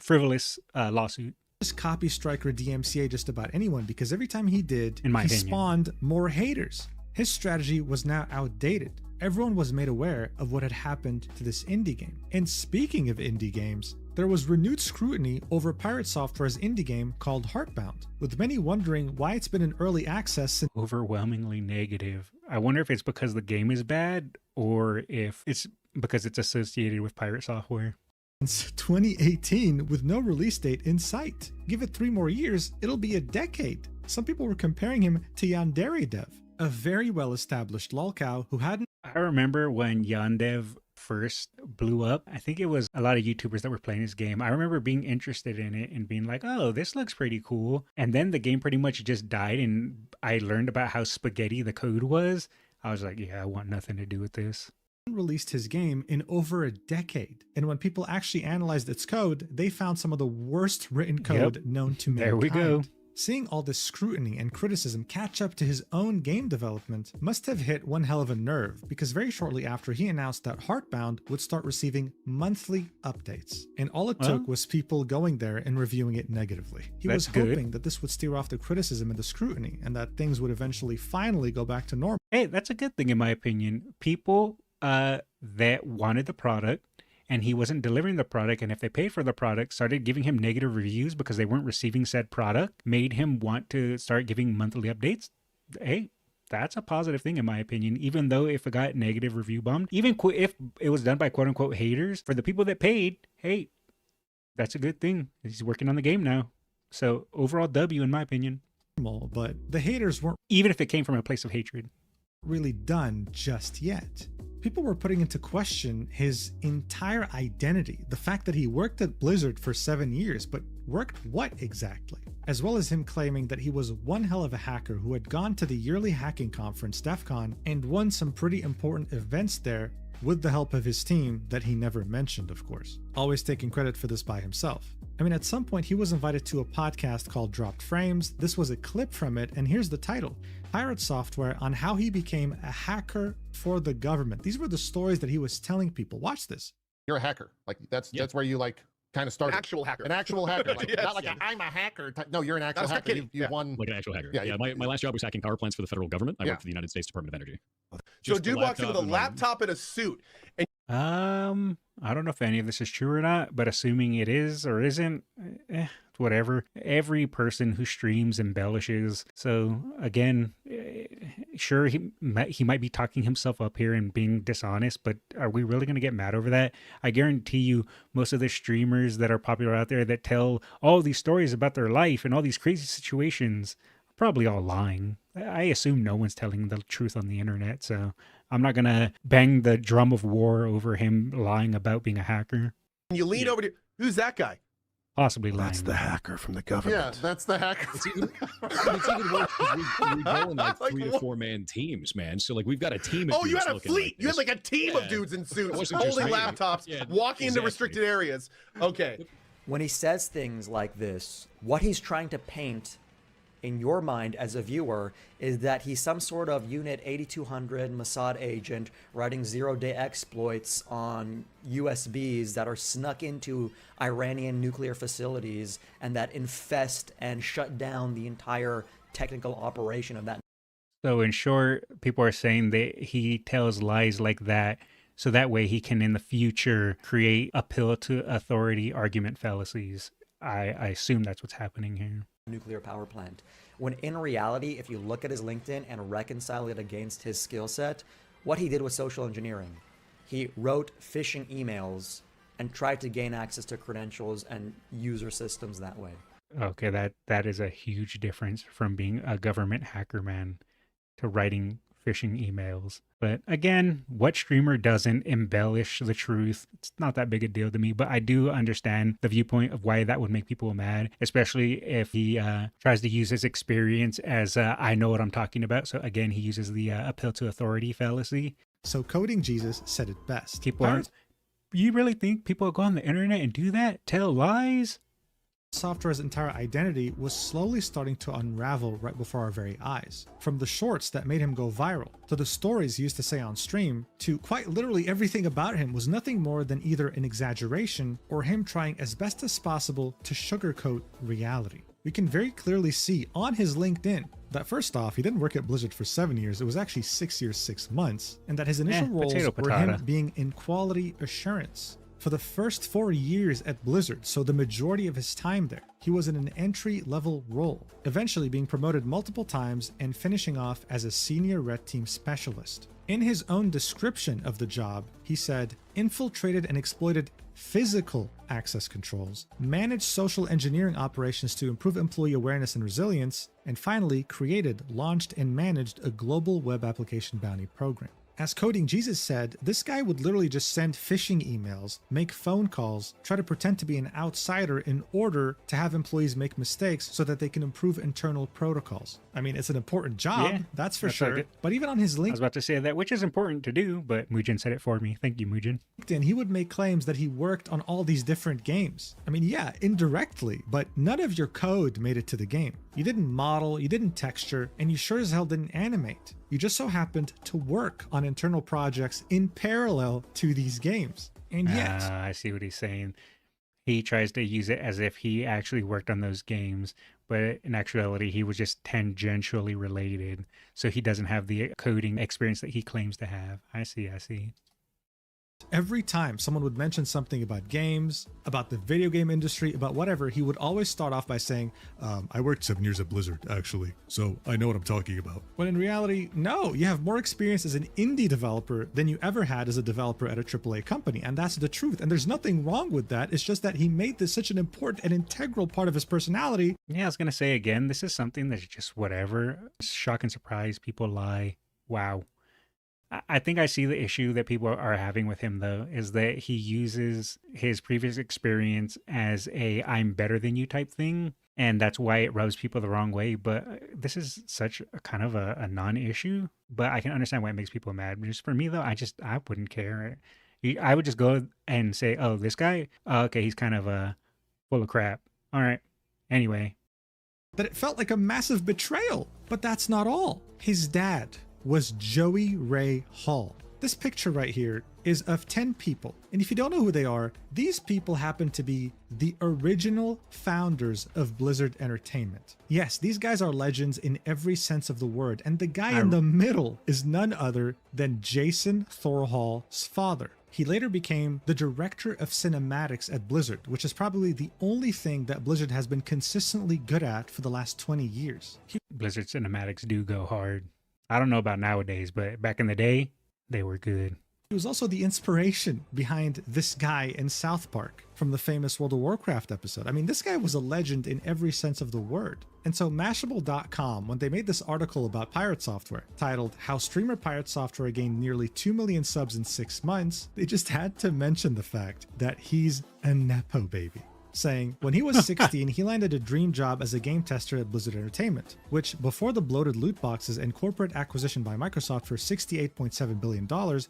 Speaker 1: frivolous lawsuit.
Speaker 2: Just copy strike or DMCA just about anyone, because every time he did,
Speaker 1: he
Speaker 2: spawned more haters. His strategy was now outdated. Everyone was made aware of what had happened to this indie game. And speaking of indie games, there was renewed scrutiny over Pirate Software's indie game called Heartbound, with many wondering why it's been in early access since...
Speaker 1: Overwhelmingly negative. I wonder if it's because the game is bad, or if it's because it's associated with Pirate Software.
Speaker 2: Since 2018, with no release date in sight. Give it 3 more years, it'll be a decade. Some people were comparing him to Yandere, a very well-established lolcow who hadn't...
Speaker 1: I remember when Yandev first blew up, I think it was a lot of YouTubers that were playing this game. I remember being interested in it and being like, oh, this looks pretty cool. And then the game pretty much just died, and I learned about how spaghetti the code was. I was like, yeah, I want nothing to do with this.
Speaker 2: Released his game in over a decade, and when people actually analyzed its code, they found some of the worst written code known to mankind.
Speaker 1: There we go.
Speaker 2: Seeing all this scrutiny and criticism catch up to his own game development must have hit one hell of a nerve, because very shortly after, he announced that Heartbound would start receiving monthly updates, and all it took was people going there and reviewing it negatively. He was hoping that this would steer off the criticism and the scrutiny, and that things would eventually finally go back to normal.
Speaker 1: Hey, that's a good thing in my opinion. People that wanted the product and he wasn't delivering the product, and if they paid for the product, started giving him negative reviews because they weren't receiving said product, made him want to start giving monthly updates, hey, that's a positive thing in my opinion. Even though if it got negative review bombed, even if it was done by quote unquote haters, for the people that paid, hey, that's a good thing. He's working on the game now. So overall W in my opinion.
Speaker 2: But the haters weren't
Speaker 1: even if it came from a place of hatred
Speaker 2: really done just yet. People were putting into question his entire identity, the fact that he worked at Blizzard for 7 years, but worked what exactly? As well as him claiming that he was one hell of a hacker who had gone to the yearly hacking conference, DEF CON, and won some pretty important events there with the help of his team that he never mentioned, of course. Always taking credit for this by himself. I mean, at some point he was invited to a podcast called Dropped Frames. This was a clip from it, and here's the title: Pirate Software on how he became a hacker for the government. These were the stories that he was telling people. Watch this.
Speaker 12: You're a hacker. Like that's where you like kind of started.
Speaker 13: An actual hacker.
Speaker 12: An actual hacker. Like,
Speaker 13: Yes.
Speaker 12: not like I'm a hacker. No, you're an actual hacker. You won.
Speaker 3: Like an actual hacker.
Speaker 12: Yeah,
Speaker 3: Yeah, my last job was hacking power plants for the federal government. I worked for the United States Department of Energy.
Speaker 13: So
Speaker 3: Just
Speaker 13: dude
Speaker 3: the
Speaker 13: walks in with a
Speaker 3: and
Speaker 13: laptop and a suit. And
Speaker 1: I don't know if any of this is true or not, but assuming it is or isn't, whatever. Every person who streams embellishes. So again, sure, he might be talking himself up here and being dishonest, but are we really going to get mad over that? I guarantee you most of the streamers that are popular out there that tell all these stories about their life and all these crazy situations are probably all lying. I assume no one's telling the truth on the internet, so I'm not going to bang the drum of war over him lying about being a hacker.
Speaker 13: you lean over to, who's that guy?
Speaker 1: Possibly lying.
Speaker 13: That's the hacker from the government.
Speaker 12: Yeah, that's the hacker.
Speaker 3: It's even worse. We go in like 3 to 4 man teams, man. So like we've got a team. Of
Speaker 13: Oh, you
Speaker 3: dudes
Speaker 13: had a
Speaker 3: looking
Speaker 13: fleet.
Speaker 3: Like
Speaker 13: You had
Speaker 3: this.
Speaker 13: like a team of dudes in
Speaker 3: It
Speaker 13: suits
Speaker 3: wasn't just
Speaker 13: holding
Speaker 3: me.
Speaker 13: laptops,
Speaker 3: Yeah,
Speaker 13: walking into
Speaker 3: exactly.
Speaker 13: restricted areas. Okay.
Speaker 14: When he says things like this, what he's trying to paint in your mind as a viewer is that he's some sort of Unit 8200 Mossad agent writing zero-day exploits on USBs that are snuck into Iranian nuclear facilities and that infest and shut down the entire technical operation of that.
Speaker 1: So in short, people are saying that he tells lies like that so that way he can in the future create appeal to authority argument fallacies. I assume that's what's happening here.
Speaker 14: Nuclear power plant. When in reality, if you look at his LinkedIn and reconcile it against his skill set, what he did was social engineering. He wrote phishing emails and tried to gain access to credentials and user systems that way.
Speaker 1: Okay, that is a huge difference from being a government hacker man to writing phishing emails. But again, what streamer doesn't embellish the truth? It's not that big a deal to me, but I do understand the viewpoint of why that would make people mad, especially if he tries to use his experience as I know what I'm talking about. So again, he uses the appeal to authority fallacy.
Speaker 2: So Coding Jesus said it best.
Speaker 1: People aren't. You really think people go on the internet and do that? Tell lies?
Speaker 2: Software's entire identity was slowly starting to unravel right before our very eyes. From the shorts that made him go viral, to the stories he used to say on stream, to quite literally everything about him was nothing more than either an exaggeration or him trying as best as possible to sugarcoat reality. We can very clearly see on his LinkedIn that first off, he didn't work at Blizzard for 7 years, it was actually 6 years, 6 months, and that his initial roles were him being in quality assurance. For the first 4 years at Blizzard, so the majority of his time there, he was in an entry-level role, eventually being promoted multiple times and finishing off as a senior red team specialist. In his own description of the job, he said, infiltrated and exploited physical access controls, managed social engineering operations to improve employee awareness and resilience, and finally created, launched, and managed a global web application bounty program. As Coding Jesus said, this guy would literally just send phishing emails, make phone calls, try to pretend to be an outsider in order to have employees make mistakes so that they can improve internal protocols. I mean, it's an important job, that's for sure. But even on his
Speaker 1: I was about to say that, which is important to do, but Mugen said it for me. Thank you, Mugen.
Speaker 2: LinkedIn, he would make claims that he worked on all these different games. I mean, yeah, indirectly, but none of your code made it to the game. You didn't model, you didn't texture, and you sure as hell didn't animate. You just so happened to work on internal projects in parallel to these games. And yet...
Speaker 1: I see what he's saying. He tries to use it as if he actually worked on those games, but in actuality, he was just tangentially related. So he doesn't have the coding experience that he claims to have. I see.
Speaker 2: Every time someone would mention something about games, about the video game industry, about whatever, he would always start off by saying, I worked 7 years at Blizzard, actually, so I know what I'm talking about. When in reality, no, you have more experience as an indie developer than you ever had as a developer at a AAA company, and that's the truth. And there's nothing wrong with that. It's just that he made this such an important and integral part of his personality.
Speaker 1: Yeah, I was going to say again, this is something that's just whatever. Shock and surprise, people lie. Wow. I think I see the issue that people are having with him, though, is that he uses his previous experience as a I'm better than you type thing. And that's why it rubs people the wrong way. But this is such a kind of a non-issue. But I can understand why it makes people mad. Just for me, though, I wouldn't care. I would just go and say, oh, this guy, okay, he's kind of full of crap. All right. Anyway.
Speaker 2: That it felt like a massive betrayal. But that's not all. His dad was Joey Ray Hall. This picture right here is of 10 people. And if you don't know who they are, these people happen to be the original founders of Blizzard Entertainment. Yes, these guys are legends in every sense of the word. And the guy in the middle is none other than Jason Thorhall's father. He later became the director of cinematics at Blizzard, which is probably the only thing that Blizzard has been consistently good at for the last 20 years.
Speaker 1: Blizzard cinematics do go hard. I don't know about nowadays, but back in the day, they were good.
Speaker 2: He was also the inspiration behind this guy in South Park from the famous World of Warcraft episode. I mean, this guy was a legend in every sense of the word. And so Mashable.com, when they made this article about pirate software titled How Streamer Pirate Software Gained Nearly 2 million subs in 6 months, they just had to mention the fact that he's a Nepo baby. Saying when he was 16, he landed a dream job as a game tester at Blizzard Entertainment, which before the bloated loot boxes and corporate acquisition by Microsoft for $68.7 billion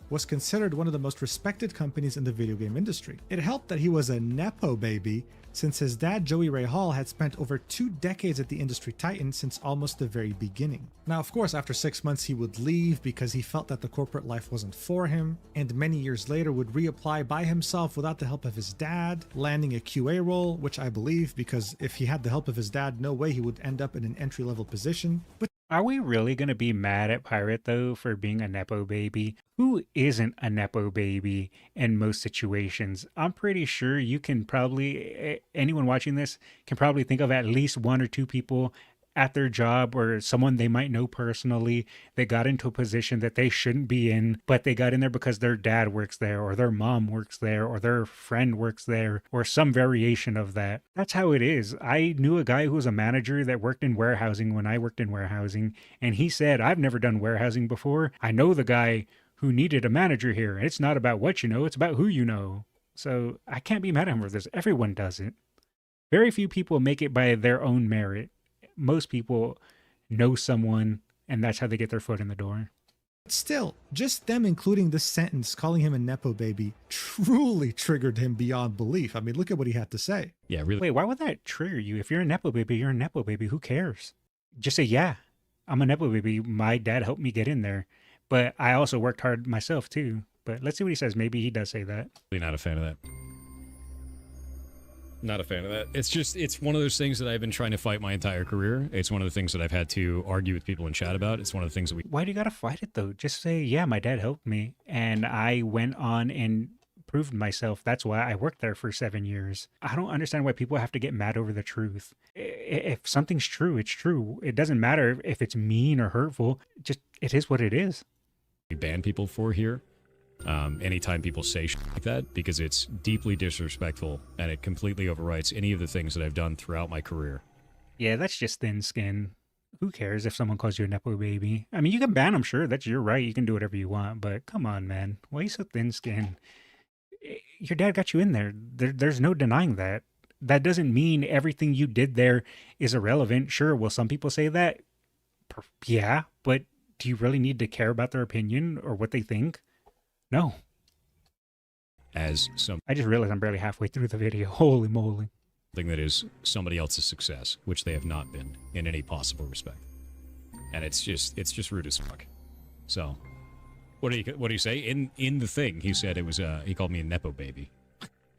Speaker 2: was considered one of the most respected companies in the video game industry. It helped that he was a Nepo baby, since his dad Joey Ray Hall had spent over 2 decades at the industry titan since almost the very beginning. Now, of course, after 6 months he would leave because he felt that the corporate life wasn't for him, and many years later would reapply by himself without the help of his dad, landing a QA role, which I believe, because if he had the help of his dad, no way he would end up in an entry-level position. But
Speaker 1: are we really going to be mad at Pirate, though, for being a Nepo baby? Who isn't a Nepo baby in most situations? I'm pretty sure you can probably, anyone watching this can probably think of at least 1 or 2 people at their job or someone they might know personally that got into a position that they shouldn't be in, but they got in there because their dad works there or their mom works there or their friend works there or some variation of that. That's how it is. I knew a guy who was a manager that worked in warehousing when I worked in warehousing, and he said, I've never done warehousing before. I know the guy who needed a manager here. It's not about what you know, it's about who you know. So I can't be mad at him for this. Everyone does it. Very few people make it by their own merit. Most people know someone, and that's how they get their foot in the door.
Speaker 2: Still, just them including this sentence, calling him a Nepo baby, truly triggered him beyond belief. I mean, look at what he had to say.
Speaker 3: Yeah, really.
Speaker 1: Wait, why would that trigger you? If you're a Nepo baby, you're a Nepo baby. Who cares? Just say, yeah, I'm a Nepo baby. My dad helped me get in there. But I also worked hard myself, too. But let's see what he says. Maybe he does say that.
Speaker 3: Really not a fan of that. Not a fan of that. It's one of those things that I've been trying to fight my entire career. It's one of the things that I've had to argue with people in chat about. It's one of the things that
Speaker 1: Why do you gotta fight it, though? Just say, yeah, my dad helped me, and I went on and proved myself. That's why I worked there for 7 years. I don't understand why people have to get mad over the truth. If something's true, it's true. It doesn't matter if it's mean or hurtful. Just, it is what it is.
Speaker 3: we ban people for here. Anytime people say shit like that, because it's deeply disrespectful and it completely overwrites any of the things that I've done throughout my career.
Speaker 1: Yeah, that's just thin skin. Who cares if someone calls you a Nepo baby? I mean, you can ban them, sure. That's your right. You can do whatever you want. But come on, man. Why are you so thin skinned? Your dad got you in there. There's no denying that. That doesn't mean everything you did there is irrelevant. Sure, will some people say that? Yeah, but do you really need to care about their opinion or what they think? No.
Speaker 3: I
Speaker 1: just realized I'm barely halfway through the video. Holy moly.
Speaker 3: Thing that is somebody else's success, which they have not been in any possible respect. And it's just rude as fuck. So, what do you say? In the thing, he said it was he called me a Nepo baby.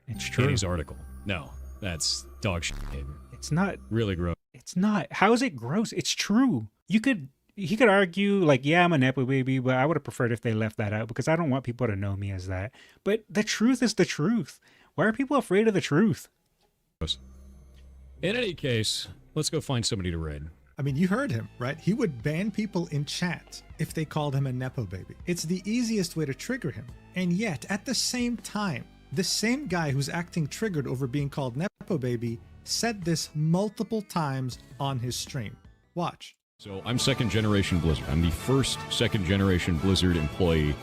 Speaker 1: It's true.
Speaker 3: In his article. No, that's dog shit behavior.
Speaker 1: It's not
Speaker 3: really gross.
Speaker 1: It's not. How is it gross? It's true. You could he could argue like, yeah, I'm a nepo baby, but I would have preferred if they left that out because I don't want people to know me as that. But the truth is the truth. Why are people afraid of the truth?
Speaker 3: In any case, let's go find somebody to raid.
Speaker 2: I mean, you heard him, right? He would ban people in chat if they called him a nepo baby. It's the easiest way to trigger him. And yet, at the same time, the same guy who's acting triggered over being called nepo baby said this multiple times on his stream. Watch.
Speaker 3: So I'm second generation Blizzard. I'm the first second generation Blizzard employee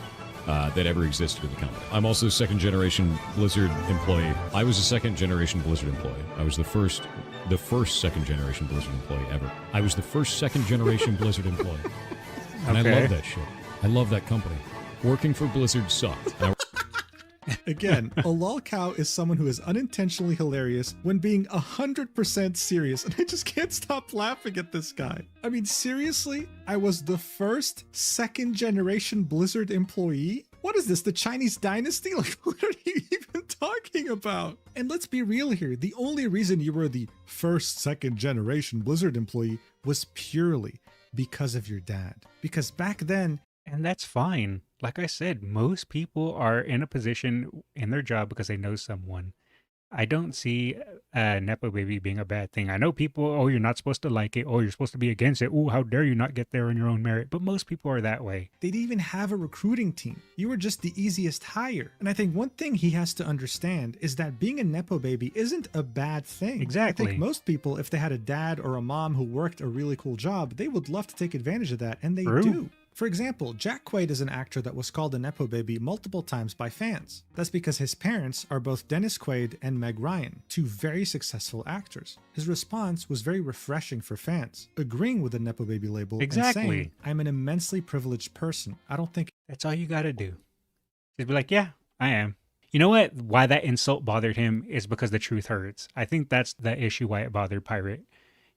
Speaker 3: that ever existed in the company. I'm also second generation Blizzard employee. I was a second generation Blizzard employee. I was the first second generation Blizzard employee ever. I was the first second generation Blizzard employee. And I love that shit. I love that company. Working for Blizzard sucked.
Speaker 2: Again, a lolcow is someone who is unintentionally hilarious when being 100% serious, and I just can't stop laughing at this guy. I mean, seriously? I was the first second-generation Blizzard employee? What is this, the Chinese dynasty? Like, what are you even talking about? And let's be real here, the only reason you were the first second-generation Blizzard employee was purely because of your dad. Because back then,
Speaker 1: and that's fine. Like I said, most people are in a position in their job because they know someone. I don't see nepo baby being a bad thing. I know people, oh, you're not supposed to like it. Oh, you're supposed to be against it. Oh, how dare you not get there on your own merit. But most people are that way.
Speaker 2: They didn't even have a recruiting team. You were just the easiest hire. And I think one thing he has to understand is that being a nepo baby isn't a bad thing.
Speaker 1: Exactly.
Speaker 2: I think most people, if they had a dad or a mom who worked a really cool job, they would love to take advantage of that, and they do. For example, Jack Quaid is an actor that was called a nepo baby multiple times by fans. That's because his parents are both Dennis Quaid and Meg Ryan, two very successful actors. His response was very refreshing for fans, agreeing with the nepo baby label and saying, I'm an immensely privileged person. I don't think...
Speaker 1: That's all you gotta do. Just be like, yeah, I am. You know what? Why that insult bothered him is because the truth hurts. I think that's the issue why it bothered Pirate.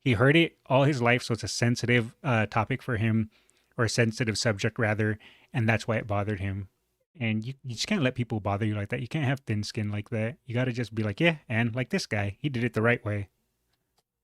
Speaker 1: He heard it all his life, so it's a sensitive topic for him. Or a sensitive subject rather, and that's why it bothered him. And you just can't let people bother you like that. You can't have thin skin like that. You got to just be like, yeah, and like this guy, he did it the right way.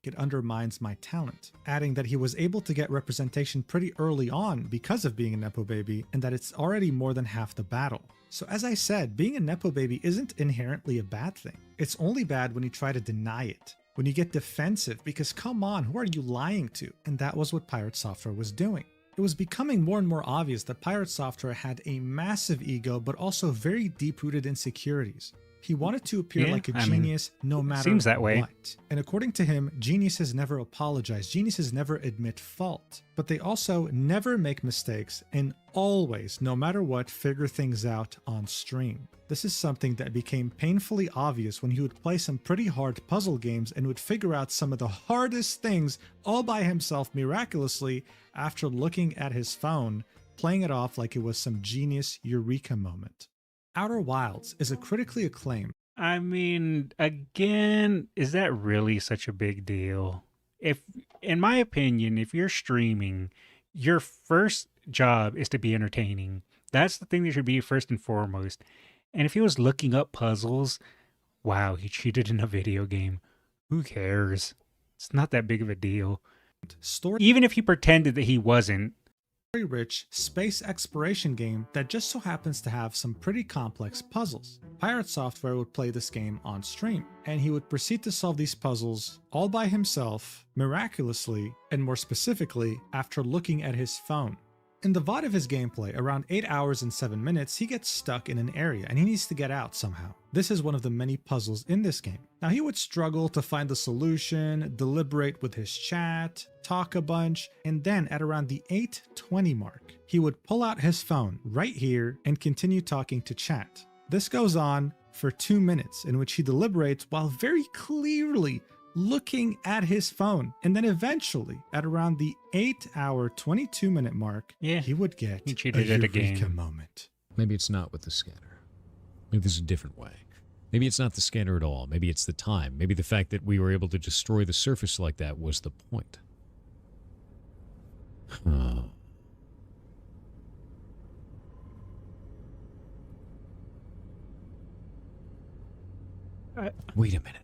Speaker 2: It undermines my talent, adding that he was able to get representation pretty early on because of being a nepo baby, and that it's already more than half the battle. So as I said, being a nepo baby isn't inherently a bad thing. It's only bad when you try to deny it, when you get defensive, because come on, who are you lying to? And that was what Pirate Software was doing. It was becoming more and more obvious that Pirate Software had a massive ego, but also very deep-rooted insecurities. He wanted to appear like a genius no matter
Speaker 1: seems that way.
Speaker 2: what. And according to him, geniuses never apologize. Geniuses never admit fault. But they also never make mistakes and always, no matter what, figure things out on stream. This is something that became painfully obvious when he would play some pretty hard puzzle games and would figure out some of the hardest things all by himself miraculously after looking at his phone, playing it off like it was some genius eureka moment. Outer Wilds is a critically acclaimed.
Speaker 1: I mean, again, is that really such a big deal? If, in my opinion, if you're streaming, your first job is to be entertaining. That's the thing that should be first and foremost. And if he was looking up puzzles, wow, he cheated in a video game. Who cares? It's not that big of a deal. Even if he pretended that he wasn't.
Speaker 2: Very rich space exploration game that just so happens to have some pretty complex puzzles. Pirate Software would play this game on stream, and he would proceed to solve these puzzles all by himself, miraculously, and more specifically, after looking at his phone. In the VOD of his gameplay, around 8 hours and 7 minutes, he gets stuck in an area and he needs to get out somehow. This is one of the many puzzles in this game. Now he would struggle to find the solution, deliberate with his chat, talk a bunch, and then at around the 8:20 mark, he would pull out his phone right here and continue talking to chat. This goes on for 2 minutes in which he deliberates while very clearly looking at his phone, and then eventually at around the 8-hour 22-minute mark, he would get
Speaker 1: he cheated at a
Speaker 2: eureka
Speaker 1: game.
Speaker 2: moment.
Speaker 3: Maybe it's not with the scanner. Maybe there's a different way. Maybe it's not the scanner at all. Maybe it's the time. Maybe the fact that we were able to destroy the surface like that was the point. Huh. Wait a minute.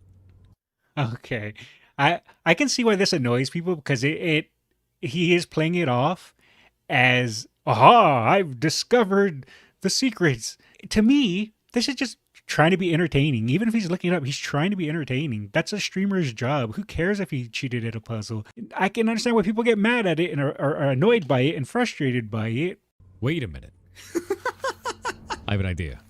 Speaker 1: Okay. I can see why this annoys people because he is playing it off, as, aha, I've discovered the secrets. To me, this is just trying to be entertaining. Even if he's looking it up, he's trying to be entertaining. That's a streamer's job. Who cares if he cheated at a puzzle? I can understand why people get mad at it and are annoyed by it and frustrated by it.
Speaker 3: Wait a minute. I have an idea.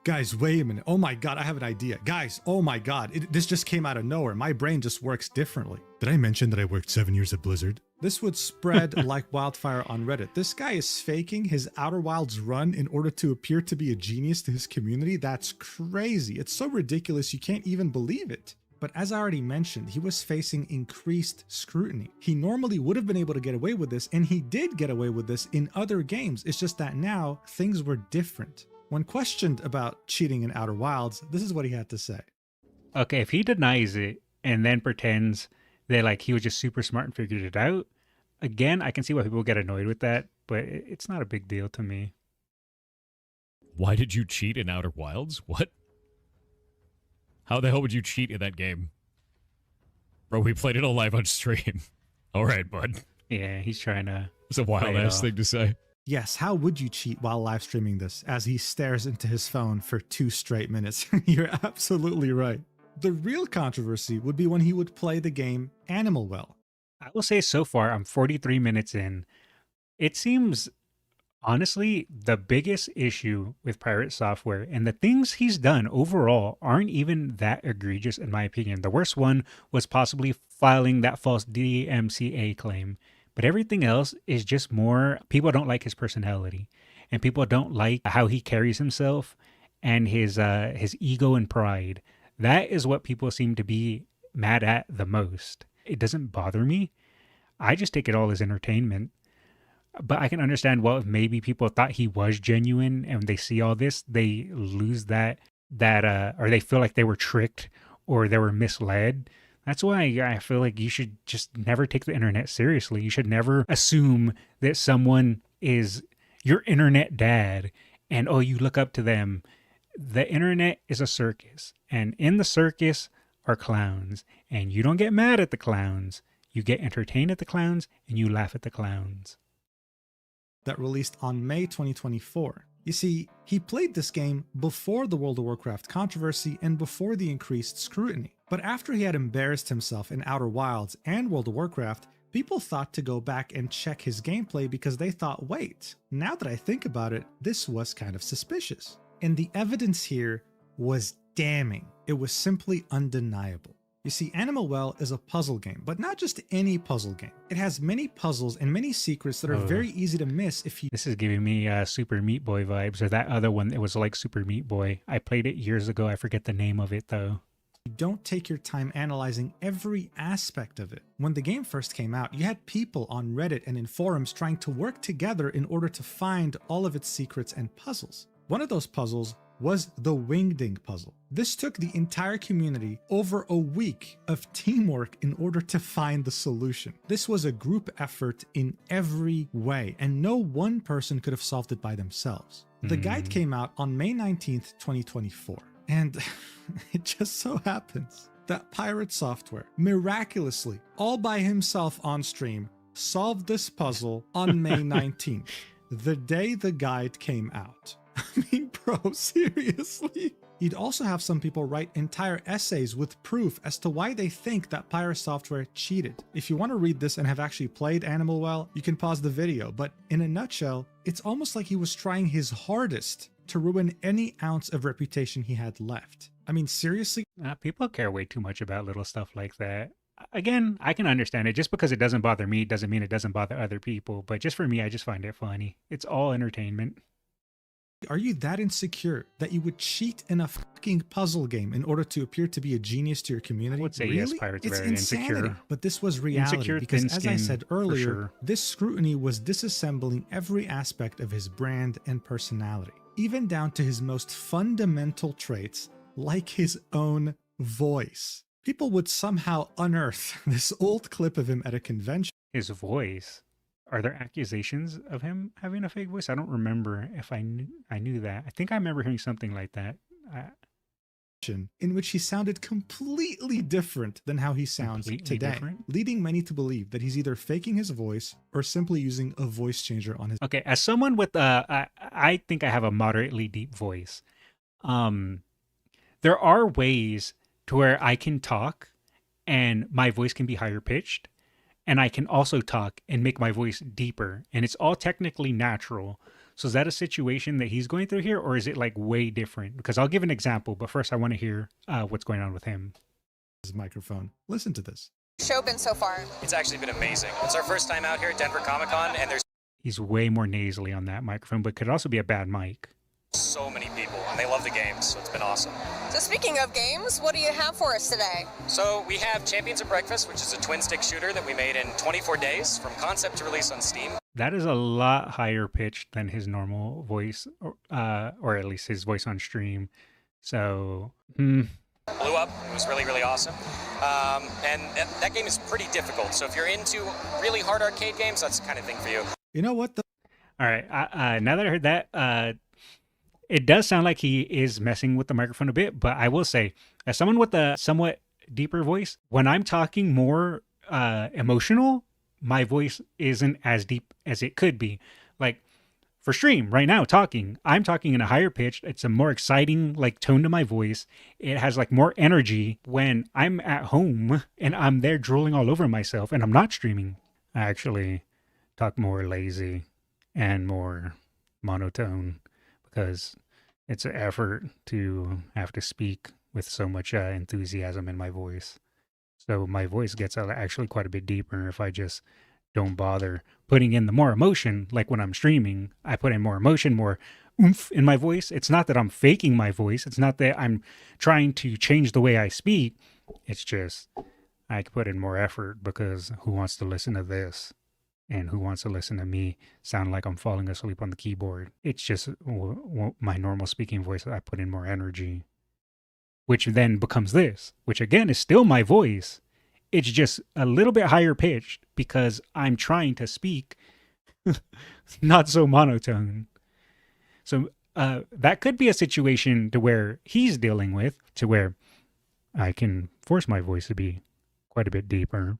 Speaker 2: Guys, wait a minute. Oh my god, I have an idea. Guys, oh my god. This just came out of nowhere. My brain just works differently. Did I mention that I worked 7 years at Blizzard? This would spread like wildfire on Reddit. This guy is faking his Outer Wilds run in order to appear to be a genius to his community. That's crazy. It's so ridiculous you can't even believe it. But as I already mentioned, he was facing increased scrutiny. He normally would have been able to get away with this, and he did get away with this in other games. It's just that now things were different. When questioned about cheating in Outer Wilds, this is what he had to say.
Speaker 1: Okay, if he denies it and then pretends that like he was just super smart and figured it out, again, I can see why people get annoyed with that, but it's not a big deal to me.
Speaker 3: Why did you cheat in Outer Wilds? What? How the hell would you cheat in that game? Bro, we played it all live on stream. All right, bud.
Speaker 1: Yeah, he's trying to...
Speaker 3: It's a wild-ass thing to say.
Speaker 2: Yes, how would you cheat while live streaming this as he stares into his phone for 2 straight minutes? You're absolutely right. The real controversy would be when he would play the game Animal Well.
Speaker 1: I will say so far, I'm 43 minutes in. It seems, honestly, the biggest issue with Pirate Software and the things he's done overall aren't even that egregious in my opinion. The worst one was possibly filing that false DMCA claim. But everything else is just more, people don't like his personality and people don't like how he carries himself and his ego and pride. That is what people seem to be mad at the most. It doesn't bother me. I just take it all as entertainment. But I can understand, well, if maybe people thought he was genuine and when they see all this, they lose that or they feel like they were tricked or they were misled. That's why I feel like you should just never take the internet seriously. You should never assume that someone is your internet dad and, oh, you look up to them. The internet is a circus, and in the circus are clowns, and you don't get mad at the clowns. You get entertained at the clowns, and you laugh at the clowns.
Speaker 2: That released on May 2024. You see, he played this game before the World of Warcraft controversy and before the increased scrutiny. But after he had embarrassed himself in Outer Wilds and World of Warcraft, people thought to go back and check his gameplay because they thought, wait, now that I think about it, this was kind of suspicious. And the evidence here was damning. It was simply undeniable. You see, Animal Well is a puzzle game, but not just any puzzle game. It has many puzzles and many secrets that are very easy to miss if you...
Speaker 1: This is giving me Super Meat Boy vibes, or that other one that was like Super Meat Boy. I played it years ago. I forget the name of it, though.
Speaker 2: You don't take your time analyzing every aspect of it. When the game first came out, you had people on Reddit and in forums trying to work together in order to find all of its secrets and puzzles. One of those puzzles was the Wingding puzzle. This took the entire community over a week of teamwork in order to find the solution. This was a group effort in every way, and no one person could have solved it by themselves. The guide came out on May 19th, 2024, and it just so happens that Pirate Software miraculously, all by himself on stream, solved this puzzle on May 19th, the day the guide came out. I mean, bro, seriously? You'd also have some people write entire essays with proof as to why they think that Pirate Software cheated. If you want to read this and have actually played Animal Well, you can pause the video, but in a nutshell, it's almost like he was trying his hardest to ruin any ounce of reputation he had left. I mean, seriously?
Speaker 1: People care way too much about little stuff like that. Again, I can understand it. Just because it doesn't bother me doesn't mean it doesn't bother other people, but just for me, I just find it funny. It's all entertainment.
Speaker 2: Are you that insecure that you would cheat in a fucking puzzle game in order to appear to be a genius to your community?
Speaker 1: I would say
Speaker 2: really?
Speaker 1: yes, Pirate's
Speaker 2: It's
Speaker 1: very
Speaker 2: insanity.
Speaker 1: insecure.
Speaker 2: But this was reality
Speaker 1: Insecure,
Speaker 2: because, as I
Speaker 1: thin-skinned,
Speaker 2: said
Speaker 1: for
Speaker 2: earlier,
Speaker 1: sure.
Speaker 2: this scrutiny was disassembling every aspect of his brand and personality, even down to his most fundamental traits, like his own voice. People would somehow unearth this old clip of him at a convention.
Speaker 1: His voice? Are there accusations of him having a fake voice? I don't remember if I knew that. I think I remember hearing something like that.
Speaker 2: in which he sounded completely different than how he sounds
Speaker 1: Completely
Speaker 2: today,
Speaker 1: different?
Speaker 2: leading many to believe that he's either faking his voice or simply using a voice changer on his.
Speaker 1: Okay, as someone with I think I have a moderately deep voice. There are ways to where I can talk and my voice can be higher pitched, and I can also talk and make my voice deeper, and it's all technically natural. So is that a situation that he's going through here, or is it like way different? Because I'll give an example, but first I want to hear what's going on with him.
Speaker 2: His microphone. Listen to this.
Speaker 15: Show been so far?
Speaker 16: It's actually been amazing. It's our first time out here at Denver Comic Con, and there's
Speaker 1: He's way more nasally on that microphone, but could also be a bad mic.
Speaker 16: so many people, and they love the games, so it's been awesome.
Speaker 15: So speaking of games, what do you have for us today?
Speaker 16: So we have Champions of Breakfast, which is a twin-stick shooter that we made in 24 days from concept to release on Steam.
Speaker 1: That is a lot higher pitched than his normal voice, or at least his voice on stream. So,
Speaker 16: Blew up. It was really, really awesome. And that game is pretty difficult, so if you're into really hard arcade games, that's the kind of thing for you.
Speaker 2: You know what?
Speaker 1: All right. Now that I heard that, it does sound like he is messing with the microphone a bit. But I will say, as someone with a somewhat deeper voice, when I'm talking more emotional, my voice isn't as deep as it could be. Like for stream right now, I'm talking in a higher pitch. It's a more exciting like tone to my voice. It has like more energy when I'm at home and I'm there drooling all over myself and I'm not streaming. I actually talk more lazy and more monotone because it's an effort to have to speak with so much enthusiasm in my voice. So my voice gets actually quite a bit deeper if I just don't bother putting in the more emotion. Like when I'm streaming, I put in more emotion, more oomph in my voice. It's not that I'm faking my voice. It's not that I'm trying to change the way I speak. It's just I put in more effort because who wants to listen to this? And who wants to listen to me sound like I'm falling asleep on the keyboard? It's just my normal speaking voice. I put in more energy, which then becomes this, which again is still my voice. It's just a little bit higher pitched because I'm trying to speak not so monotone. So that could be a situation to where he's dealing with, to where I can force my voice to be quite a bit deeper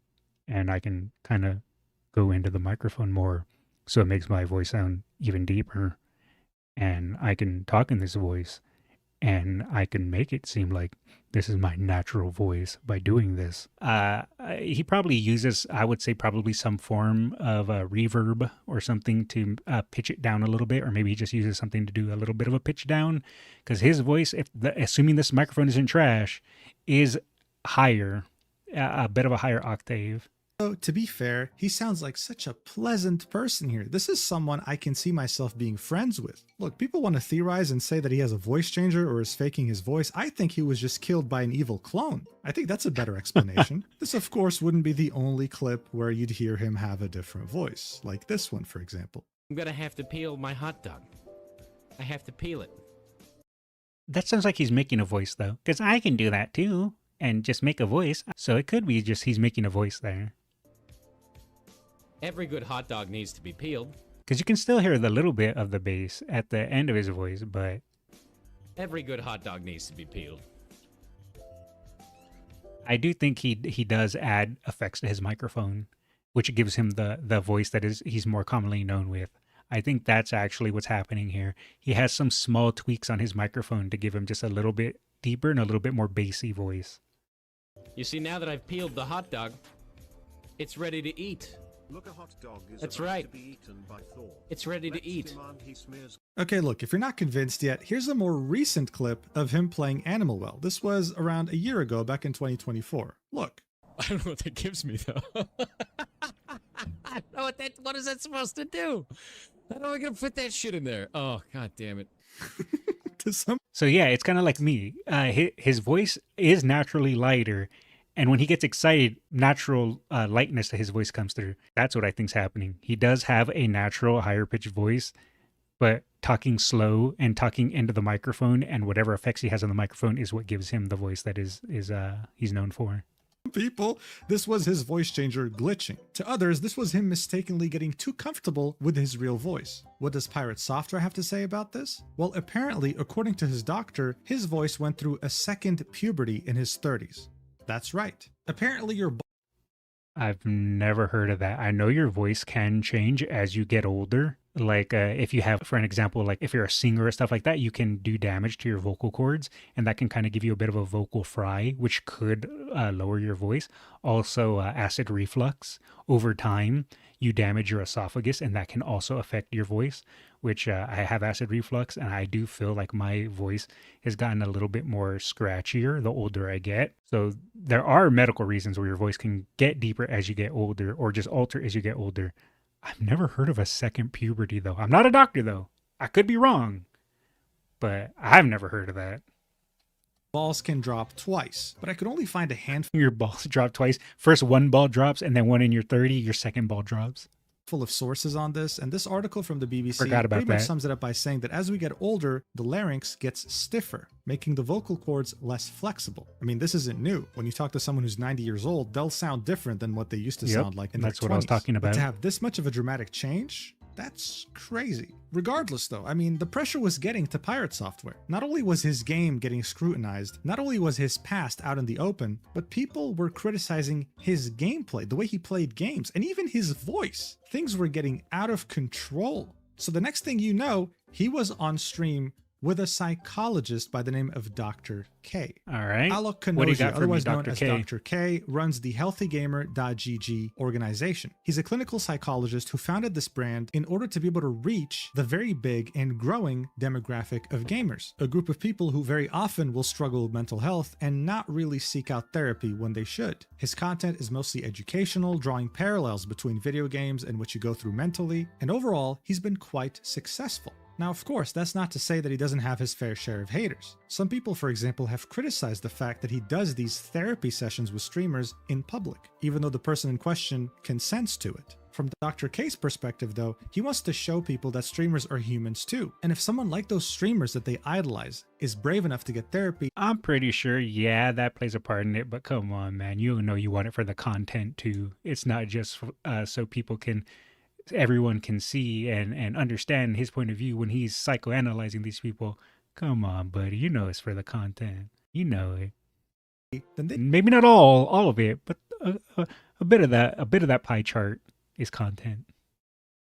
Speaker 1: and I can kind of go into the microphone more so it makes my voice sound even deeper, and I can talk in this voice and I can make it seem like this is my natural voice by doing this. He probably uses, I would say, probably some form of a reverb or something to pitch it down a little bit, or maybe he just uses something to do a little bit of a pitch down, because his voice, assuming this microphone isn't trash, is higher, a bit of a higher octave.
Speaker 2: So, to be fair, he sounds like such a pleasant person here. This is someone I can see myself being friends with. Look, people want to theorize and say that he has a voice changer or is faking his voice. I think he was just killed by an evil clone. I think that's a better explanation. This, of course, wouldn't be the only clip where you'd hear him have a different voice, like this one, for example.
Speaker 17: I'm gonna have to peel my hot dog. I have to peel it.
Speaker 1: That sounds like he's making a voice, though, because I can do that too and just make a voice. So it could be just he's making a voice there.
Speaker 17: Every good hot dog needs to be peeled.
Speaker 1: Because you can still hear the little bit of the bass at the end of his voice, but
Speaker 17: Every good hot dog needs to be peeled.
Speaker 1: I do think he does add effects to his microphone, which gives him the voice that he's more commonly known with. I think that's actually what's happening here. He has some small tweaks on his microphone to give him just a little bit deeper and a little bit more bassy voice.
Speaker 17: You see, now that I've peeled the hot dog, it's ready to eat.
Speaker 18: Look, a hot dog is
Speaker 17: That's
Speaker 18: about
Speaker 17: right.
Speaker 18: to be eaten by Thor.
Speaker 17: It's ready to
Speaker 18: Let's
Speaker 17: eat.
Speaker 18: demand he smears.
Speaker 2: Okay, look, if you're not convinced yet, here's a more recent clip of him playing Animal Well. This was around a year ago, back in 2024. Look.
Speaker 3: I don't know what that gives me, though.
Speaker 17: I don't know what is that supposed to do? How am I gonna fit that shit in there? Oh, god damn it.
Speaker 1: So yeah, it's kind of like me. His voice is naturally lighter, and when he gets excited, natural lightness to his voice comes through. That's what I think's happening. He does have a natural higher pitched voice, but talking slow and talking into the microphone and whatever effects he has on the microphone is what gives him the voice that he's known for.
Speaker 2: people, this was his voice changer glitching. To others, this was him mistakenly getting too comfortable with his real voice. What does Pirate Software have to say about this? Well, apparently, according to his doctor, his voice went through a second puberty in his 30s. That's right. Apparently, your
Speaker 1: I've never heard of that. I know your voice can change as you get older. Like if you have, for an example, like if you're a singer or stuff like that, you can do damage to your vocal cords, and that can kind of give you a bit of a vocal fry, which could lower your voice. Also, acid reflux. Over time, you damage your esophagus, and that can also affect your voice, which I have acid reflux, and I do feel like my voice has gotten a little bit more scratchier the older I get. So there are medical reasons where your voice can get deeper as you get older, or just alter as you get older. I've never heard of a second puberty, though. I'm not a doctor, though. I could be wrong, but I've never heard of that.
Speaker 2: balls can drop twice, but I could only find a handful.
Speaker 1: Your balls drop twice. First one ball drops, and then one in your 30, your second ball drops.
Speaker 2: Full of sources on this, and this article from the BBC
Speaker 1: Forgot about
Speaker 2: pretty much
Speaker 1: that.
Speaker 2: sums it up by saying that as we get older, the larynx gets stiffer, making the vocal cords less flexible. I mean, this isn't new. When you talk to someone who's 90 years old, they'll sound different than what they used to
Speaker 1: Yep,
Speaker 2: sound like in
Speaker 1: that's
Speaker 2: their 20s.
Speaker 1: what I was talking
Speaker 2: But
Speaker 1: about.
Speaker 2: to have this much of a dramatic change, that's crazy. Regardless, though, I mean, the pressure was getting to Pirate Software. Not only was his game getting scrutinized, not only was his past out in the open, but people were criticizing his gameplay, the way he played games, and even his voice. Things were getting out of control. So the next thing you know, he was on stream with a psychologist by the name of Dr. K.
Speaker 1: All right.
Speaker 2: Alok
Speaker 1: What do you
Speaker 2: Kanosia,
Speaker 1: got for me,
Speaker 2: otherwise known
Speaker 1: Dr.
Speaker 2: as
Speaker 1: K?
Speaker 2: Dr. K, runs the healthygamer.gg organization. He's a clinical psychologist who founded this brand in order to be able to reach the very big and growing demographic of gamers, a group of people who very often will struggle with mental health and not really seek out therapy when they should. His content is mostly educational, drawing parallels between video games and what you go through mentally, and overall, he's been quite successful. Now, of course, that's not to say that he doesn't have his fair share of haters. Some people, for example, have criticized the fact that he does these therapy sessions with streamers in public, even though the person in question consents to it. From Dr. K's perspective, though, he wants to show people that streamers are humans too. And if someone like those streamers that they idolize is brave enough to get therapy,
Speaker 1: I'm pretty sure, yeah, that plays a part in it, but come on, man. You know you want it for the content, too. It's not just so people can... everyone can see and understand his point of view when he's psychoanalyzing these people. Come on, buddy. You know it's for the content. You know it. Maybe not all of it, but a bit of that pie chart is content.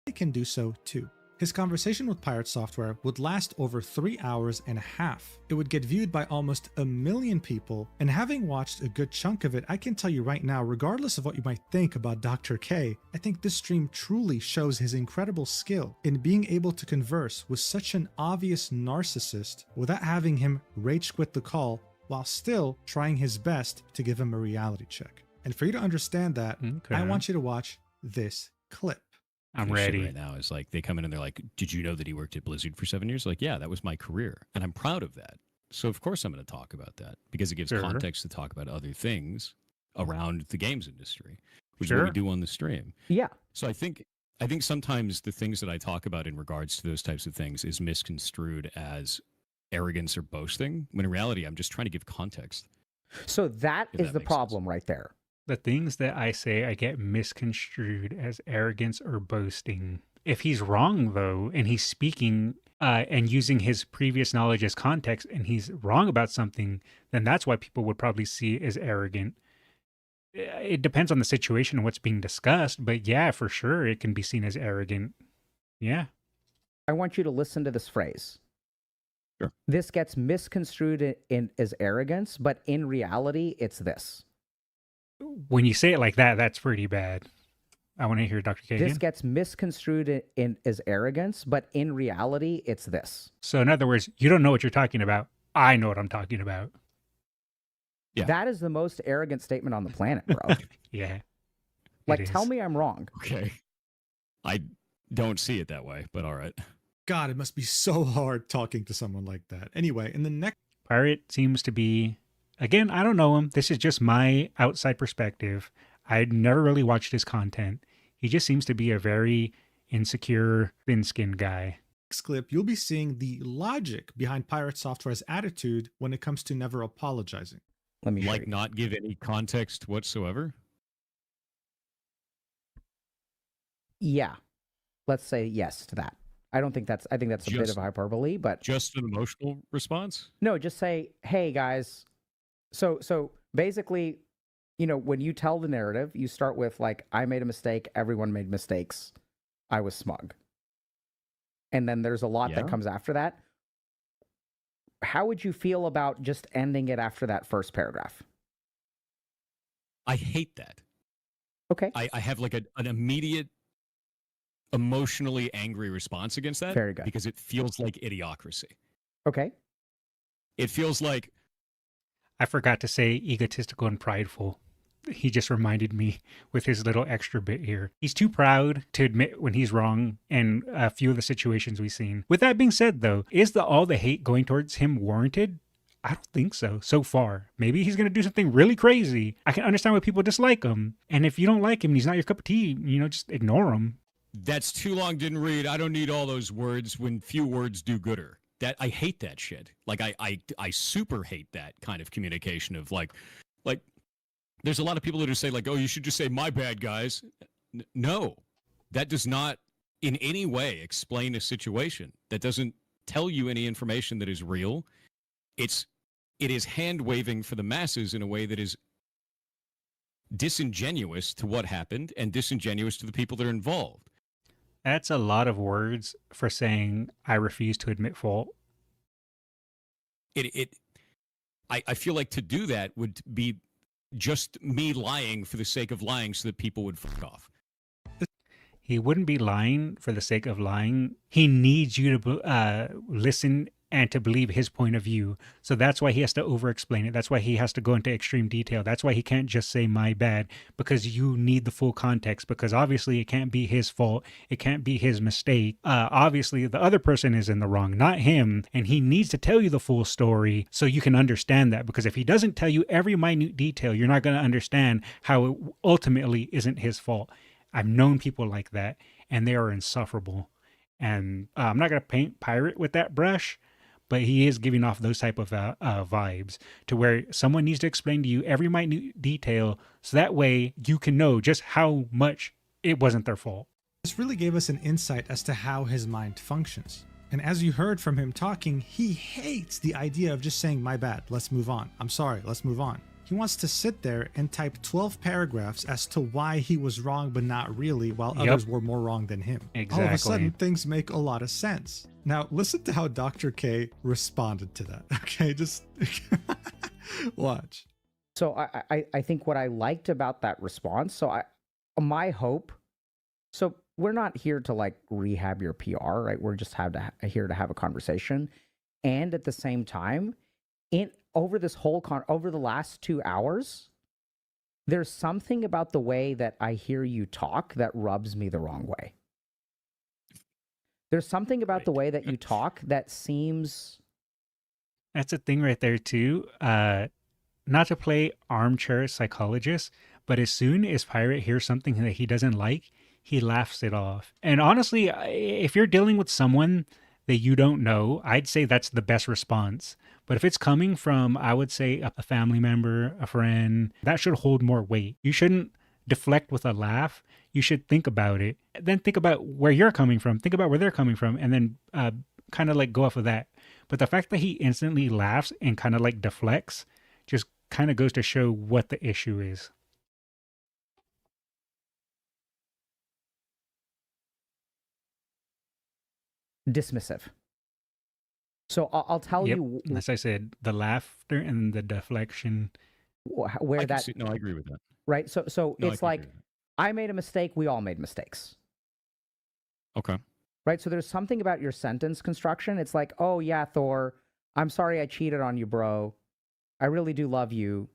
Speaker 2: they can do so too. His conversation with Pirate Software would last over 3 hours and a half. It would get viewed by almost 1 million people, and having watched a good chunk of it, I can tell you right now, regardless of what you might think about Dr. K, I think this stream truly shows his incredible skill in being able to converse with such an obvious narcissist without having him rage quit the call, while still trying his best to give him a reality check. And for you to understand that, I want you to watch this clip.
Speaker 3: I'm
Speaker 1: ready.
Speaker 3: right now is like they come in and they're like, "Did you know that he worked at Blizzard for 7 years?" Like, yeah, that was my career, and I'm proud of that. So of course I'm going to talk about that because it gives
Speaker 1: Sure.
Speaker 3: context to talk about other things around the games industry, which is
Speaker 1: Sure.
Speaker 3: what we do on the stream.
Speaker 14: Yeah.
Speaker 3: So I think sometimes the things that I talk about in regards to those types of things is misconstrued as arrogance or boasting, when in reality I'm just trying to give context.
Speaker 19: So that
Speaker 3: If
Speaker 19: is
Speaker 3: that
Speaker 19: the
Speaker 3: makes
Speaker 19: problem right there.
Speaker 1: The things that I say, I get misconstrued as arrogance or boasting. If he's wrong, though, and he's speaking and using his previous knowledge as context, and he's wrong about something, then that's why people would probably see it as arrogant. It depends on the situation and what's being discussed, but yeah, for sure, it can be seen as arrogant. Yeah.
Speaker 19: I want you to listen to this phrase.
Speaker 3: Sure.
Speaker 19: This gets misconstrued as arrogance, but in reality, it's this.
Speaker 1: When you say it like that, that's pretty bad. I want to hear Dr. K
Speaker 19: This
Speaker 1: again.
Speaker 19: gets misconstrued as arrogance, but in reality, it's this.
Speaker 1: So in other words, you don't know what you're talking about. I know what I'm talking about.
Speaker 3: Yeah.
Speaker 19: That is the most arrogant statement on the planet, bro.
Speaker 1: Yeah.
Speaker 19: Like,
Speaker 1: it
Speaker 19: tell
Speaker 1: is.
Speaker 19: me I'm wrong.
Speaker 3: Okay. I don't see it that way, but all right.
Speaker 2: God, it must be so hard talking to someone like that. Anyway, in the next
Speaker 1: Pirate seems to be, again, I don't know him. This is just my outside perspective. I'd never really watched his content. He just seems to be a very insecure, thin-skinned guy.
Speaker 2: clip, you'll be seeing the logic behind Pirate Software's attitude when it comes to never apologizing.
Speaker 19: Let me show
Speaker 3: like
Speaker 19: you.
Speaker 3: not give any context whatsoever.
Speaker 19: Yeah, let's say yes to that. I think that's a bit of hyperbole, but
Speaker 3: just an emotional response.
Speaker 19: No, just say, hey guys. So basically, you know, when you tell the narrative, you start with like, I made a mistake, everyone made mistakes, I was smug. And then there's a lot that comes after that. How would you feel about just ending it after that first paragraph?
Speaker 3: I hate that.
Speaker 19: Okay.
Speaker 3: I have like an immediate emotionally angry response against that.
Speaker 19: Very good.
Speaker 3: Because it feels like idiocracy.
Speaker 19: Okay.
Speaker 3: It feels like...
Speaker 1: I forgot to say egotistical and prideful. He just reminded me with his little extra bit here. He's too proud to admit when he's wrong in a few of the situations we've seen. With that being said, though, is all the hate going towards him warranted? I don't think so far. Maybe he's going to do something really crazy. I can understand why people dislike him. And if you don't like him and he's not your cup of tea, you know, just ignore him.
Speaker 3: That's too long, didn't read. I don't need all those words when few words do gooder. That I hate that shit. Like I super hate that kind of communication of like there's a lot of people that say like, oh, you should just say my bad, guys. No, that does not in any way explain a situation. That doesn't tell you any information that is real. It is hand waving for the masses in a way that is disingenuous to what happened and disingenuous to the people that are involved.
Speaker 1: That's a lot of words for saying I refuse to admit fault.
Speaker 3: I feel like to do that would be just me lying for the sake of lying so that people would fuck off.
Speaker 1: He wouldn't be lying for the sake of lying. He needs you to listen and to believe his point of view. So that's why he has to over-explain it. That's why he has to go into extreme detail. That's why he can't just say my bad, because you need the full context, because obviously it can't be his fault. It can't be his mistake. Obviously the other person is in the wrong, not him. And he needs to tell you the full story so you can understand that, because if he doesn't tell you every minute detail, you're not going to understand how it ultimately isn't his fault. I've known people like that, and they are insufferable. And I'm not going to paint pirate with that brush, but he is giving off those type of vibes to where someone needs to explain to you every minute detail so that way you can know just how much it wasn't their fault.
Speaker 2: This really gave us an insight as to how his mind functions. And as you heard from him talking, he hates the idea of just saying, my bad, let's move on. I'm sorry, let's move on. He wants to sit there and type 12 paragraphs as to why he was wrong, but not really, while others were more wrong than him.
Speaker 1: Exactly.
Speaker 2: All of a sudden, things make a lot of sense. Now, listen to how Dr. K responded to that. Okay, just watch.
Speaker 19: So I think what I liked about that response, my hope, so we're not here to like rehab your PR, right? We're just here to have a conversation. And at the same time, over the last 2 hours, there's something about the way that I hear you talk that rubs me the wrong way. There's something about the way that you talk that seems...
Speaker 1: That's a thing right there too. Not to play armchair psychologist, but as soon as Pirate hears something that he doesn't like, he laughs it off. And honestly, if you're dealing with someone that you don't know, I'd say that's the best response. But if it's coming from, I would say, a family member, a friend, that should hold more weight. You shouldn't deflect with a laugh. You should think about it. Then think about where you're coming from. Think about where they're coming from. And then kind of like go off of that. But the fact that he instantly laughs and kind of like deflects just kind of goes to show what the issue is.
Speaker 19: Dismissive. So I'll tell you.
Speaker 1: As I said, the laughter and the deflection.
Speaker 19: Where that?
Speaker 3: No, I agree with that.
Speaker 19: Right. So it's like, I made a mistake. We all made mistakes.
Speaker 3: Okay.
Speaker 19: Right. So there's something about your sentence construction. It's like, oh yeah, Thor, I'm sorry I cheated on you, bro. I really do love you.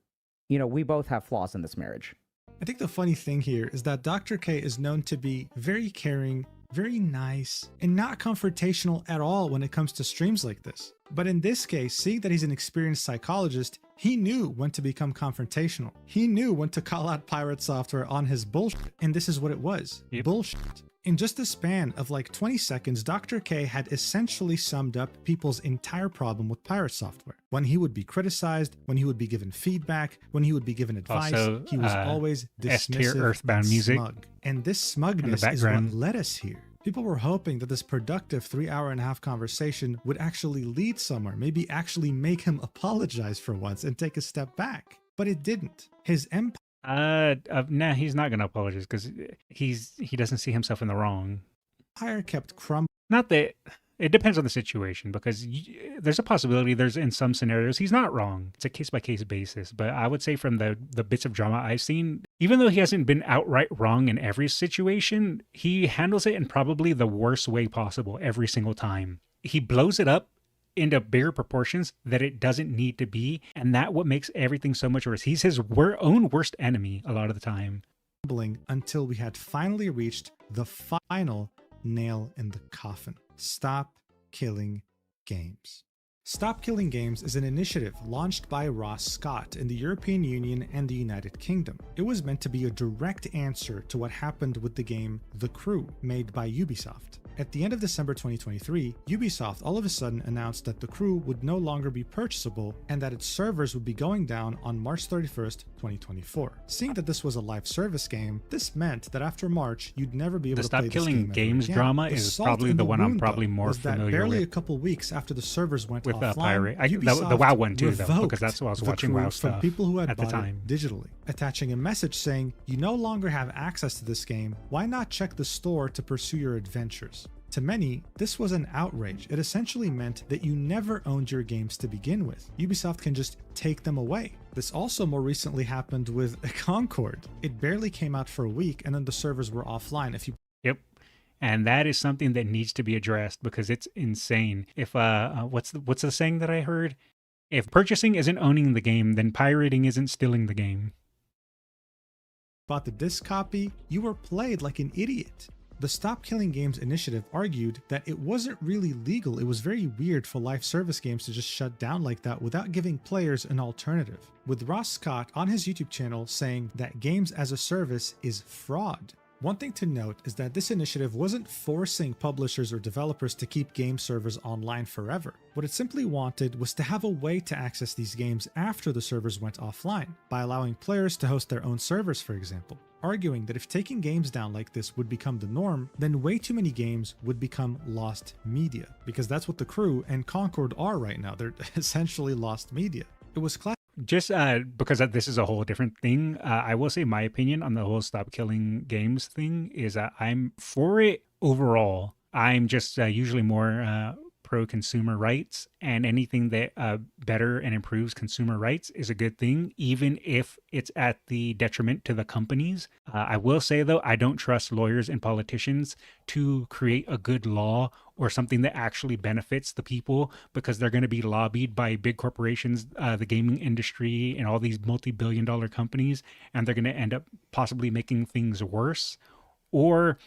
Speaker 19: You know, we both have flaws in this marriage.
Speaker 2: I think the funny thing here is that Dr. K is known to be very caring, very nice, and not confrontational at all when it comes to streams like this. But in this case, seeing that he's an experienced psychologist, he knew when to become confrontational. He knew when to call out Pirate Software on his bullshit. And this is what it was. Bullshit. In just a span of like 20 seconds, Dr. K had essentially summed up people's entire problem with pirate software. When he would be criticized, when he would be given feedback, when he would be given advice,
Speaker 1: Also,
Speaker 2: he was always
Speaker 1: S-tier
Speaker 2: dismissive
Speaker 1: Earthbound
Speaker 2: and
Speaker 1: music
Speaker 2: smug. And this smugness is what led us here. People were hoping that this productive 3.5-hour conversation would actually lead somewhere, maybe actually make him apologize for once and take a step back. But it didn't. His empire...
Speaker 1: Nah, he's not going to apologize because he doesn't see himself in the wrong.
Speaker 2: Empire kept crumbling.
Speaker 1: Not that... It depends on the situation because there's a possibility there's in some scenarios he's not wrong. It's a case-by-case basis. But I would say from the bits of drama I've seen, even though he hasn't been outright wrong in every situation, he handles it in probably the worst way possible every single time. He blows it up into bigger proportions that it doesn't need to be, and that's what makes everything so much worse. He's his own worst enemy a lot of the time.
Speaker 2: Until we had finally reached the final nail in the coffin. Stop Killing Games. Stop Killing Games is an initiative launched by Ross Scott in the European Union and the United Kingdom. It was meant to be a direct answer to what happened with the game The Crew, made by Ubisoft. At the end of December 2023, Ubisoft all of a sudden announced that The Crew would no longer be purchasable and that its servers would be going down on March 31st, 2024. Seeing that this was a live service game, this meant that after March, you'd never be able to play this game
Speaker 1: Stop Killing Games
Speaker 2: again.
Speaker 1: drama
Speaker 2: The
Speaker 1: is
Speaker 2: salt
Speaker 1: probably
Speaker 2: in
Speaker 1: the one I'm
Speaker 2: wound,
Speaker 1: probably
Speaker 2: though,
Speaker 1: more
Speaker 2: was that
Speaker 1: familiar
Speaker 2: barely
Speaker 1: with.
Speaker 2: a couple weeks after the servers went
Speaker 1: With
Speaker 2: offline,
Speaker 1: Pirate. The
Speaker 2: Ubisoft
Speaker 1: WoW one too, though,
Speaker 2: revoked
Speaker 1: because that's what I was
Speaker 2: The
Speaker 1: watching
Speaker 2: Crew
Speaker 1: WoW
Speaker 2: from
Speaker 1: stuff
Speaker 2: people who had
Speaker 1: at the
Speaker 2: bought
Speaker 1: time.
Speaker 2: it digitally, attaching a message saying, "You no longer have access to this game. Why not check the store to pursue your adventures?" To many, this was an outrage. It essentially meant that you never owned your games to begin with. Ubisoft can just take them away. This also more recently happened with Concord. It barely came out for a week and then the servers were offline.
Speaker 1: Yep. And that is something that needs to be addressed because it's insane. If what's the saying that I heard? If purchasing isn't owning the game, then pirating isn't stealing the game.
Speaker 2: Bought the disc copy, you were played like an idiot. The Stop Killing Games initiative argued that it wasn't really legal. It was very weird for live service games to just shut down like that without giving players an alternative. With Ross Scott on his YouTube channel saying that games as a service is fraud. One thing to note is that this initiative wasn't forcing publishers or developers to keep game servers online forever. What it simply wanted was to have a way to access these games after the servers went offline, by allowing players to host their own servers, for example. Arguing that if taking games down like this would become the norm, then way too many games would become lost media, because that's what The Crew and Concord are right now. They're essentially lost media. It was
Speaker 1: just because this is a whole different thing, I will say my opinion on the whole Stop Killing Games thing is I'm for it overall. I'm just usually more pro-consumer rights, and anything that better and improves consumer rights is a good thing, even if it's at the detriment to the companies. I will say, though, I don't trust lawyers and politicians to create a good law or something that actually benefits the people, because they're going to be lobbied by big corporations, the gaming industry, and all these multi-billion-dollar companies, and they're going to end up possibly making things worse, or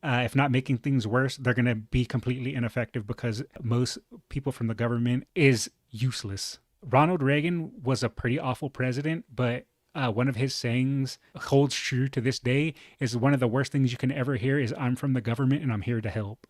Speaker 1: if not making things worse, they're going to be completely ineffective because most people from the government is useless. Ronald Reagan was a pretty awful president, but one of his sayings holds true to this day. Is one of the worst things you can ever hear is, "I'm from the government and I'm here to help."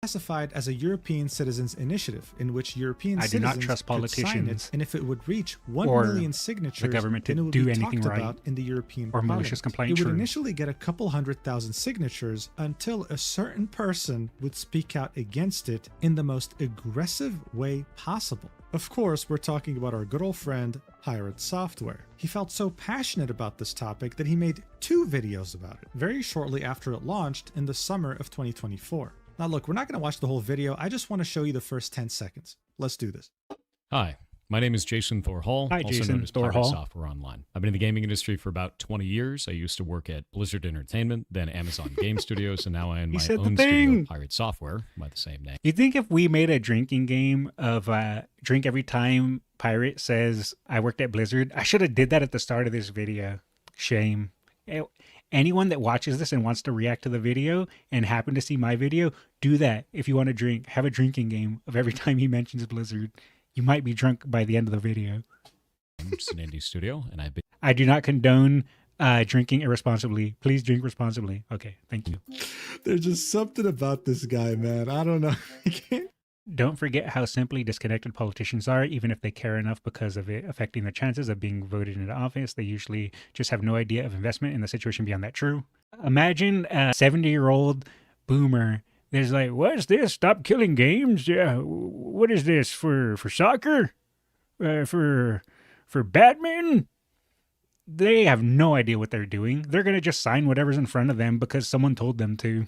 Speaker 2: Classified as a European Citizens Initiative, in which European
Speaker 1: I do not
Speaker 2: citizens
Speaker 1: trust
Speaker 2: could sign
Speaker 1: politicians
Speaker 2: it, and if it would reach 1
Speaker 1: or
Speaker 2: million signatures,
Speaker 1: the government to
Speaker 2: then it would
Speaker 1: do
Speaker 2: be
Speaker 1: anything
Speaker 2: talked
Speaker 1: right,
Speaker 2: about in the European
Speaker 1: or malicious
Speaker 2: Parliament.
Speaker 1: complaint
Speaker 2: It would
Speaker 1: true.
Speaker 2: initially get a couple 100,000 signatures until a certain person would speak out against it in the most aggressive way possible. Of course, we're talking about our good old friend, Pirate Software. He felt so passionate about this topic that he made 2 videos about it, very shortly after it launched in the summer of 2024. Now look, we're not going to watch the whole video, I just want to show you the first 10 seconds. Let's do this.
Speaker 3: Hi, my name is Jason Thorhall,
Speaker 1: Hi,
Speaker 3: also
Speaker 1: Jason
Speaker 3: known as Pirate
Speaker 1: Thorhall.
Speaker 3: Software Online. I've been in the gaming industry for about 20 years. I used to work at Blizzard Entertainment, then Amazon Game Studios, and now I own
Speaker 1: He
Speaker 3: my
Speaker 1: said the
Speaker 3: own studio,
Speaker 1: thing.
Speaker 3: Pirate Software, by the same name.
Speaker 1: You think if we made a drinking game of drink every time Pirate says, "I worked at Blizzard," I should have did that at the start of this video. Shame. Anyone that watches this and wants to react to the video and happen to see my video, do that. If you want to drink, have a drinking game of every time he mentions Blizzard. You might be drunk by the end of the video.
Speaker 3: It's an indie studio, and I've been...
Speaker 1: I do not condone drinking irresponsibly. Please drink responsibly. Okay, thank you.
Speaker 2: There's just something about this guy, man. I don't know. I can't.
Speaker 1: Don't forget how simply disconnected politicians are, even if they care enough because of it affecting their chances of being voted into office. They usually just have no idea of investment in the situation beyond that true. Imagine a 70-year-old boomer. There's like, what's this? Stop killing games? Yeah, what is this for soccer? For badminton? They have no idea what they're doing. They're gonna just sign whatever's in front of them because someone told them to.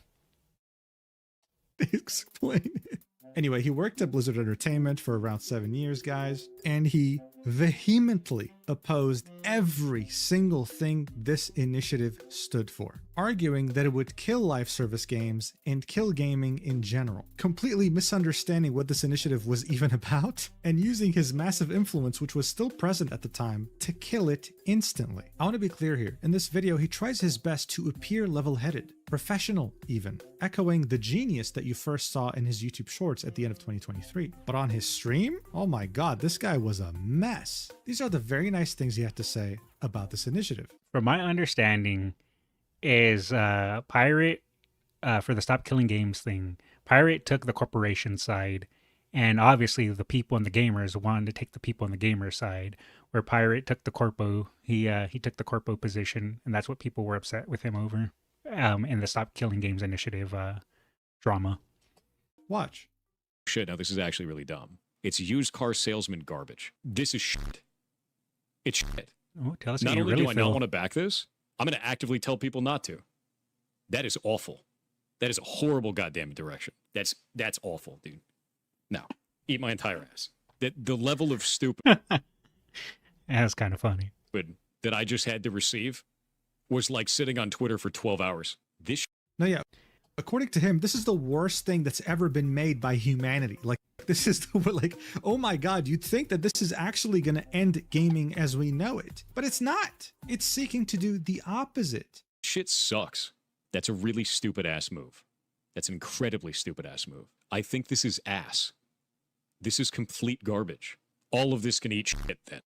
Speaker 2: Explain it. Anyway, he worked at Blizzard Entertainment for around 7 years, guys, and he vehemently opposed every single thing this initiative stood for, arguing that it would kill live service games and kill gaming in general, completely misunderstanding what this initiative was even about, and using his massive influence, which was still present at the time, to kill it instantly. I want to be clear here. In this video, he tries his best to appear level-headed, professional even, echoing the genius that you first saw in his YouTube shorts at the end of 2023. But on his stream, oh my god, this guy was a mess. These are the very nice things he had to say about this initiative.
Speaker 1: From my understanding, is Pirate, for the Stop Killing Games thing, Pirate took the corporation side, and obviously the people and the gamers wanted to take the people and the gamer side, where Pirate took the corpo, he took the corpo position, and that's what people were upset with him over. In the Stop Killing Games initiative drama.
Speaker 2: Watch.
Speaker 3: Shit, now this is actually really dumb. It's used car salesman garbage. This is shit. It's shit.
Speaker 1: Oh, tell us
Speaker 3: not
Speaker 1: how you
Speaker 3: only
Speaker 1: really
Speaker 3: do I
Speaker 1: feel.
Speaker 3: not want to back this, I'm going to actively tell people not to. That is awful. That is a horrible goddamn direction. That's awful, dude. No, eat my entire ass. The level of stupid
Speaker 1: That's kind of funny.
Speaker 3: that I just had to receive was like sitting on Twitter for 12 hours. This
Speaker 2: No, yeah. According to him, this is the worst thing that's ever been made by humanity. Like, this is like, oh my god, you'd think that this is actually going to end gaming as we know it. But it's not. It's seeking to do the opposite.
Speaker 3: shit sucks. That's a really stupid ass move. That's an incredibly stupid ass move. I think this is ass. This is complete garbage. All of this can eat shit then.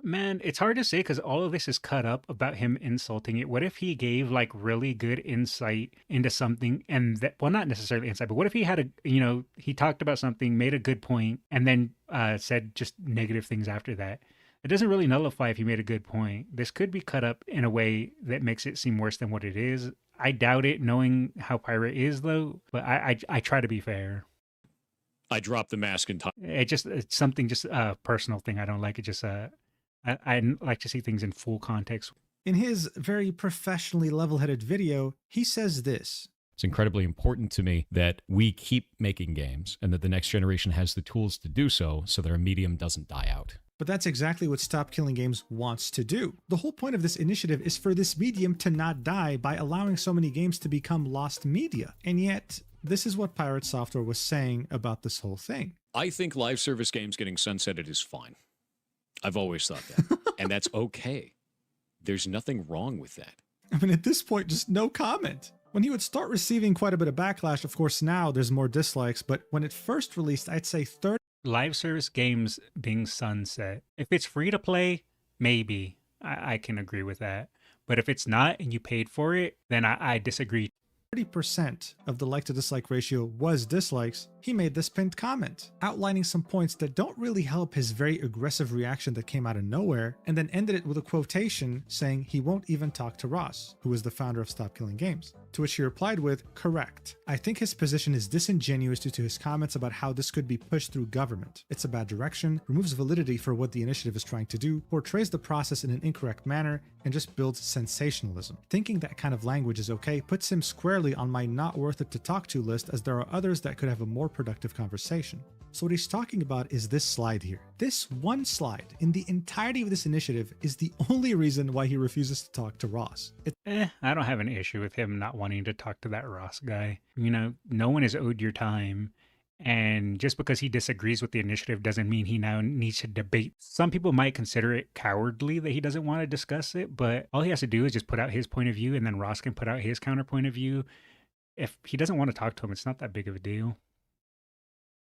Speaker 1: Man, it's hard to say because all of this is cut up about him insulting it. What if he gave like really good insight into something and that, well, not necessarily insight, but what if he had he talked about something, made a good point, and then said just negative things after that? It doesn't really nullify if he made a good point. This could be cut up in a way that makes it seem worse than what it is. I doubt it, knowing how Pirate is though, but I try to be fair.
Speaker 3: I dropped the mask in time.
Speaker 1: It's something, just a personal thing I don't like. It just I like to see things in full context.
Speaker 2: In his very professionally level-headed video, he says this.
Speaker 3: It's incredibly important to me that we keep making games and that the next generation has the tools to do so that our medium doesn't die out.
Speaker 2: But that's exactly what Stop Killing Games wants to do. The whole point of this initiative is for this medium to not die by allowing so many games to become lost media. And yet, this is what Pirate Software was saying about this whole thing.
Speaker 3: I think live service games getting sunsetted is fine. I've always thought that. And that's okay. There's nothing wrong with that.
Speaker 2: I mean, at this point, just no comment. When he would start receiving quite a bit of backlash, of course, now there's more dislikes, but when it first released, I'd say 30.
Speaker 1: Live service games being sunset. If it's free to play, maybe I can agree with that. But if it's not and you paid for it, then I disagree.
Speaker 2: 30% of the like to dislike ratio was dislikes, he made this pinned comment, outlining some points that don't really help his very aggressive reaction that came out of nowhere, and then ended it with a quotation saying he won't even talk to Ross, who is the founder of Stop Killing Games. To which he replied with, correct. I think his position is disingenuous due to his comments about how this could be pushed through government. It's a bad direction, removes validity for what the initiative is trying to do, portrays the process in an incorrect manner, and just builds sensationalism. Thinking that kind of language is okay puts him squarely on my not worth it to talk to list, as there are others that could have a more productive conversation. So what he's talking about is this slide here. This one slide in the entirety of this initiative is the only reason why he refuses to talk to Ross.
Speaker 1: I don't have an issue with him not wanting to talk to that Ross guy. No one is owed your time. And just because he disagrees with the initiative doesn't mean he now needs to debate. Some people might consider it cowardly that he doesn't want to discuss it, but all he has to do is just put out his point of view, and then Ross can put out his counterpoint of view. If he doesn't want to talk to him, it's not that big of a deal.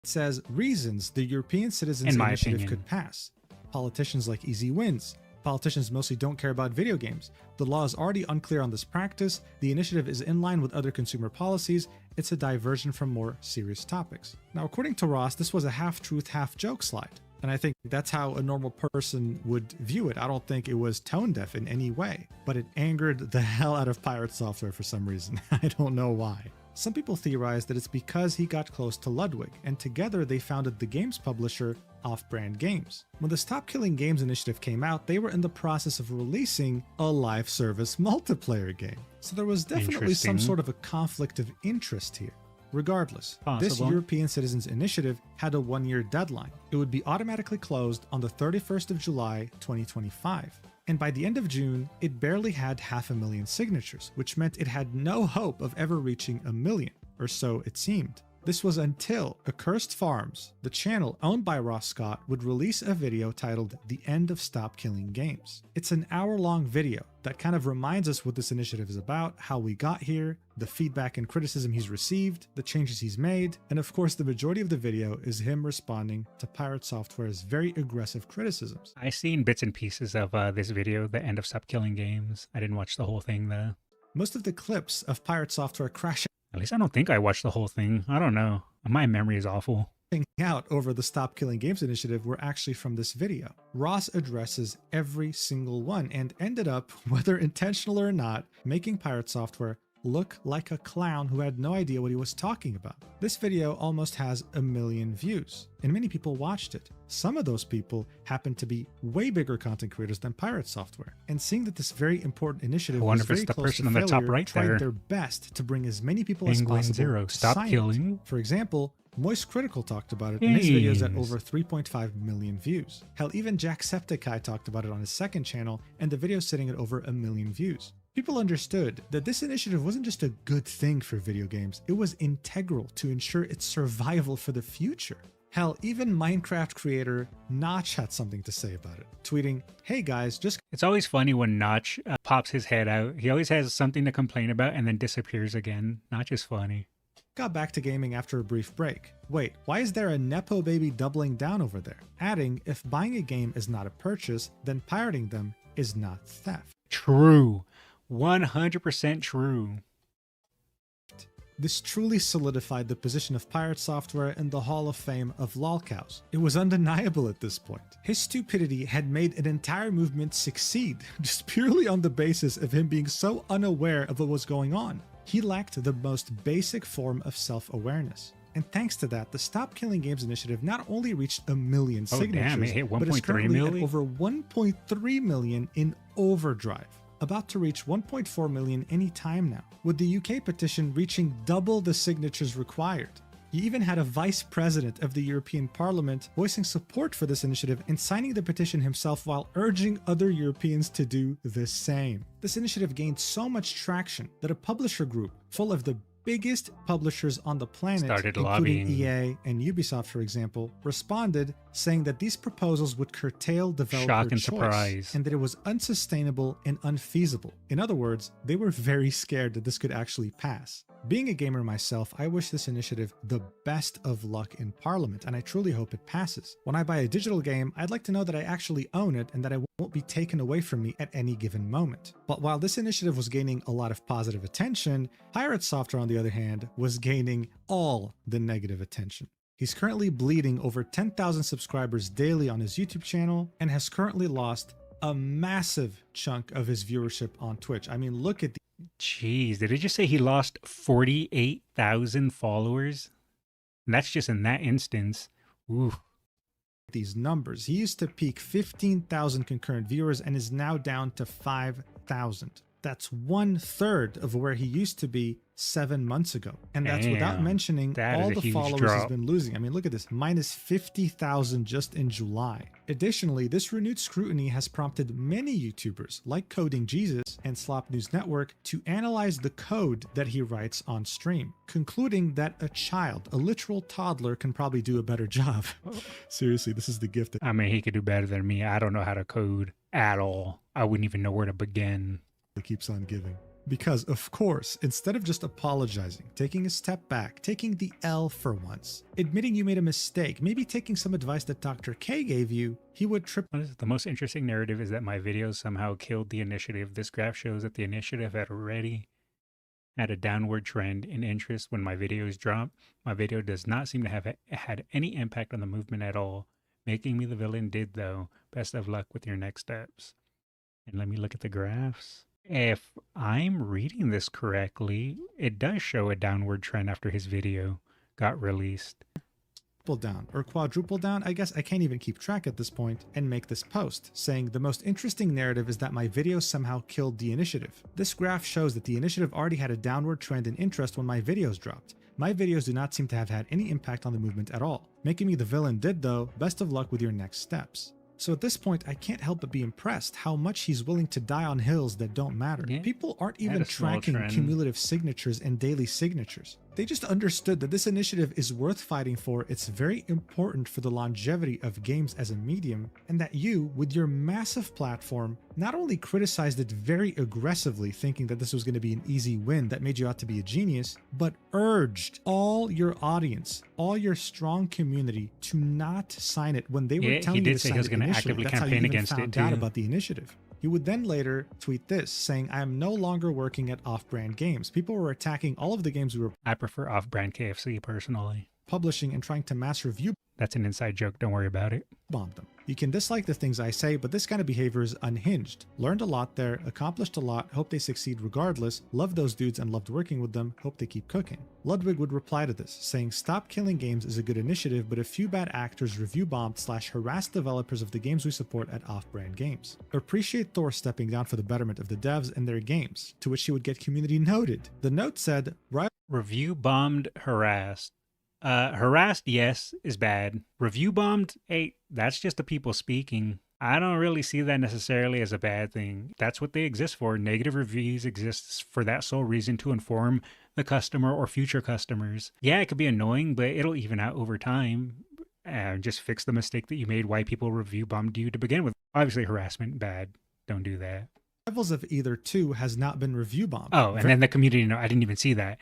Speaker 2: It says reasons the European Citizens
Speaker 1: In my
Speaker 2: Initiative
Speaker 1: opinion.
Speaker 2: could pass. Politicians like easy wins. Politicians mostly don't care about video games. The law is already unclear on this practice. The initiative is in line with other consumer policies. It's a diversion from more serious topics. Now, according to Ross, this was a half-truth, half-joke slide. And I think that's how a normal person would view it. I don't think it was tone deaf in any way, but it angered the hell out of Pirate Software for some reason. I don't know why. Some people theorize that it's because he got close to Ludwig, and together they founded the games publisher Off-Brand Games. When the Stop Killing Games initiative came out, they were in the process of releasing a live service multiplayer game. So there was definitely some sort of a conflict of interest here. Regardless, this European Citizens Initiative had a 1-year deadline. It would be automatically closed on the 31st of July, 2025. And by the end of June, it barely had 500,000 signatures, which meant it had no hope of ever reaching 1 million, or so it seemed. This was until Accursed Farms, the channel owned by Ross Scott, would release a video titled The End of Stop Killing Games. It's an hour-long video that kind of reminds us what this initiative is about, how we got here, the feedback and criticism he's received, the changes he's made, and of course the majority of the video is him responding to Pirate Software's very aggressive criticisms.
Speaker 1: I seen bits and pieces of this video, The End of Stop Killing Games. I didn't watch the whole thing though.
Speaker 2: Most of the clips of Pirate Software crashing
Speaker 1: At least I don't think I watched the whole thing. I don't know. My memory is awful.
Speaker 2: out over the Stop Killing Games initiative were actually from this video. Ross addresses every single one and ended up, whether intentional or not, making Pirate Software look like a clown who had no idea what he was talking about. This video almost has 1 million views, and many people watched it. Some of those people happen to be way bigger content creators than Pirate Software, and seeing that this very important initiative was very close to failure, tried their best to bring as many people as possible
Speaker 1: Zero. Stop
Speaker 2: sign it.
Speaker 1: killing.
Speaker 2: For example, Moist Critical talked about it in his videos at over 3.5 million views. Hell, even Jacksepticeye talked about it on his second channel, and the video's sitting at over 1 million views. People understood that this initiative wasn't just a good thing for video games, it was integral to ensure its survival for the future. Hell, even Minecraft creator Notch had something to say about it, tweeting, "Hey guys, just..."
Speaker 1: It's always funny when Notch pops his head out. He always has something to complain about and then disappears again. Notch is funny.
Speaker 2: Got back to gaming after a brief break. Wait, why is there a Nepo baby doubling down over there? Adding, if buying a game is not a purchase, then pirating them is not theft.
Speaker 1: True. 100% true.
Speaker 2: This truly solidified the position of Pirate Software in the Hall of Fame of lolcows. It was undeniable at this point. His stupidity had made an entire movement succeed, just purely on the basis of him being so unaware of what was going on. He lacked the most basic form of self-awareness. And thanks to that, the Stop Killing Games initiative not only reached 1 million signatures,
Speaker 1: damn, it hit
Speaker 2: but is
Speaker 1: 1.3
Speaker 2: currently
Speaker 1: million?
Speaker 2: at over 1.3 million in overdrive. About to reach 1.4 million any time now, with the UK petition reaching double the signatures required. He even had a vice president of the European Parliament voicing support for this initiative and signing the petition himself while urging other Europeans to do the same. This initiative gained so much traction that a publisher group full of the biggest publishers on the planet,
Speaker 1: started
Speaker 2: including
Speaker 1: lobbying.
Speaker 2: EA and Ubisoft, for example, responded saying that these proposals would curtail developer
Speaker 1: Shock and
Speaker 2: choice
Speaker 1: surprise.
Speaker 2: and that it was unsustainable and unfeasible. In other words, they were very scared that this could actually pass. Being a gamer myself, I wish this initiative the best of luck in Parliament, and I truly hope it passes. When I buy a digital game, I'd like to know that I actually own it and that it won't be taken away from me at any given moment. But while this initiative was gaining a lot of positive attention, Pirate Software, on the other hand, was gaining all the negative attention. He's currently bleeding over 10,000 subscribers daily on his YouTube channel and has currently lost a massive chunk of his viewership on Twitch. I mean, look at the...
Speaker 1: Jeez, did it just say he lost 48,000 followers? And that's just in that instance. Ooh.
Speaker 2: These numbers. He used to peak 15,000 concurrent viewers and is now down to 5,000. That's 1/3 of where he used to be 7 months ago. And that's without
Speaker 1: Damn,
Speaker 2: mentioning
Speaker 1: that
Speaker 2: all
Speaker 1: is a
Speaker 2: the
Speaker 1: huge
Speaker 2: followers
Speaker 1: drop.
Speaker 2: he's been losing. I mean, look at this, minus 50,000 just in July. Additionally, this renewed scrutiny has prompted many YouTubers like Coding Jesus and Slop News Network to analyze the code that he writes on stream, concluding that a child, a literal toddler, can probably do a better job. Seriously, this is the gift that
Speaker 1: I mean, he could do better than me. I don't know how to code at all. I wouldn't even know where to begin.
Speaker 2: keeps on giving. Because, of course, instead of just apologizing, taking a step back, taking the L for once, admitting you made a mistake, maybe taking some advice that Dr. K gave you, he would trip.
Speaker 1: The most interesting narrative is that my videos somehow killed the initiative. This graph shows that the initiative had already had a downward trend in interest when my videos dropped. My video does not seem to have had any impact on the movement at all. Making me the villain did, though. Best of luck with your next steps. And let me look at the graphs. If I'm reading this correctly, it does show a downward trend after his video got released.
Speaker 2: Down or quadruple down, I guess I can't even keep track at this point, and make this post saying the most interesting narrative is that my video somehow killed the initiative. This graph shows that the initiative already had a downward trend in interest when my videos dropped. My videos do not seem to have had any impact on the movement at all. Making me the villain did, though. Best of luck with your next steps. So at this point, I can't help but be impressed how much he's willing to die on hills that don't matter.
Speaker 1: Yeah,
Speaker 2: people aren't even tracking
Speaker 1: trend.
Speaker 2: cumulative signatures and daily signatures. They just understood that this initiative is worth fighting for, it's very important for the longevity of games as a medium, and that you, with your massive platform, not only criticized it very aggressively, thinking that this was going to be an easy win that made you out to be a genius, but urged all your audience, all your strong community to not sign it when they were telling you to sign it initially.
Speaker 1: Actively
Speaker 2: That's how you
Speaker 1: campaign
Speaker 2: even
Speaker 1: against
Speaker 2: found
Speaker 1: it
Speaker 2: out
Speaker 1: too.
Speaker 2: about the initiative. He would then later tweet this, saying, I am no longer working at Off-Brand Games. People were attacking all of the games we were
Speaker 1: I prefer off-brand KFC personally.
Speaker 2: publishing and trying to mass review
Speaker 1: That's an inside joke, don't worry about it.
Speaker 2: bomb them. You can dislike the things I say, but this kind of behavior is unhinged. Learned a lot there, accomplished a lot, hope they succeed regardless, loved those dudes and loved working with them, hope they keep cooking. Ludwig would reply to this, saying stop killing games is a good initiative, but a few bad actors review bombed / harassed developers of the games we support at Off-Brand Games. Appreciate Thor stepping down for the betterment of the devs and their games, to which he would get community noted. The note said,
Speaker 1: Review bombed, harassed. Harassed, yes, is bad. Review bombed, hey, that's just the people speaking. I don't really see that necessarily as a bad thing. That's what they exist for. Negative reviews exist for that sole reason, to inform the customer or future customers. Yeah, it could be annoying, but it'll even out over time. Just fix the mistake that you made, why people review bombed you to begin with. Obviously, harassment, bad. Don't do that.
Speaker 2: Rivals of Either 2 has not been review bombed.
Speaker 1: Oh, and then the community, no, I didn't even see that.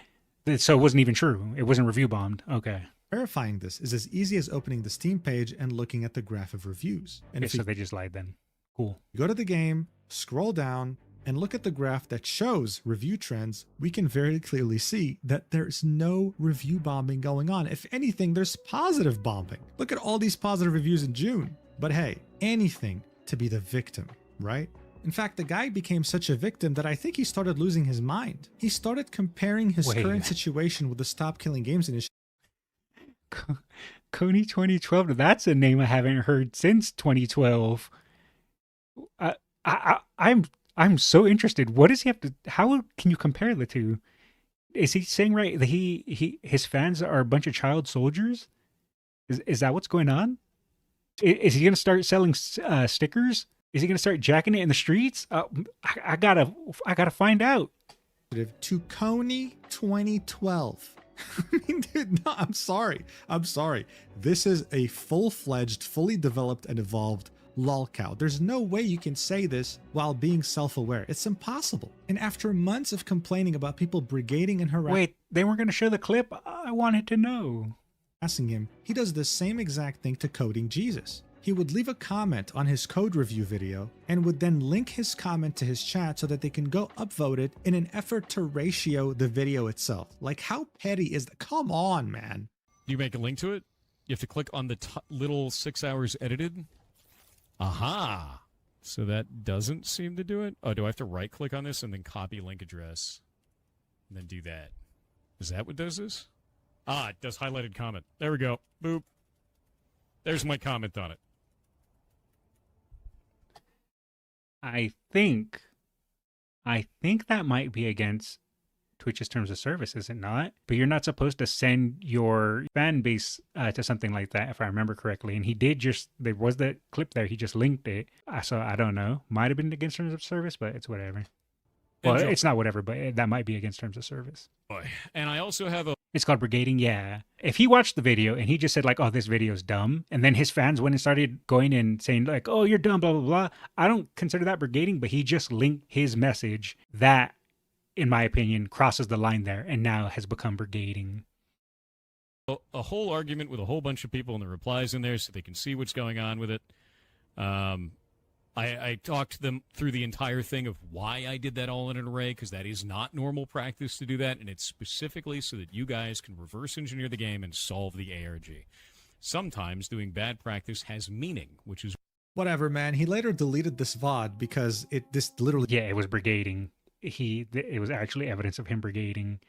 Speaker 1: So it wasn't even true. It wasn't review bombed. Okay.
Speaker 2: Verifying this is as easy as opening the Steam page and looking at the graph of reviews. And
Speaker 1: Okay,
Speaker 2: if
Speaker 1: so
Speaker 2: you
Speaker 1: they just lied then. Cool.
Speaker 2: go to the game, scroll down, and look at the graph that shows review trends, we can very clearly see that there's no review bombing going on. If anything, there's positive bombing. Look at all these positive reviews in June. But hey, anything to be the victim, right? In fact, the guy became such a victim that I think he started losing his mind. He started comparing his current situation with the Stop Killing Games initiative.
Speaker 1: Coney 2012, that's a name I haven't heard since 2012. I'm so interested. What does he have to, how can you compare the two? Is he saying right that his fans are a bunch of child soldiers? Is that what's going on? Is he going to start selling stickers? Is he going to start jacking it in the streets? I gotta find out.
Speaker 2: To Coney 2012. I mean, dude, no, I'm sorry. This is a full-fledged, fully developed and evolved lolcow. There's no way you can say this while being self-aware. It's impossible. And after months of complaining about people brigading and harassing...
Speaker 1: Wait, they weren't going to show the clip? I wanted to know.
Speaker 2: Him, he does the same exact thing to Coding Jesus. He would leave a comment on his code review video and would then link his comment to his chat so that they can go upvote it in an effort to ratio the video itself. Like, how petty is that? Come on, man.
Speaker 3: You make a link to it? You have to click on the little 6 hours edited? Aha! So that doesn't seem to do it? Oh, do I have to right click on this and then copy link address? And then do that? Is that what does this? Ah, it does highlighted comment. There we go. Boop. There's my comment on it.
Speaker 1: I think that might be against Twitch's terms of service, is it not? But you're not supposed to send your fan base to something like that, if I remember correctly. And he did there was that clip there, he just linked it. So I don't know. Might have been against terms of service, but it's whatever. Well, it's not whatever, but that might be against terms of service.
Speaker 3: Boy. And I also have a...
Speaker 1: It's called brigading, yeah. If he watched the video and he just said like, oh, this video's dumb, and then his fans went and started going and saying like, oh, you're dumb, blah, blah, blah. I don't consider that brigading, but he just linked his message that in my opinion, crosses the line there and now has become brigading.
Speaker 3: A whole argument with a whole bunch of people and the replies in there so they can see what's going on with it. I talked them through the entire thing of why I did that all in an array, because that is not normal practice to do that, and it's specifically so that you guys can reverse engineer the game and solve the ARG. Sometimes doing bad practice has meaning, which is...
Speaker 2: Whatever, man. He later deleted this VOD because this literally...
Speaker 1: Yeah, it was brigading. It was actually evidence of him brigading.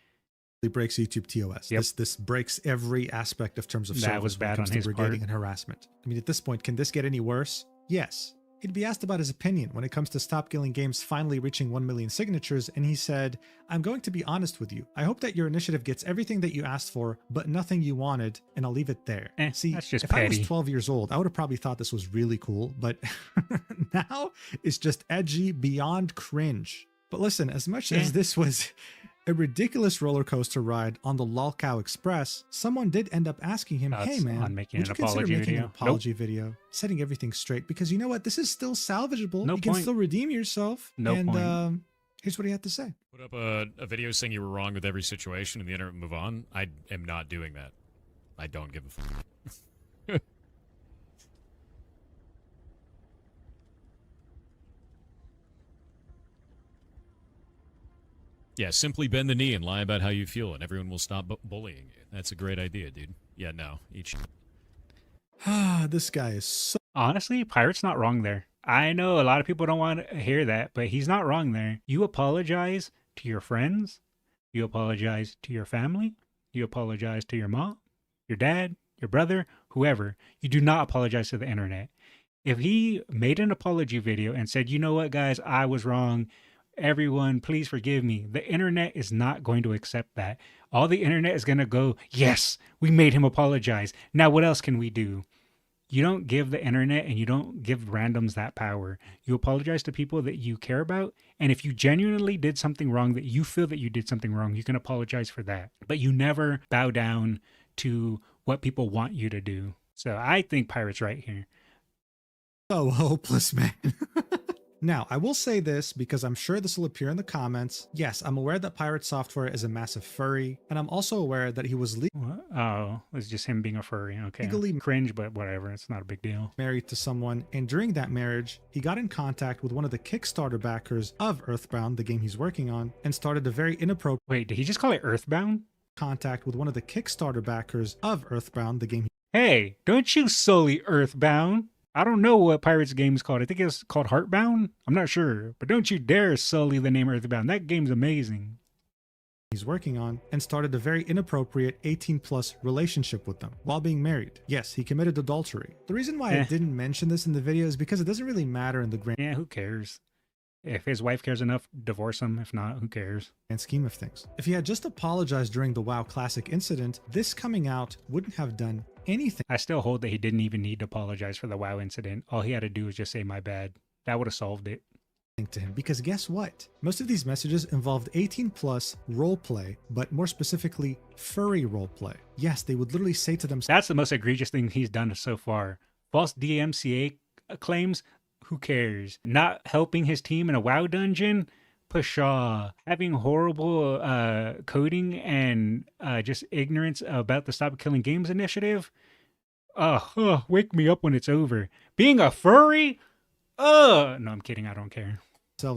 Speaker 2: Breaks YouTube TOS.
Speaker 1: Yep.
Speaker 2: This breaks every aspect of terms of service
Speaker 1: That was
Speaker 2: when it
Speaker 1: bad
Speaker 2: comes
Speaker 1: on
Speaker 2: to
Speaker 1: his
Speaker 2: brigading
Speaker 1: part.
Speaker 2: and harassment. I mean, at this point, can this get any worse? Yes. He'd be asked about his opinion when it comes to Stop Killing Games finally reaching 1 million signatures, and he said, "I'm going to be honest with you. I hope that your initiative gets everything that you asked for, but nothing you wanted, and I'll leave it there." See,
Speaker 1: that's just
Speaker 2: if I was
Speaker 1: petty.
Speaker 2: 12 years old, I would have probably thought this was really cool, but now it's just edgy beyond cringe. But listen, as much as this was a ridiculous roller coaster ride on the lolcow Express, someone did end up asking him, "Hey man,
Speaker 1: on making
Speaker 2: would
Speaker 1: an
Speaker 2: you consider
Speaker 1: apology
Speaker 2: making an
Speaker 1: video?"
Speaker 2: apology video, setting everything straight? Because you know what, this is still salvageable.
Speaker 1: No
Speaker 2: you can
Speaker 1: point.
Speaker 2: still redeem yourself."
Speaker 1: No
Speaker 2: and
Speaker 1: point.
Speaker 2: Here's what he had to say.
Speaker 3: Put up a video saying you were wrong with every situation and the internet move on. I am not doing that. I don't give a fuck. Yeah, simply bend the knee and lie about how you feel, and everyone will stop bullying you. That's a great idea, dude. Yeah, no. Eat shit.
Speaker 2: This guy is so...
Speaker 1: Honestly, Pirate's not wrong there. I know a lot of people don't want to hear that, but he's not wrong there. You apologize to your friends. You apologize to your family. You apologize to your mom, your dad, your brother, whoever. You do not apologize to the internet. If he made an apology video and said, "You know what, guys, I was wrong. Everyone, please forgive me," the internet is not going to accept that. All the internet is going to go, "Yes, we made him apologize. Now what else can we do?" You don't give the internet and you don't give randoms that power. You apologize to people that you care about. And if you genuinely did something wrong, that you feel that you did something wrong, you can apologize for that. But you never bow down to what people want you to do. So I think Pirate's right here.
Speaker 2: So hopeless, man. Now, I will say this because I'm sure this will appear in the comments. Yes, I'm aware that Pirate Software is a massive furry, and I'm also aware that he was
Speaker 1: Oh, it's just him being a furry. Okay.
Speaker 2: Legally
Speaker 1: cringe, but whatever. It's not a big deal.
Speaker 2: married to someone, and during that marriage, he got in contact with one of the Kickstarter backers of Earthbound, the game he's working on, and started a very inappropriate...
Speaker 1: Wait, did he just call it Earthbound?
Speaker 2: ...contact with one of the Kickstarter backers of Earthbound, the game
Speaker 1: Hey, don't you sully Earthbound. I don't know what Pirate's game is called. I think it's called Heartbound. I'm not sure. But don't you dare sully the name Earthbound. That game's amazing.
Speaker 2: he's working on, and started a very inappropriate 18-plus relationship with them while being married. Yes, he committed adultery. The reason why I didn't mention this in the video is because it doesn't really matter in the grand
Speaker 1: who cares? If his wife cares enough, divorce him. If not, who cares?
Speaker 2: scheme of things. If he had just apologized during the WoW Classic incident, this coming out wouldn't have done anything.
Speaker 1: I still hold that he didn't even need to apologize for the WoW incident. All he had to do was just say my bad. That would have solved it.
Speaker 2: To him, because guess what? Most of these messages involved 18-plus roleplay, but more specifically, furry roleplay. Yes, they would literally say to themselves...
Speaker 1: That's the most egregious thing he's done so far. False DMCA claims, who cares? Not helping his team in a WoW dungeon? Pshaw. Having horrible coding and just ignorance about the Stop Killing Games initiative? Wake me up when it's over. Being a furry? No, I'm kidding. I don't care.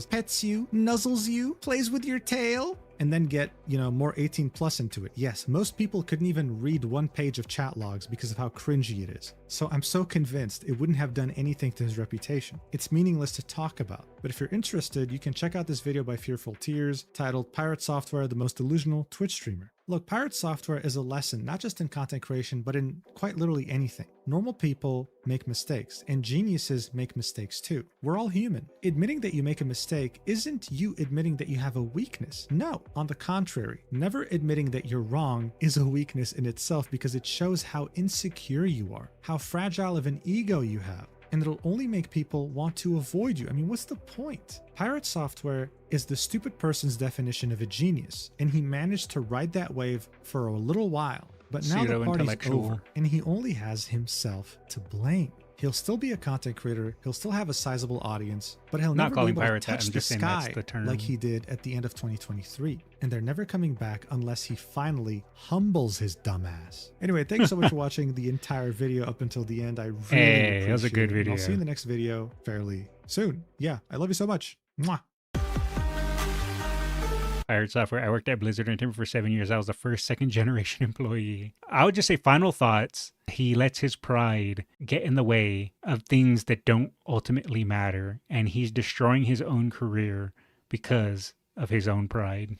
Speaker 2: Pets you, nuzzles you, plays with your tail, and then get, more 18 plus into it. Yes, most people couldn't even read one page of chat logs because of how cringy it is. So I'm so convinced it wouldn't have done anything to his reputation. It's meaningless to talk about. But if you're interested, you can check out this video by Fearful Tears titled Pirate Software, the most delusional Twitch streamer. Look, Pirate Software is a lesson, not just in content creation, but in quite literally anything. Normal people make mistakes, and geniuses make mistakes too. We're all human. Admitting that you make a mistake isn't you admitting that you have a weakness. No, on the contrary, never admitting that you're wrong is a weakness in itself because it shows how insecure you are, how fragile of an ego you have. And it'll only make people want to avoid you. I mean, what's the point? Pirate Software is the stupid person's definition of a genius, and he managed to ride that wave for a little while. But now the party's over, and he only has himself to blame. He'll still be a content creator, he'll still have a sizable audience, but he'll
Speaker 1: Not
Speaker 2: never be
Speaker 1: calling
Speaker 2: able to
Speaker 1: pirates that,
Speaker 2: touch
Speaker 1: I'm
Speaker 2: the
Speaker 1: just saying that's
Speaker 2: sky
Speaker 1: the term.
Speaker 2: like he did at the end of 2023. And they're never coming back unless he finally humbles his dumbass. Anyway, thank you so much for watching the entire video up until the end. I really appreciate
Speaker 1: it was a good
Speaker 2: it. And I'll
Speaker 1: video.
Speaker 2: see you in the next video fairly soon. Yeah, I love you so much. Mwah.
Speaker 1: Pirate Software. I worked at Blizzard Entertainment for 7 years. I was the first second-generation employee. I would just say final thoughts. He lets his pride get in the way of things that don't ultimately matter, and he's destroying his own career because of his own pride.